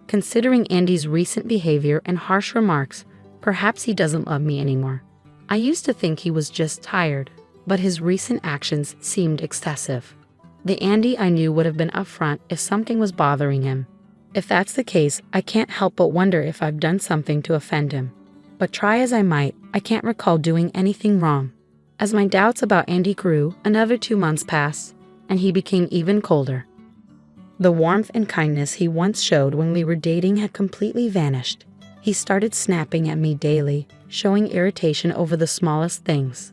A: Considering Andy's recent behavior and harsh remarks, perhaps he doesn't love me anymore. I used to think he was just tired, but his recent actions seemed excessive. The Andy I knew would have been upfront if something was bothering him. If that's the case, I can't help but wonder if I've done something to offend him. But try as I might, I can't recall doing anything wrong. As my doubts about Andy grew, another 2 months passed, and he became even colder. The warmth and kindness he once showed when we were dating had completely vanished. He started snapping at me daily, showing irritation over the smallest things.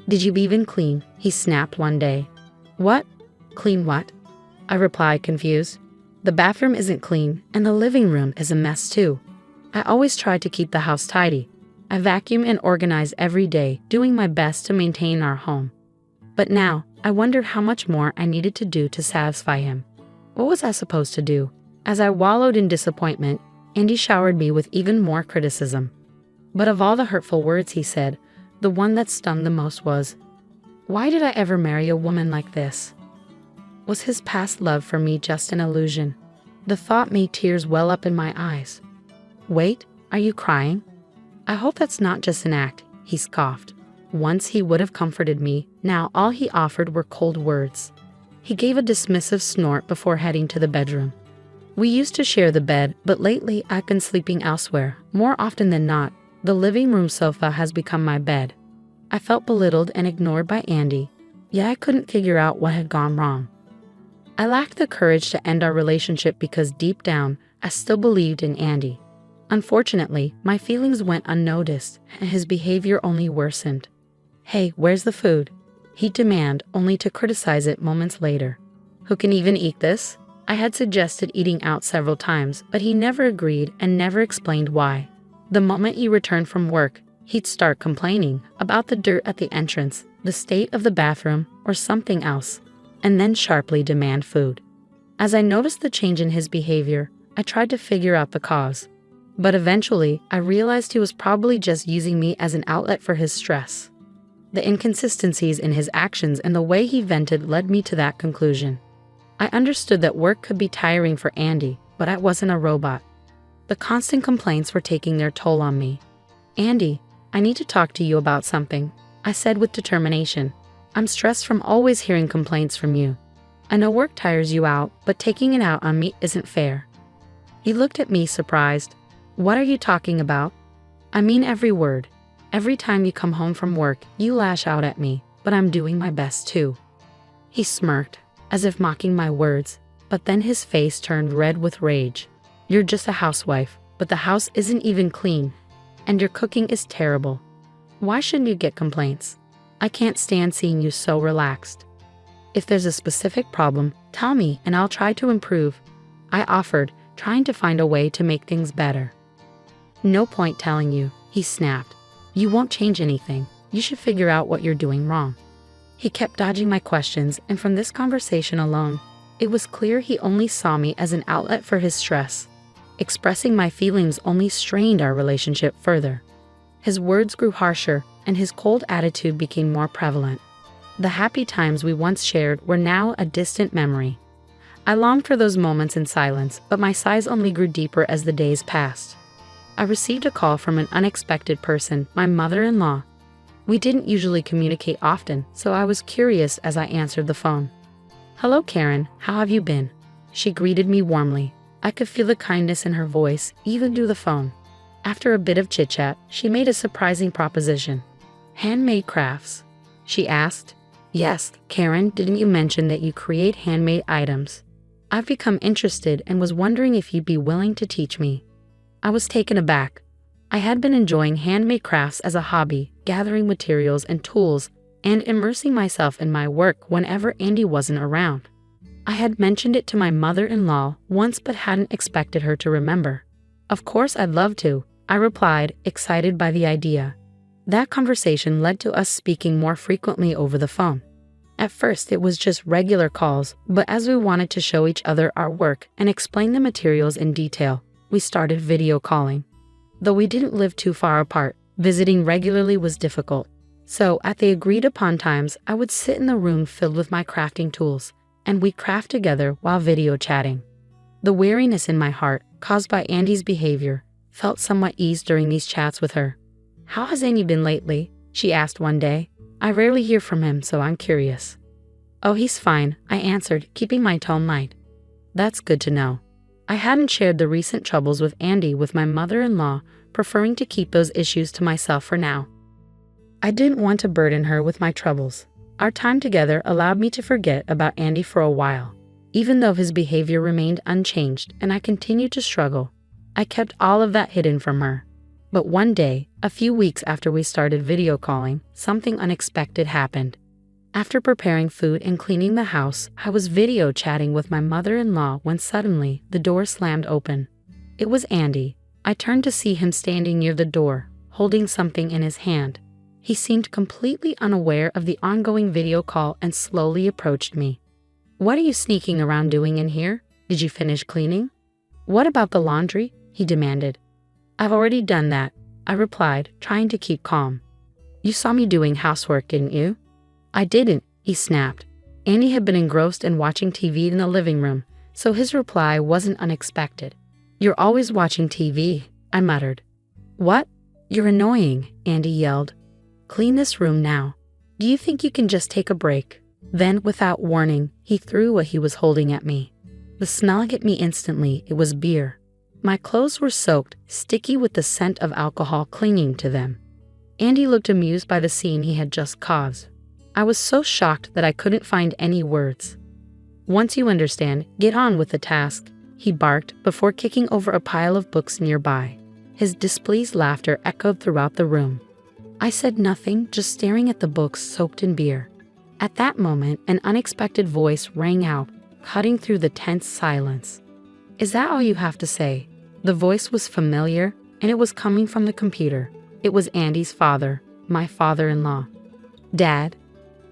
A: "Did you even clean?" he snapped one day. "What? Clean what?" I replied, confused. The bathroom isn't clean, and the living room is a mess too. I always try to keep the house tidy. I vacuum and organize every day, doing my best to maintain our home. But now, I wondered how much more I needed to do to satisfy him. What was I supposed to do? As I wallowed in disappointment, Andy showered me with even more criticism. But of all the hurtful words he said, the one that stung the most was, "Why did I ever marry a woman like this?" Was his past love for me just an illusion? The thought made tears well up in my eyes. "Wait, are you crying? I hope that's not just an act," he scoffed. Once he would have comforted me, now all he offered were cold words. He gave a dismissive snort before heading to the bedroom. We used to share the bed, but lately I've been sleeping elsewhere. More often than not, the living room sofa has become my bed. I felt belittled and ignored by Andy, yet I couldn't figure out what had gone wrong. I lacked the courage to end our relationship because deep down, I still believed in Andy. Unfortunately, my feelings went unnoticed, and his behavior only worsened. "Hey, where's the food?" he'd demand, only to criticize it moments later. "Who can even eat this?" I had suggested eating out several times, but he never agreed and never explained why. The moment he returned from work, he'd start complaining about the dirt at the entrance, the state of the bathroom, or something else, and then sharply demand food. As I noticed the change in his behavior, I tried to figure out the cause. But eventually, I realized he was probably just using me as an outlet for his stress. The inconsistencies in his actions and the way he vented led me to that conclusion. I understood that work could be tiring for Andy, but I wasn't a robot. The constant complaints were taking their toll on me. "Andy, I need to talk to you about something," I said with determination. "I'm stressed from always hearing complaints from you. I know work tires you out, but taking it out on me isn't fair." He looked at me surprised. "What are you talking about?" "I mean every word. Every time you come home from work, you lash out at me, but I'm doing my best too." He smirked, as if mocking my words, but then his face turned red with rage. "You're just a housewife, but the house isn't even clean, and your cooking is terrible. Why shouldn't you get complaints? I can't stand seeing you so relaxed. If there's a specific problem, tell me and I'll try to improve," I offered, trying to find a way to make things better. "No point telling you," he snapped. "You won't change anything. You should figure out what you're doing wrong." He kept dodging my questions, and from this conversation alone, it was clear he only saw me as an outlet for his stress. Expressing my feelings only strained our relationship further. His words grew harsher, and his cold attitude became more prevalent. The happy times we once shared were now a distant memory. I longed for those moments in silence, but my sighs only grew deeper as the days passed. I received a call from an unexpected person, my mother-in-law. We didn't usually communicate often, so I was curious as I answered the phone. "Hello, Karen, how have you been?" She greeted me warmly. I could feel the kindness in her voice, even through the phone. After a bit of chit-chat, she made a surprising proposition. "Handmade crafts?" she asked. "Yes, Karen, didn't you mention that you create handmade items? I've become interested and was wondering if you'd be willing to teach me." I was taken aback. I had been enjoying handmade crafts as a hobby, gathering materials and tools, and immersing myself in my work whenever Andy wasn't around. I had mentioned it to my mother-in-law once but hadn't expected her to remember. "Of course I'd love to," I replied, excited by the idea. That conversation led to us speaking more frequently over the phone. At first it was just regular calls, but as we wanted to show each other our work and explain the materials in detail, we started video calling. Though we didn't live too far apart, visiting regularly was difficult. So at the agreed upon times, I would sit in the room filled with my crafting tools, and we'd craft together while video chatting. The weariness in my heart, caused by Andy's behavior, felt somewhat eased during these chats with her. "How has Andy been lately?" she asked one day. "I rarely hear from him, so I'm curious." "Oh, he's fine," I answered, keeping my tone light. "That's good to know." I hadn't shared the recent troubles with Andy with my mother-in-law, preferring to keep those issues to myself for now. I didn't want to burden her with my troubles. Our time together allowed me to forget about Andy for a while. Even though his behavior remained unchanged and I continued to struggle, I kept all of that hidden from her. But one day, a few weeks after we started video calling, something unexpected happened. After preparing food and cleaning the house, I was video chatting with my mother-in-law when suddenly the door slammed open. It was Andy. I turned to see him standing near the door, holding something in his hand. He seemed completely unaware of the ongoing video call and slowly approached me. "What are you sneaking around doing in here? Did you finish cleaning?" "What about the laundry?" he demanded. "I've already done that," I replied, trying to keep calm. "You saw me doing housework, didn't you?" "I didn't," he snapped. Andy had been engrossed in watching TV in the living room, so his reply wasn't unexpected. "You're always watching TV," I muttered. "What? You're annoying," Andy yelled. "Clean this room now. Do you think you can just take a break?" Then, without warning, he threw what he was holding at me. The smell hit me instantly. It was beer. My clothes were soaked, sticky with the scent of alcohol clinging to them. Andy looked amused by the scene he had just caused. I was so shocked that I couldn't find any words. "Once you understand, get on with the task," he barked before kicking over a pile of books nearby. His displeased laughter echoed throughout the room. I said nothing, just staring at the books soaked in beer. At that moment, an unexpected voice rang out, cutting through the tense silence. "Is that all you have to say?" The voice was familiar, and it was coming from the computer. It was Andy's father, my father-in-law. "Dad?"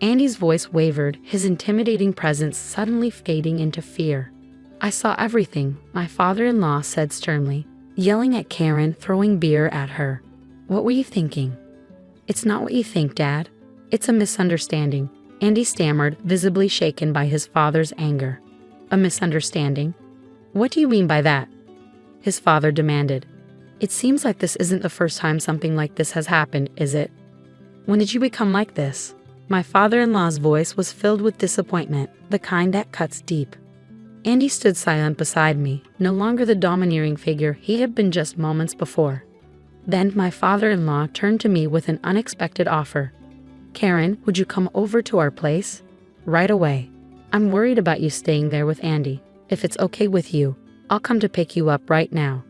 A: Andy's voice wavered, his intimidating presence suddenly fading into fear. "I saw everything," my father-in-law said sternly, yelling at Karen, throwing beer at her. "What were you thinking?" "It's not what you think, Dad. It's a misunderstanding," Andy stammered, visibly shaken by his father's anger. "A misunderstanding? What do you mean by that?" his father demanded. "It seems like this isn't the first time something like this has happened, is it? When did you become like this?" My father-in-law's voice was filled with disappointment, the kind that cuts deep. Andy stood silent beside me, no longer the domineering figure he had been just moments before. Then my father-in-law turned to me with an unexpected offer. "Karen, would you come over to our place?" "Right away. I'm worried about you staying there with Andy. If it's okay with you, I'll come to pick you up right now."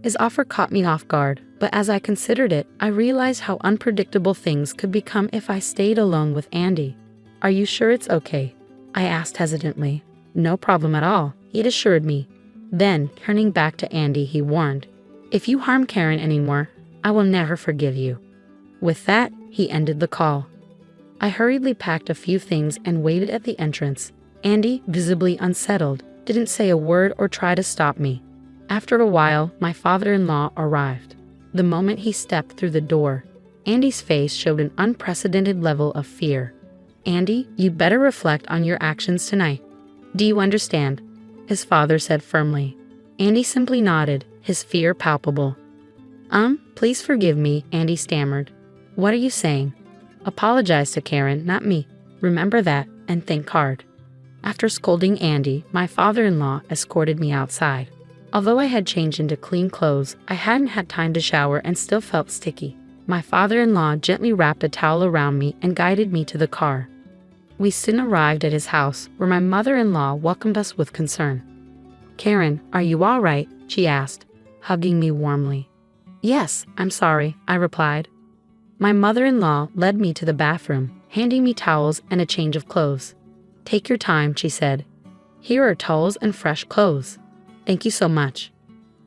A: His offer caught me off guard, but as I considered it, I realized how unpredictable things could become if I stayed alone with Andy. "Are you sure it's okay?" I asked hesitantly. "No problem at all," he'd assured me. Then, turning back to Andy, he warned, "If you harm Karen anymore, I will never forgive you." With that, he ended the call. I hurriedly packed a few things and waited at the entrance. Andy, visibly unsettled, didn't say a word or try to stop me. After a while, my father-in-law arrived. The moment he stepped through the door, Andy's face showed an unprecedented level of fear. "Andy, you better reflect on your actions tonight. Do you understand?" his father said firmly. Andy simply nodded, his fear palpable. Please forgive me," Andy stammered. "What are you saying?" "Apologize to Karen, not me. Remember that, and think hard." After scolding Andy, my father-in-law escorted me outside. Although I had changed into clean clothes, I hadn't had time to shower and still felt sticky. My father-in-law gently wrapped a towel around me and guided me to the car. We soon arrived at his house, where my mother-in-law welcomed us with concern. "Karen, are you all right?" she asked, hugging me warmly. "Yes, I'm sorry," I replied. My mother-in-law led me to the bathroom, handing me towels and a change of clothes. "Take your time," she said. "Here are towels and fresh clothes." "Thank you so much."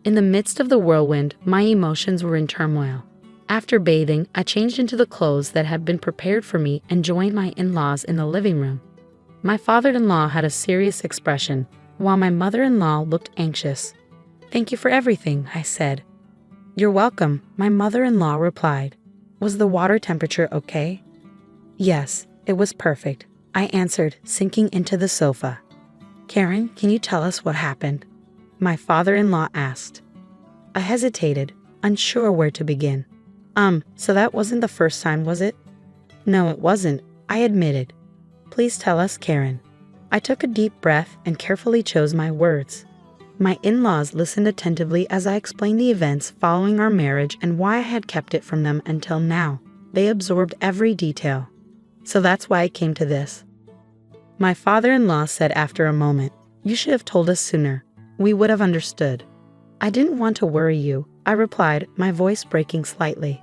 A: In the midst of the whirlwind, my emotions were in turmoil. After bathing, I changed into the clothes that had been prepared for me and joined my in-laws in the living room. My father-in-law had a serious expression, while my mother-in-law looked anxious. "Thank you for everything," I said. "You're welcome," my mother-in-law replied. "Was the water temperature okay?" "Yes, it was perfect," I answered, sinking into the sofa. "Karen, can you tell us what happened?" my father-in-law asked. I hesitated, unsure where to begin. So that wasn't the first time, was it?" "No, it wasn't," I admitted. "Please tell us, Karen." I took a deep breath and carefully chose my words. My in-laws listened attentively as I explained the events following our marriage and why I had kept it from them until now. They absorbed every detail. "So that's why I came to this," my father-in-law said after a moment. "You should have told us sooner. We would have understood." "I didn't want to worry you," I replied, my voice breaking slightly.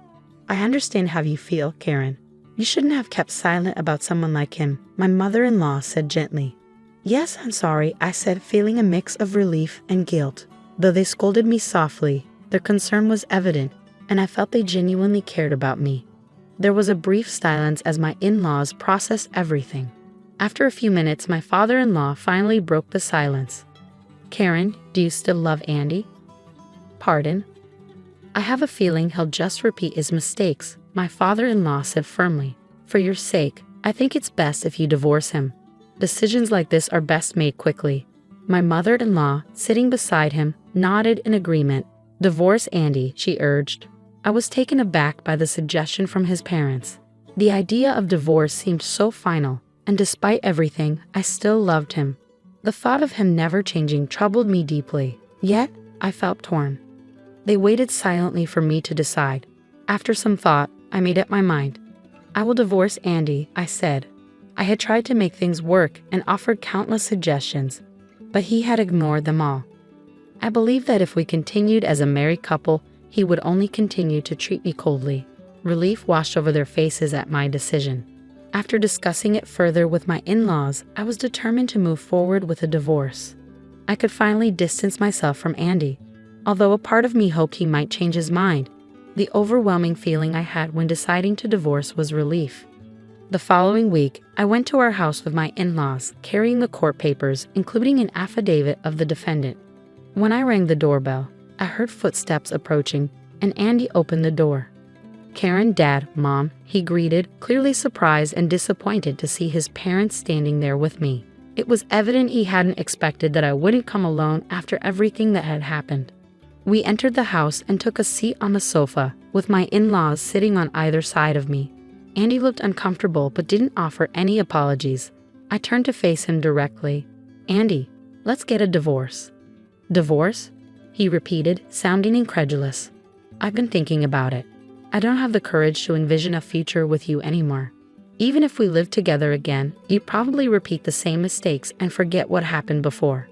A: "I understand how you feel, Karen. You shouldn't have kept silent about someone like him, my mother-in-law said gently. Yes, I'm sorry, I said, feeling a mix of relief and guilt. Though they scolded me softly, their concern was evident, and I felt they genuinely cared about me. There was a brief silence as my in-laws processed everything. After a few minutes, my father-in-law finally broke the silence. Karen, do you still love Andy? Pardon? I have a feeling he'll just repeat his mistakes, my father-in-law said firmly. For your sake, I think it's best if you divorce him. Decisions like this are best made quickly. My mother-in-law, sitting beside him, nodded in agreement. Divorce Andy, she urged. I was taken aback by the suggestion from his parents. The idea of divorce seemed so final, and despite everything, I still loved him. The thought of him never changing troubled me deeply, yet I felt torn. They waited silently for me to decide. After some thought, I made up my mind. I will divorce Andy, I said. I had tried to make things work and offered countless suggestions, but he had ignored them all. I believed that if we continued as a married couple, he would only continue to treat me coldly. Relief washed over their faces at my decision. After discussing it further with my in-laws, I was determined to move forward with a divorce. I could finally distance myself from Andy. Although a part of me hoped he might change his mind, the overwhelming feeling I had when deciding to divorce was relief. The following week, I went to our house with my in-laws, carrying the court papers, including an affidavit of the defendant. When I rang the doorbell, I heard footsteps approaching, and Andy opened the door. Karen, Dad, Mom, he greeted, clearly surprised and disappointed to see his parents standing there with me. It was evident he hadn't expected that I wouldn't come alone after everything that had happened. We entered the house and took a seat on the sofa, with my in-laws sitting on either side of me. Andy looked uncomfortable but didn't offer any apologies. I turned to face him directly. Andy, let's get a divorce. Divorce? He repeated, sounding incredulous. I've been thinking about it. I don't have the courage to envision a future with you anymore. Even if we lived together again, you'd probably repeat the same mistakes and forget what happened before.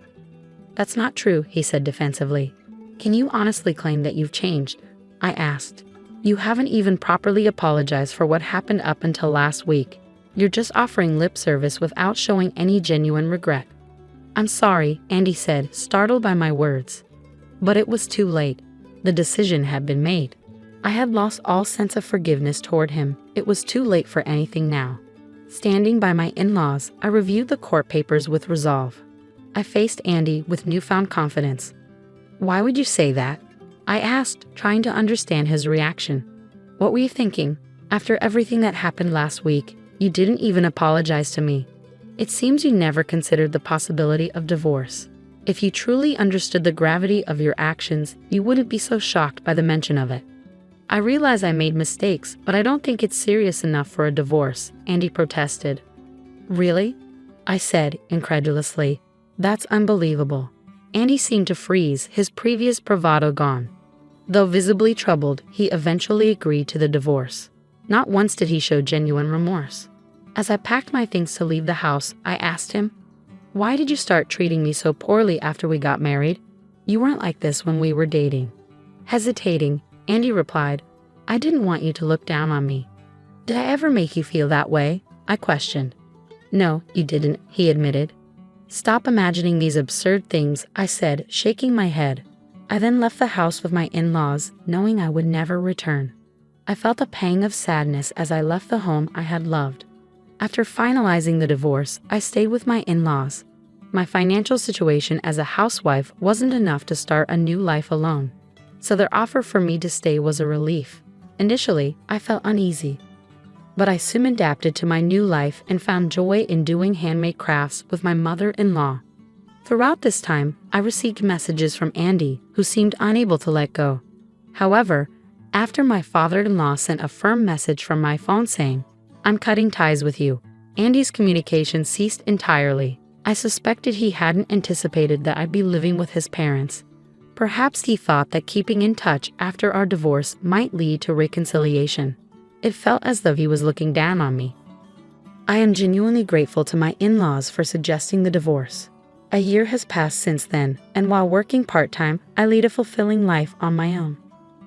A: That's not true, he said defensively. Can you honestly claim that you've changed? I asked. You haven't even properly apologized for what happened up until last week. You're just offering lip service without showing any genuine regret. I'm sorry, Andy said, startled by my words. But it was too late. The decision had been made. I had lost all sense of forgiveness toward him. It was too late for anything now. Standing by my in-laws, I reviewed the court papers with resolve. I faced Andy with newfound confidence. Why would you say that? I asked, trying to understand his reaction. What were you thinking? After everything that happened last week, you didn't even apologize to me. It seems you never considered the possibility of divorce. If you truly understood the gravity of your actions, you wouldn't be so shocked by the mention of it. I realize I made mistakes, but I don't think it's serious enough for a divorce, Andy protested. Really? I said, incredulously. That's unbelievable. Andy seemed to freeze, his previous bravado gone. Though visibly troubled, he eventually agreed to the divorce. Not once did he show genuine remorse. As I packed my things to leave the house, I asked him, "Why did you start treating me so poorly after we got married? You weren't like this when we were dating." Hesitating, Andy replied, "I didn't want you to look down on me." "Did I ever make you feel that way?" I questioned. "No, you didn't," he admitted. "Stop imagining these absurd things," I said, shaking my head. I then left the house with my in-laws, knowing I would never return. I felt a pang of sadness as I left the home I had loved. After finalizing the divorce, I stayed with my in-laws. My financial situation as a housewife wasn't enough to start a new life alone, so their offer for me to stay was a relief. Initially, I felt uneasy, but I soon adapted to my new life and found joy in doing handmade crafts with my mother-in-law. Throughout this time, I received messages from Andy, who seemed unable to let go. However, after my father-in-law sent a firm message from my phone saying, "I'm cutting ties with you," Andy's communication ceased entirely. I suspected he hadn't anticipated that I'd be living with his parents. Perhaps he thought that keeping in touch after our divorce might lead to reconciliation. It felt as though he was looking down on me. I am genuinely grateful to my in-laws for suggesting the divorce. A year has passed since then, and while working part-time, I lead a fulfilling life on my own.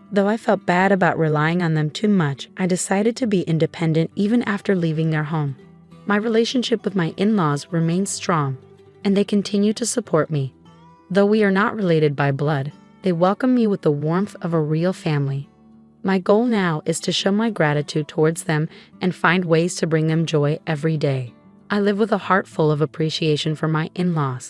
A: Though I felt bad about relying on them too much, I decided to be independent even after leaving their home. My relationship with my in-laws remains strong, and they continue to support me. Though we are not related by blood, they welcome me with the warmth of a real family. My goal now is to show my gratitude towards them and find ways to bring them joy every day. I live with a heart full of appreciation for my in-laws.